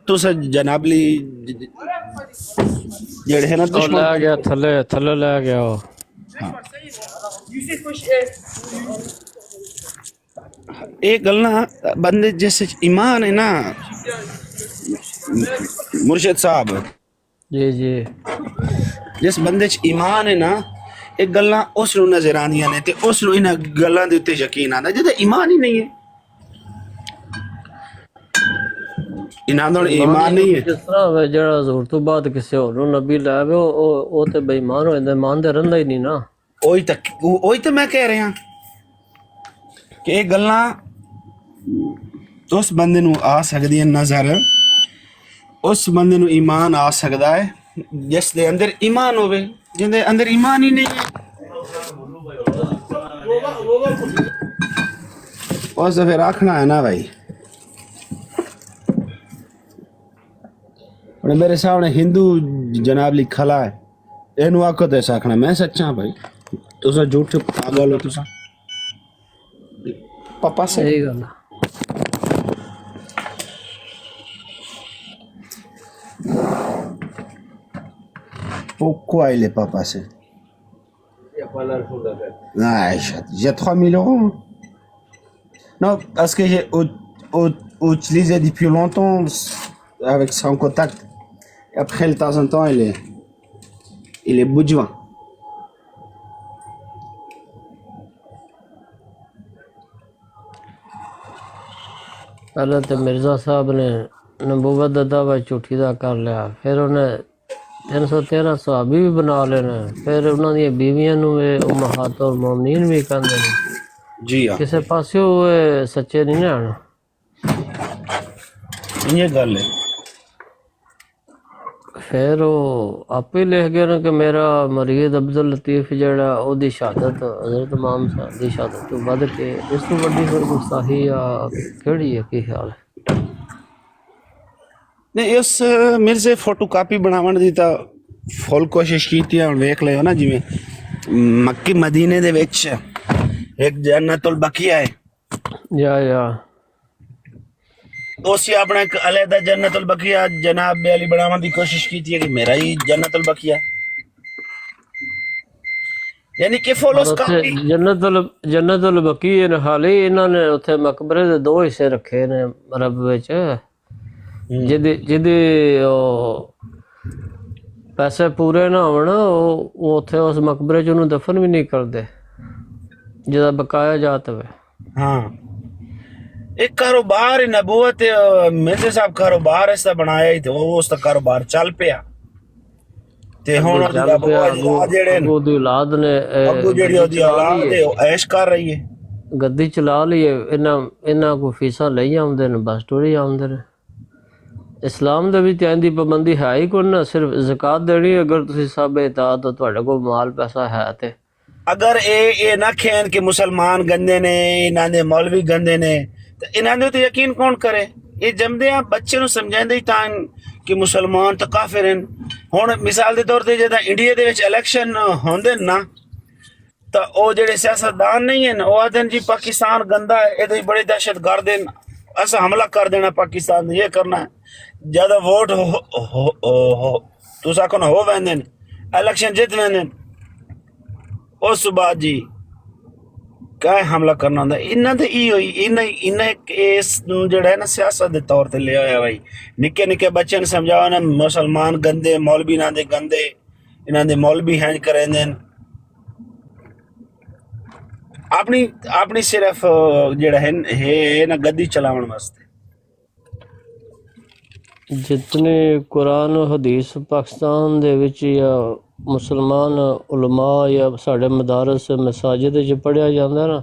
ਤੁਸੀਂ ਜਨਾਬਲੀ ਜਿਹੜੇ ਹੈ ਨਾ ਦੁਸ਼ਮਣ ਲੈ ਗਿਆ ਥੱਲੇ ਲੈ ਗਿਆ ਉਹ ਇਹ ਗੱਲ ਨਾ ਬੰਦੇ ਜਿਸ ਚ ਈਮਾਨ ਹੈ ਨਾ ਮੁਰਸ਼ਿਦ ਸਾਹਿਬ ਜੀ ਜਿਸ ਬੰਦੇ ਚ ਈਮਾਨ ਹੈ ਨਾ ਇਹ ਗੱਲਾਂ ਉਸ ਨੂੰ ਨਜ਼ਰ ਆਉਂਦੀਆਂ ਨੇ ਤੇ ਉਸ ਨੂੰ ਇਹਨਾਂ ਗੱਲਾਂ ਦੇ ਉੱਤੇ ਯਕੀਨ ਆਉਂਦਾ ਜਿਹਦਾ ਈਮਾਨ ਹੀ ਨਹੀਂ ਹੈ ਇਹਨਾਂ ਦਾ ਈਮਾਨ ਨਹੀਂ ਹੈ ਜਿਸ ਤਰ੍ਹਾਂ ਜਿਹੜਾ ਹਜ਼ੂਰ ਤੋਂ ਬਾਅਦ ਕਿਸੇ ਹੋਰ ਨੂੰ ਨਬੀ ਲੈ ਆਵੇ ਉਹ ਤੇ ਬੇਈਮਾਨ ਹੋ ਜਾਂਦਾ ਇਮਾਨ ਤੇ ਰਹਿੰਦਾ ਹੀ ਨਹੀਂ ਨਾ ਉਹੀ ਤਾਂ ਮੈਂ ਕਹਿ ਰਿਹਾ ਕਿ ਇਹ ਗੱਲਾਂ ਉਸ ਬੰਦੇ ਨੂੰ ਆ ਸਕਦੀਆਂ ਨਜ਼ਰ ਉਸ ਬੰਦੇ ਨੂੰ ਈਮਾਨ ਆ ਸਕਦਾ ਹੈ ਜਿਸ ਦੇ ਅੰਦਰ ਈਮਾਨ ਹੋਵੇ ਜਿਹਦੇ ਅੰਦਰ ਈਮਾਨ ਹੀ ਨਹੀਂ ਹੈ ਉਸ ਦਾ ਫਿਰ ਆਖਣਾ ਹੈ ਨਾ ਭਾਈ और मेरे सामने हिंदू जनाब लिखला है ਇਹਨੂੰ ਆਖੋ ਤੇ ਸਾਖਣਾ ਮੈਂ ਸੱਚਾ ਭਾਈ ਤੁਸੀਂ ਝੂਠ ਪਾਗਲ ਹੋ ਤੁਸੀਂ ਪਾਪਾ ਸਹੀ ਗੱਲ Pourquoi il est pas passé? J'ai 3000 euros. Non, parce que j'ai utilisé depuis longtemps avec son contact. Et après, de temps en temps, il est bourgeois. ਪਹਿਲਾਂ ਤੇ ਮਿਰਜ਼ਾ ਸਾਹਿਬ ਨੇ ਨਬੂਵਤ ਦਾ ਦਾਅਵਾ ਝੂਠੀ ਦਾ ਕਰ ਲਿਆ ਫਿਰ ਉਹਨੇ 313 ਸਹਾਬੀ ਵੀ ਬਣਾ ਲੈਣਾ ਫਿਰ ਉਹਨਾਂ ਦੀਆਂ ਬੀਵੀਆਂ ਨੂੰ ਇਹ ਉਮਹਾਤੁਲ ਮੁਮਨੀਨ ਵੀ ਕਹਿੰਦੇ ਨੇ ਜੀ ਹਾਂ ਕਿਸੇ ਪਾਸਿਓਂ ਇਹ ਸੱਚੇ ਨਹੀਂ ਹਨ ਇਹ ਗੱਲ ਹੈ ਫਿਰ ਉਹ ਆਪੇ ਲਿਖ ਗਏ ਨੇ ਕਿ ਮੇਰਾ ਮਰੀਦ ਅਬਦੁਲ ਲਤੀਫ ਜਿਹੜਾ ਉਹਦੀ ਸ਼ਹਾਦਤ ਹਜ਼ਰਤ ਇਮਾਮ ਸਾਹਿਬ ਦੀ ਸ਼ਹਾਦਤ ਤੋਂ ਵੱਧ ਕੇ ਇਸ ਤੋਂ ਵੱਡੀ ਫਿਰ ਗੁਸਤਾਖੀ ਆ ਕਿਹੜੀ ਹੈ ਕੀ ਖਿਆਲ ਹੈ ਨਹੀਂ ਇਸ ਮਿਰਜ਼ੇ ਫੋਟੋ ਕਾਪੀ ਬਣਾਉਣ ਦੀ ਤਾਂ ਫੁੱਲ ਕੋਸ਼ਿਸ਼ ਕੀਤੀ ਹੈ ਹੁਣ ਵੇਖ ਲਿਓ ਨਾ ਜਿਵੇਂ ਮੱਕੀ ਮਦੀਨੇ ਦੇ ਵਿੱਚ ਇੱਕ ਜੰਨਤੁਲ ਬਕੀਆ ਹੈ ਜਾਂ ਉਸੇ ਆਪਣਾ ਇੱਕ ਅਲੱਗਾ ਜੰਨਤੁਲ ਬਕੀਆ ਜਨਾਬ ਅਲੀ ਬਣਾਉਣ ਦੀ ਕੋਸ਼ਿਸ਼ ਕੀਤੀ ਹੈ ਕਿ ਮੇਰਾ ਹੀ ਜੰਨਤੁਲ ਬਕੀਆ ਯਾਨੀ ਕਿ ਫੋਲੋਸ ਕਾਪੀ ਜੰਨਤੁਲ ਬਕੀਆ ਨੇ ਹਾਲੇ ਇਹਨਾਂ ਨੇ ਉੱਥੇ ਮਕਬਰੇ ਦੇ ਦੋ ਹਿੱਸੇ ਰੱਖੇ ਨੇ ਅਰਬ ਵਿੱਚ ਜਿਹਦੇ ਉਹ ਪੈਸੇ ਪੂਰੇ ਨਾ ਹੋਣ ਉਹ ਉੱਥੇ ਉਸ ਮਕਬਰੇ 'ਚ ਉਹਨੂੰ ਦਫਨ ਵੀ ਨਹੀਂ ਕਰਦੇ ਜਿਹਦਾ ਬਕਾਇਆ ਜਾਤ ਹੋਵੇ ਹਾਂ ਇੱਕ ਕਾਰੋਬਾਰ ਨਬੂਵਤ ਮਿਰਜ਼ੇ ਸਾਹਿਬ ਕਾਰੋਬਾਰ ਇਸ ਦਾ ਬਣਾਇਆ ਹੀ ਤੇ ਉਹ ਉਸ ਦਾ ਕਾਰੋਬਾਰ ਚੱਲ ਪਿਆ ਤੇ ਹੁਣ ਜਿਹੜੇ ਉਹਦੀ ਔਲਾਦ ਨੇ ਜਿਹੜੀ ਉਹਦੀ ਔਲਾਦ ਹੈ ਉਹ ਐਸ਼ ਕਰ ਰਹੀ ਹੈ ਗੱਦੀ ਚਲਾ ਲਈ ਇਹਨਾਂ ਕੋ ਫੀਸਾਂ ਲਈ ਆਉਂਦੇ ਨੇ ਬਸ ਟੋਰੀ ਆਉਂਦੇ ਨੇ ਇਸਲਾਮ ਦੇ ਵਿੱਚ ਇਹਦੀ ਪਾਬੰਦੀ ਹੈ ਹੀ ਕੋਈ ਨਾ ਸਿਰਫ ਜ਼ਕਾਤ ਦੇਣੀ ਅਗਰ ਤੁਸੀਂ ਸਭ ਇਤਾਅਤ ਤੁਹਾਡੇ ਕੋਲ ਮਾਲ ਪੈਸਾ ਹੈ ਤੇ ਅਗਰ ਇਹ ਨਾ ਕਹਿਣ ਕਿ ਮੁਸਲਮਾਨ ਗੰਦੇ ਨੇ ਇਹਨਾਂ ਦੇ ਮੌਲਵੀ ਗੰਦੇ ਨੇ ਤੇ ਇਹਨਾਂ ਦੇ ਉੱਤੇ ਯਕੀਨ ਕੌਣ ਕਰੇ ਇਹ ਜੰਮਦੇ ਆ ਬੱਚੇ ਨੂੰ ਸਮਝਾਉਂਦੇ ਹੀ ਤਾਂ ਕਿ ਮੁਸਲਮਾਨ ਤਾਂ ਕਾਫਿਰ ਹਨ ਹੁਣ ਮਿਸਾਲ ਦੇ ਤੌਰ ਤੇ ਜਦੋਂ ਇੰਡੀਆ ਦੇ ਵਿੱਚ ਇਲੈਕਸ਼ਨ ਹੁੰਦੇ ਨਾ ਤਾਂ ਉਹ ਜਿਹੜੇ ਸਿਆਸਤਦਾਨ ਨਹੀਂ ਹਨ ਉਹ ਆਖਦੇ ਜੀ ਪਾਕਿਸਤਾਨ ਗੰਦਾ ਹੈ ਇਹਦੇ ਬੜੇ ਦਹਿਸ਼ਤਗਰਦ ਹਨ ਅਸਾਂ ਹਮਲਾ ਕਰ ਦੇਣਾ ਪਾਕਿਸਤਾਨ ਨੂੰ ਇਹ ਕਰਨਾ ਜਦੋਂ ਵੋਟ ਤੁਸੀਂ ਆਖੋ ਹੋ ਵੈਂਦੇ ਨੇ ਇਲੈਕਸ਼ਨ ਜਿੱਤ ਲੈਂਦੇ ਉਸ ਤੋਂ ਬਾਅਦ ਜੀ ਕਾਹ ਹਮਲਾ ਕਰਨਾ ਹੁੰਦਾ ਇਹਨਾਂ ਦੇ ਹੀ ਹੋਈ ਇਹਨਾਂ ਇਸ ਨੂੰ ਜਿਹੜਾ ਹੈ ਨਾ ਸਿਆਸਤ ਦੇ ਤੌਰ ਤੇ ਲਿਆ ਹੋਇਆ ਬਾਈ ਨਿੱਕੇ ਨਿੱਕੇ ਬੱਚਿਆਂ ਨੂੰ ਸਮਝਾਓ ਨਾ ਮੁਸਲਮਾਨ ਗੰਦੇ ਮੌਲਵੀ ਇਹਨਾਂ ਦੇ ਗੰਦੇ ਇਹਨਾਂ ਦੇ ਮੌਲਵੀ ਹੈਂਜ ਕਰਾਂਦੇ ਨੇ ਆਪਣੀ ਸਿਰਫ ਜਿਹੜਾ ਹੈ ਨਾ ਗੱਦੀ ਚਲਾਉਣ ਵਾਸਤੇ जितने कुरान हदीस पाकिस्तान दे विच या मुसलमान उलमा या साढ़े मदारस मसाजिद च पढ़िया जाता ना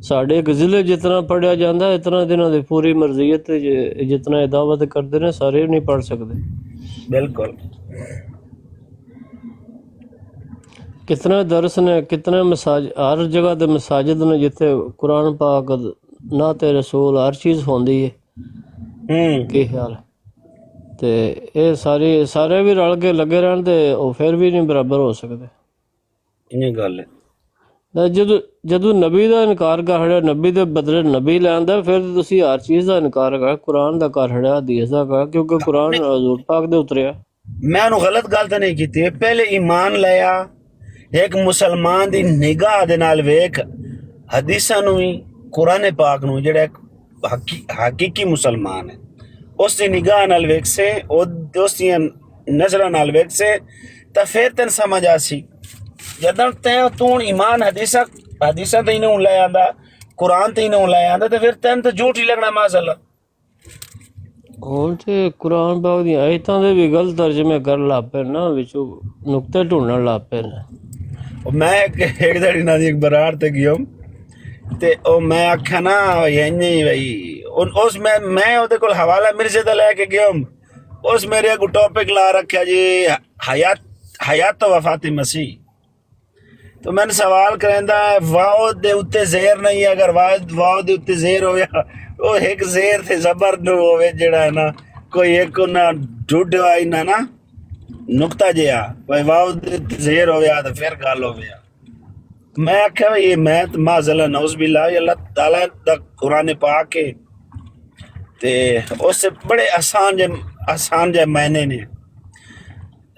साढ़े एक जिले जितना पढ़िया जाता इतना दिनों की पूरी मर्जियत जितना दावत करते हैं सारे नहीं पढ़ सकते बिल्कुल कितने दरस ने कितने हर जगह दे मसाजिद ने जिथे कुरान पाक नाते रसूल हर चीज़ होंदी है ਕੀ ਖਿਆਲ ਹੈ? ਤੇ ਇਹ ਸਾਰੇ ਵੀ ਰਲ ਕੇ ਲੱਗੇ ਰਹਿਣ ਤੇ ਉਹ ਫਿਰ ਵੀ ਨਹੀਂ ਬਰਾਬਰ ਹੋ ਸਕਦੇ। ਇਹ ਗੱਲ ਹੈ। ਜਦੋਂ ਨਬੀ ਦਾ ਇਨਕਾਰ ਕਰ ਛੜਿਆ, ਨਬੀ ਦੇ ਬਦਲੇ ਨਬੀ ਲੈਂਦਾ, ਫਿਰ ਤੁਸੀਂ ਹਰ ਚੀਜ਼ ਦਾ ਇਨਕਾਰ ਕਰ, ਕੁਰਾਨ ਦਾ ਕਰ ਛੜਿਆ, ਹਦੀਸ ਦਾ ਕਰ, ਕਿਉਂਕਿ ਕੁਰਾਨ ਹਜ਼ੂਰ ਪਾਕ ਦੇ ਉਤਰਿਆ। ਮੈਂ ਉਹਨੂੰ ਗਲਤ ਗੱਲ ਤਾਂ ਨਹੀਂ ਕੀਤੀ। ਪਹਿਲੇ ਈਮਾਨ ਲਿਆ ਇੱਕ ਮੁਸਲਮਾਨ ਦੀ ਨਿਗਾਹ ਦੇ ਨਾਲ ਵੇਖ ਹਦੀਸਾਂ ਨੂੰ ਵੀ ਕੁਰਾਨ ਪਾਕ ਨੂੰ, ਜਿਹੜਾ ਇੱਕ ਹਕੀਕੀ ਮੁਸਲਮਾਨ ਹੈ ਉਸ ਦੀ ਨਿਗਾਹ ਨਾਲ ਵੇਖ ਸੇ, ਉਸ ਦੀਆਂ ਨਜ਼ਰਾਂ ਨਾਲ ਵੇਖ ਸੇ, ਤਾਂ ਫਿਰ ਤੈਨੂੰ ਸਮਝ ਆ ਸੀ। ਜਦੋਂ ਤੂੰ ਈਮਾਨ ਹਦੀਸਾਂ ਤੇ ਹੀ ਨਹੀਂ ਲੈ ਆਂਦਾ, ਕੁਰਾਨ ਤੇ ਹੀ ਨਹੀਂ ਲੈ ਆਂਦਾ, ਤੇ ਫਿਰ ਤੈਨੂੰ ਤਾਂ ਝੂਠ ਹੀ ਲੱਗਣਾ ਮਾਜ਼ਅੱਲਾ। ਹੁਣ ਤੇ ਕੁਰਾਨ ਪਾਕ ਦੀਆਂ ਆਇਤਾਂ ਦੇ ਵੀ ਗਲਤ ਤਰਜਮੇ ਕਰਨ ਲੱਗ ਪਏ ਨਾ, ਵਿੱਚੋਂ ਨੁਕਤੇ ਢੂੰਡਣ ਲੱਗ ਪਏ ਨੇ। ਮੈਂ ਇੱਕ ਦਿਹਾੜੀ ਨਾਲ ਇੱਕ ਬਰਾੜ ਤੇ ਗਿਆ ਤੇ ਉਹ ਮੈਂ ਆਖਿਆ ਨਾ ਇੰਨੀ ਬਈ ਉਸ ਮੈਂ ਉਹਦੇ ਕੋਲ ਹਵਾਲਾ ਮਿਰਜ਼ੇ ਦਾ ਲੈ ਕੇ ਗਿਆ। ਉਸ ਮੇਰੇ ਅੱਗੇ ਟੌਪਿਕ ਲਾ ਰੱਖਿਆ ਜੀ ਹਯਾਤ ਵਫਾਤ ਮਸੀਹ। تو میں نے سوال کریندا ہے واو دے اتے زیر نہیں ہے، اگر واو دے اتے زیر ہویا وہ ایک زیر تے زبر نو ہوئے جڑا ہے نا کوئی ایک نہ ڈھڈ آئی نہ نقطہ جیا بھائی واو دے اتے زیر ہویا تو پھر گل ہویا۔ میں آکھیا بھائی میں معذاللہ نعوذ باللہ اللہ تعالیٰ دا قرآن پاک ہے تے اس سے بڑے آسان جے معنی نے۔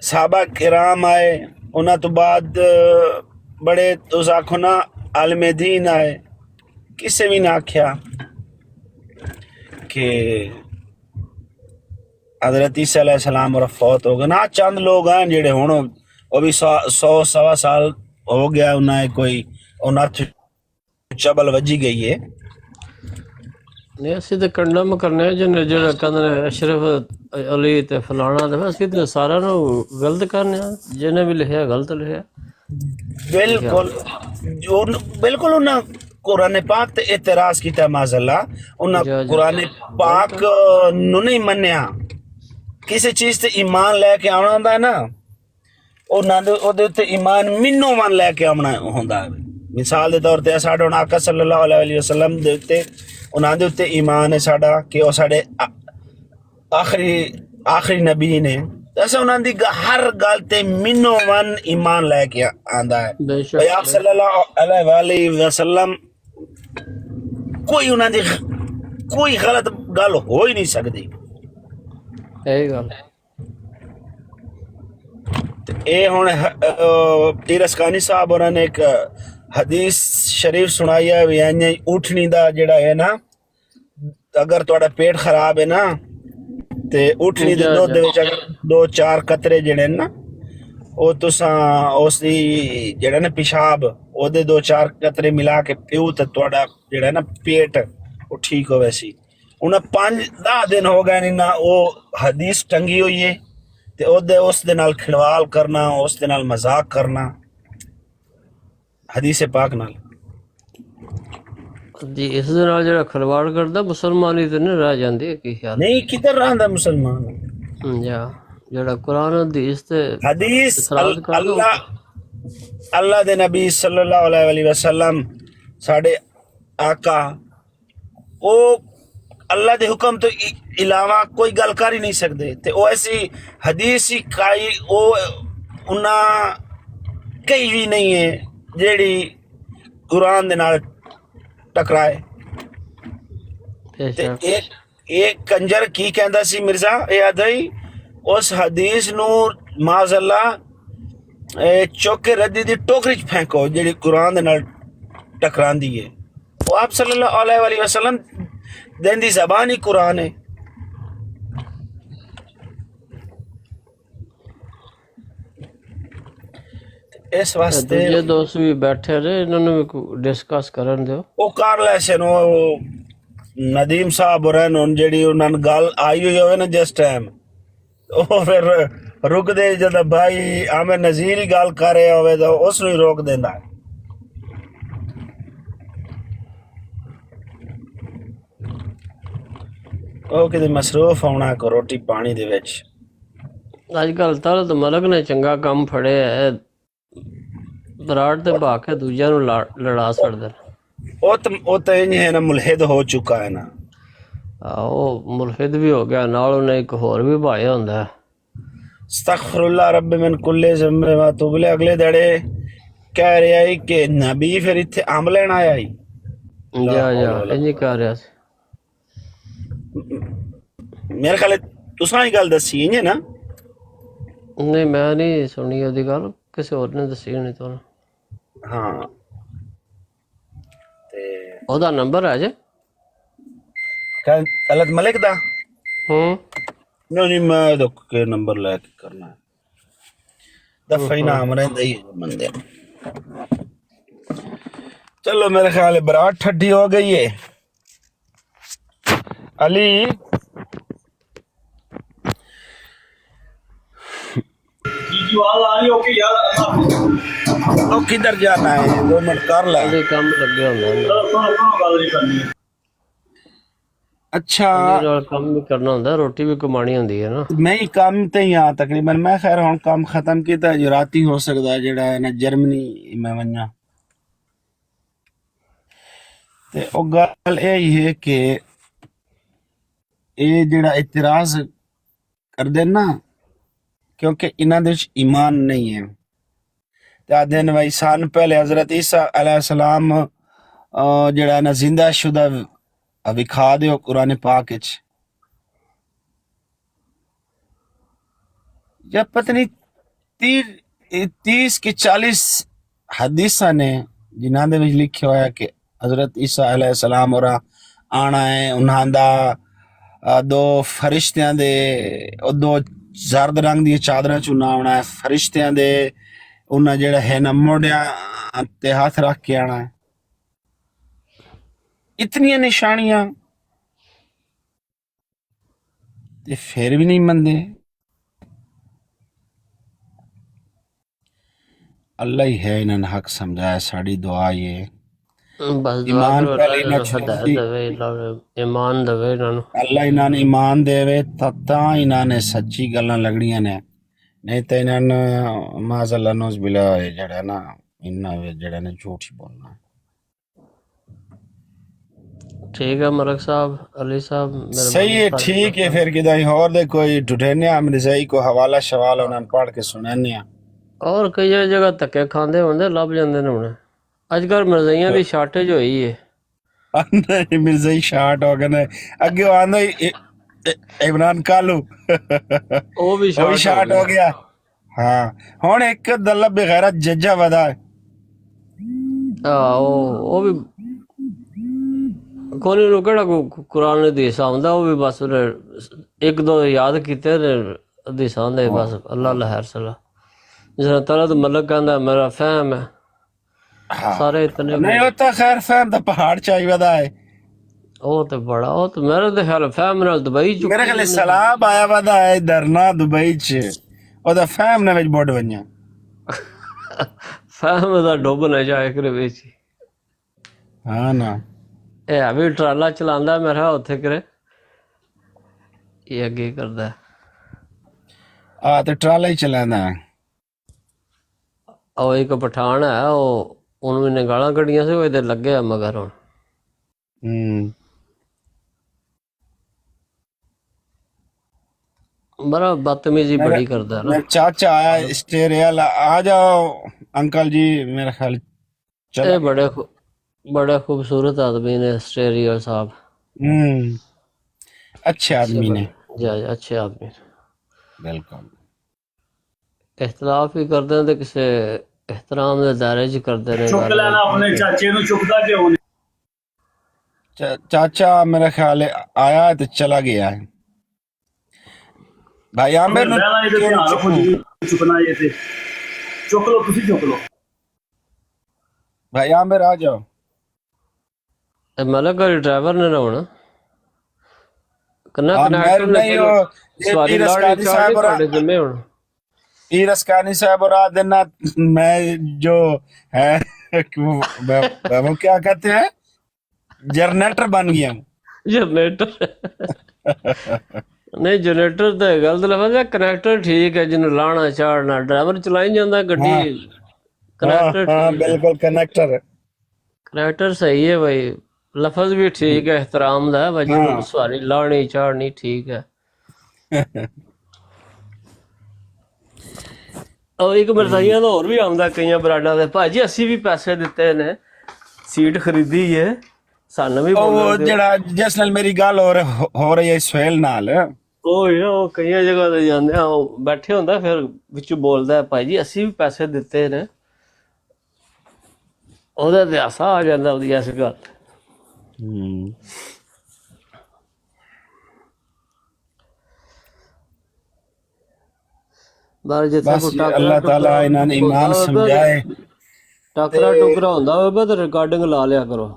صحابہ کرام آئے، انہاں تو بعد بڑے اس آخو نا عالم دین آئے، کسے بھی نہ آکھیا کہ حضرت عیسیٰ علیہ السلام اور فوت ہو گئے نا۔ چند لوگ ہیں جڑے ہوں وہ بھی 100 سال ہو گیا انہیں کوئی انہیں چبل وجی گئی ہے۔ نہیں اسی تو کنڈم کرنے جن جڑا کہندے اشرف علی تے فلانا تے اسی تے سارا نو غلط کرنے جنے بھی لکھیا غلط لکھیا۔ بالکل انہاں قرآن پاک تے اعتراض کیتا معذاللہ، انہاں قرآن پاک نو نہیں منیا۔ کسی چیز تے ایمان لے کے آنا ہوندا ہے نا، انہاں دے تے ایمان منو من لے کے آنا ہوندا ہے۔ مثال دے طور تے ساڈا آقا صلی اللہ علیہ وسلم دے تے انہاں دے تے ایمان ہے ساڈا کہ وہ ساڈے آخری نبی نے، ایسا انہاں دی ہر گل تے منو من ایمان لے کے آندا ہے۔ آپ صلی اللہ علیہ وسلم کوئی انہاں دی کوئی غلط گل ہو ہی نہیں سکتی۔ اے ہن پیر اسکانی صاحب انہوں نے ایک حدیث شریف سنائی ہے بھی اٹھنی دا جڑا ہے نا، اگر تہاڈا پیٹ خراب ہے نا تے اٹھنی دے دودھ دے وچ اگر 2-4 قطرے جڑے نا او تساں اس دی جڑا نا پیشاب او دے 2-4 قطرے ملا کے پیو تے تہاڈا جڑا نا پیٹ او ٹھیک ہوے سی۔ انہاں 5-10 دن ہو گئے نہیں نا او حدیث ٹنگی ہوئی ہے تے او دے اس دے نال کھڑوال کرنا، اس دے نال مذاق کرنا حدیث پاک نال۔ جی اس دے نال جڑا کھلواڑ کردا مسلمانی تے نہیں رہ جاندی، کی خیال نہیں کدھر رہندا مسلمان جا جڑا قرآن حدیث تے حدیث اللہ دے نبی صلی اللہ علیہ وسلم ساڈے آقا او اللہ دے حکم تو علاوہ کوئی گل کر ہی نہیں سکتے تے او ایسی حدیث ہی کائی او انہاں کئی بھی نہیں ہے جیڑی قرآن دے نال ٹکرائے۔ ایک کنجر کی کہندا سی مرزا اے ادائی اس حدیث نو معاذ اللہ چوک کے ردی دی ٹوکری چ پھینکو جیڑی قرآن دے نال ٹکراندی ہے۔ وہ آپ صلی اللہ علیہ وسلم دین دی زبان ہی قرآن ہے۔ اس واسطے دوجے دوست بھی بیٹھے رہے انہوں نے بھی ڈسکس کرن دیو او کر لے سن ندیم صاحب رہن جیڑی انہاں گل آئی ہوئی ہوئے نا جس ٹائم او پھر رک دے جد بھائی عامر نذیر ہی گل کر رہے ہوئے تو اس نو ہی روک دیندا ہے۔ او کدے مصروف ہونا کو روٹی پانی دے وچ۔ اج کل تو ملک نے چنگا کام پھڑے ہے، براڑ تے بھا کے دوجیاں نو لڑا چھڑ دے۔ او تو انج ہے نا ملحد ہو چکا ہے نا۔ ਉਹ ਮੁਲਹਿਦ ਵੀ ਹੋ ਗਿਆ, ਨਾਲ ਉਹਨੇ ਇੱਕ ਹੋਰ ਵੀ ਭਾਇਆ ਹੁੰਦਾ। ਅਸਤਗਫਿਰੁल्लाह ਰੱਬ ਮਿਨ ਕੁੱਲੇ ਜ਼ੰਬੇ ਵਾ ਤੁਬਲੇ। ਅਗਲੇ ਦੜੇ ਕਹਿ ਰਿਹਾ ਸੀ ਕਿ ਨਬੀ ਫਿਰ ਇੱਥੇ ਅੰਬ ਲੈਣ ਆਇਆ ਸੀ। ਜਾ ਇਹ ਨਹੀਂ ਕਰ ਰਿਹਾ ਸੀ। ਮੇਰੇ ਖਿਆਲ ਤੁਸਾਂ ਹੀ ਗੱਲ ਦੱਸੀ ਹੈ ਨਾ? ਨਹੀਂ ਮੈਂ ਨਹੀਂ ਸੁਣੀ ਉਹਦੀ ਗੱਲ, ਕਿਸੇ ਹੋਰ ਨੇ ਦੱਸੀ ਹੋਣੀ ਤੁਹਾਨੂੰ। ਹਾਂ ਤੇ ਉਹਦਾ ਨੰਬਰ ਹੈ ਜੇ ਕਲਤ ਮਲਿਕ ਦਾ? ਨਹੀਂ ਮੈਂ ਦੁੱਖ ਕੇ ਨੰਬਰ ਲੈ ਕੇ ਕਰਨਾ ਦਫਾ ਹੀ ਨਾਮ ਰਹਿੰਦਾ ਹੀ ਬੰਦੇ। ਚਲੋ ਮੇਰੇ ख्याल है बरात ठड्डी हो गई है। अली किधर जाना है? 2 मिनट कर ला। काम लगे होंगे। अच्छा काम भी करना होंगे, रोटी भी कमानी होंगी है ना। नहीं काम तो ही आ तकरीबन मैं खैर हुण काम खत्म किया जो राती हो सकता है जेड़ा है ना जर्मनी मैं वन्ना। ते ओ गल यही है कि ये जेड़ा इतराज कर देना क्योंकि इन्हां दे विच ईमान नहीं है। ते आदे ने भाई सान पहले हजरत ईसा अलैहिस्सलाम जेड़ा ना जिंदा शुदा विखा दो कुरान पाक विच या पत्नी 30 की 40 हदीसा ने जिन्हां दे विच लिखिया होया कि हजरत ईसा अलैहिस्सलाम और आना है। उन्हां दा 2 फरिश्तियां दे 2 जर्द रंग दी चादरां चुना आना है। फरिश्तियां दे उन्हां जेड़ा है ना मोढ़ियां ते हाथ रख के आना है। इतनी निशानियां ते फिर भी नहीं मनदे। अल्लाह ही है इन्हें हक समझाया। साड़ी दुआ ये बस ईमान पहले ना ईमान दवे इन्होंने, अल्लाह इन्हें ईमान देवे ता इन्हें सच्ची गल्लां लगड़ियां ने। नहीं तो इन्हें माज़अल्लाह नौज़ बिला जड़ा ना इन्हें जड़ा ने झूठ ही बोलना। ठीक है मलक साहब, अली साहब सही है ठीक है। फिर किदाई और दे कोई टुटेने अमरजाई को हवाला शवाला उन्हें पढ़ के सुनाने। और कई जगह धक्के खांदे होंदे लभ जांदे ने हुण। अजकल मिर्जाइयां दी शार्टेज होई है। नहीं मिर्जाई शार्ट हो गए अगे आंदा इमरान कालू वो भी शार्ट हो गया। हाँ हुण एक दल्ला बगैरत जज्जा वदा है। वो भी कोनी नु केड़ा कुरान हदीस आंदा, वो भी बस 1-2 याद कीते ने हदीस आंदे बस अल्लाह लहर सला जिस तरह तो मलक कहंदा मेरा फहम है। सारे इतने नहीं होता खैर फहम तो पहाड़ चाहिए वदा है। वो तो बड़ा वो तो मेरे तो ख्याल फहम नाल दुबई च मेरे ख्याल सलाम आया वदा है इधर ना दुबई च ओदा फहम ने विच बोड वन्या फहम दा डुब ना जाए करे विच। हाँ ना ਇਹ ਵੀ ਟਰਾਲਾ ਚਲਾਉਂਦਾ ਮੇਰਾ ਉੱਥੇ ਕਰੇ ਇਹ ਅੱਗੇ ਕਰਦਾ ਆ ਤੇ ਟਰਾਲਾ ਹੀ ਚਲਾਉਂਦਾ। ਉਹ ਇੱਕ ਪਠਾਨ ਹੈ ਉਹਨੂੰ ਇਹਨੇ ਗਾਲਾਂ ਕੱਢੀਆਂ ਸੀ, ਉਹ ਇਹਦੇ ਲੱਗਿਆ ਮਗਰ ਹੁਣ। बड़ा बदतमीजी बड़ी करता है ना। चाचा आया स्टेरियल आ जाओ अंकल जी मेरा ख्याल ये बड़े खूबसूरत आदमी ने स्टेरियल साहब। अच्छे आदमी ने अच्छे आदमी बिल्कुल। इख्तलाफ ही करते हैं तो किसी एहतराम के दायरे च करते रहे। चुक लेना अपने चाचे नु चुकदा क्यों नहीं? चाचा मेरा ख्याल है आया तो चला गया है। भाई आमिर चुकना ये थे चुक लो तुसी चुक लो। भाई आमिर आ जाओ। मलक ड्राइवर ने ना होना कन्ना कनेक्टर नहीं हो सवारी लाड़ी चाड़ी पड़े जिम्मे होना। रसकानी साहब और देना मैं जो है वो क्या कहते हैं जनरेटर बन गया हूँ। जनरेटर नहीं जनरेटर तो गलत लफ्ज़ है, कनेक्टर ठीक है जिन्हें लाना चाड़ना ड्राइवर चलाई जाता गड्डी। कनेक्टर बिल्कुल कनेक्टर कनेक्टर सही है भाई। लफज भी ठीक है एहतराम दा वजह सवारी लानी चाड़नी ठीक है। और एक मिर्जाइयां ਦਾ ਹੋਰ ਵੀ ਆਉਂਦਾ ਕਈਆਂ ਬਰਾਡਾਂ ਦੇ ਭਾਜੀ ਅਸੀਂ ਵੀ ਪੈਸੇ ਦਿੱਤੇ ਨੇ ਸੀਟ ਖਰੀਦੀ ਹੈ ਸਾਨੂੰ ਵੀ ਉਹ ਜਿਹੜਾ ਜਿਸ ਨਾਲ ਮੇਰੀ ਗੱਲ ਹੋ ਰਹੀ ਹੈ ਸੁਹੇਲ ਨਾਲ ਉਹ ਕਈਆਂ ਜਗ੍ਹਾ ਤੇ ਜਾਂਦੇ ਆ ਉਹ ਬੈਠੇ ਹੁੰਦਾ ਫਿਰ ਵਿੱਚ ਬੋਲਦਾ ਭਾਜੀ ਅਸੀਂ ਵੀ ਪੈਸੇ ਦਿੱਤੇ ਨੇ ਉਹਦਾ ਤੇ ਹਾਸਾ ਆ ਜਾਂਦਾ ਉਹਦੀ ਇਸ ਗੱਲ। ਬਸ ਅੱਲਾਹ ਤਾਲਾ ਇਹਨਾਂ ਨੇ ਈਮਾਨ ਸਮਝਾਏ। ਟਕਰਾ ਟੁਕਰਾ ਹੁੰਦਾ ਹੋਵੇ ਤਾਂ ਰਿਕਾਰਡਿੰਗ ਲਾ ਲਿਆ ਕਰੋ।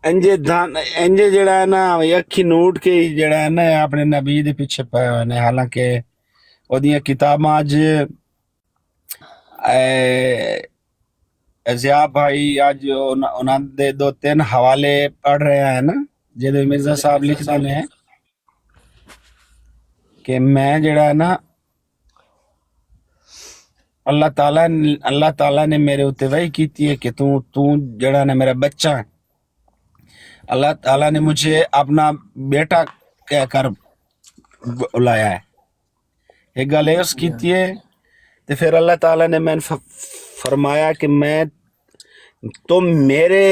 ਇੰਜੇ ਜਿਹੜਾ ਹੈ ਨਾ ਅੱਖੀ ਨੂਟ ਕੇ ਜਿਹੜਾ ਹੈ ਨਾ ਆਪਣੇ ਨਬੀ ਦੇ ਪਿੱਛੇ ਪਏ ਹੋਏ ਨੇ। ਹਾਲਾਂਕਿ ਉਹਦੀਆਂ ਕਿਤਾਬਾਂ ਅੱਜ ਜ਼ਿਆਬ ਭਾਈ ਅੱਜ ਉਹਨਾਂ ਦੇ 2-3 ਹਵਾਲੇ ਪੜ੍ਹ ਰਹੇ ਹਨ ਜਿਹਦੇ ਮਿਰਜ਼ਾ ਸਾਹਿਬ ਲਿਖਦੇ ਨੇ ਕਿ ਮੈਂ ਜਿਹੜਾ ਨਾ اللہ تعالیٰ نے میرے اتنے وحی کیتی ہے کہ تو جڑا نا میرا بچہ ہے اللہ تعالیٰ نے مجھے اپنا بیٹا کہہ کر بلایا ہے ایک گل اس کیتی ہے تو پھر اللہ تعالیٰ نے میں فرمایا کہ میں تم میرے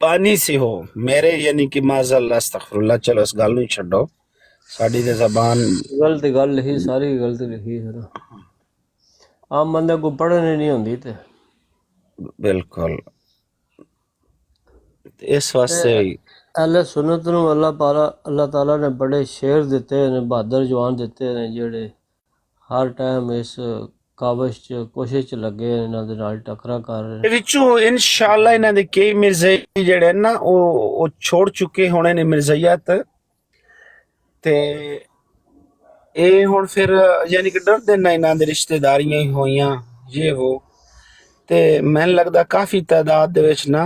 پانی سے ہو میرے یعنی کہ معاذ اللہ استغفر اللہ چلو اس گل نہیں چھڈو ساڈی تے زبان غلط گل لکھی ساری غلط لکھی ہے نا عام بندے کو پڑھنے نہیں ہوندی تے بالکل اس واسطے اہل سنت نو اللہ تعالیٰ نے بڑے شیر دیتے نے بہادر جوان دیتے نے جڑے ہر ٹائم اس کاوش چ کوشش چ لگے انہاں دے نال ٹکرا کر رہے وچوں انشاءاللہ انہاں دے کئی مرزائی جڑے نا او چھوڑ چکے ہونے نے مرزائیت تے اے ہن پھر یعنی کہ ڈر دے انہاں دے رشتہ داریاں ہی ہوئیاں یہ وہ تے میں لگدا کافی تعداد دے وچ نا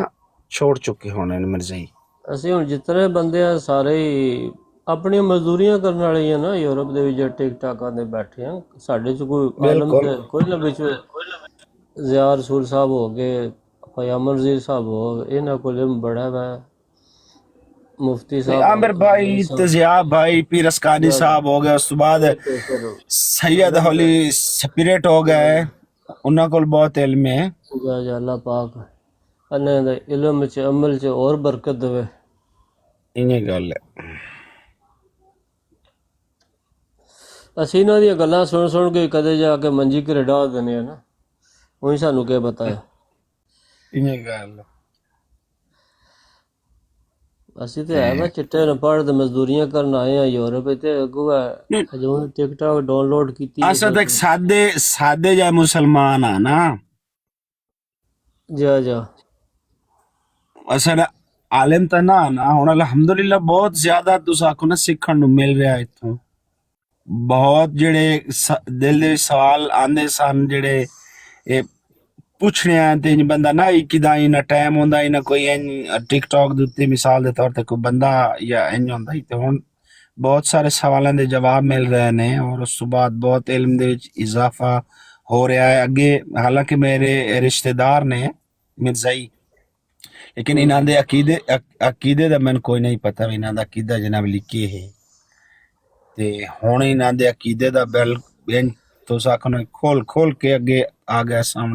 چھوڑ چکے ہونے نے مرزائی اسی ہن جتنے بندے ہیں سارے ہی اپنی مزدوریاں کرنے والے ہیں نا یورپ دے وچ ٹک ٹاکاں دے بیٹھے ہیں ساڈے چ کوئی عالم تے کوئی نہ وچ ضیاء رسول صاحب ہو گئے قیام نذیر صاحب ہو انہاں کول علم بڑا ہے مفتی صاحب عامر بھائی ضیاء بھائی پیر اسکانی صاحب ہو گئے اس تو بعد سید ہولی سپیرٹ ہو گئے انہاں کول بہت علم ہے اللہ پاک انہاں دے علم چ عمل چ اور برکت دے انہیں گل ہے اسی انہاں دی گلاں سن کے کدے جا کے منجی گھر ڈا دینے نا وہی سانو کیا پتہ ہے انہیں گل اسی تے ہے نا چٹے نہ پڑھ تے مزدوریاں کرن آئے ہیں یورپ تے اگو ہے جو ٹک ٹاک ڈاؤن لوڈ کیتی اسا تک سادے جا مسلمان آ نا جا اصل عالم تا نہ ہن الحمدللہ بہت زیادہ تساں کو نا سیکھن نو مل رہا ہے اتھوں بہت جڑے دل دے سوال آندے سن جڑے پوچھنے آئے تے بندہ نہ کدا نہ ٹائم ہوندا نہ کوئی ٹک ٹاک دے مثال دے طور تے کوئی بندہ یا انج ہوندا تے ہن بہت سارے سوالاں دے جواب مل رہے نے اور اس تو بعد بہت علم دے وچ اضافہ ہو رہا ہے اگے حالانکہ میرے رشتہ دار نے مرزائی لیکن انہاں دے عقیدے دا میں کوئی نہیں پتہ انہاں دا عقیدہ جناب لکھے ہے تے ہن انہاں دے عقیدے دا بل تو ساکھن کھول کے اگے آ گیا سامنے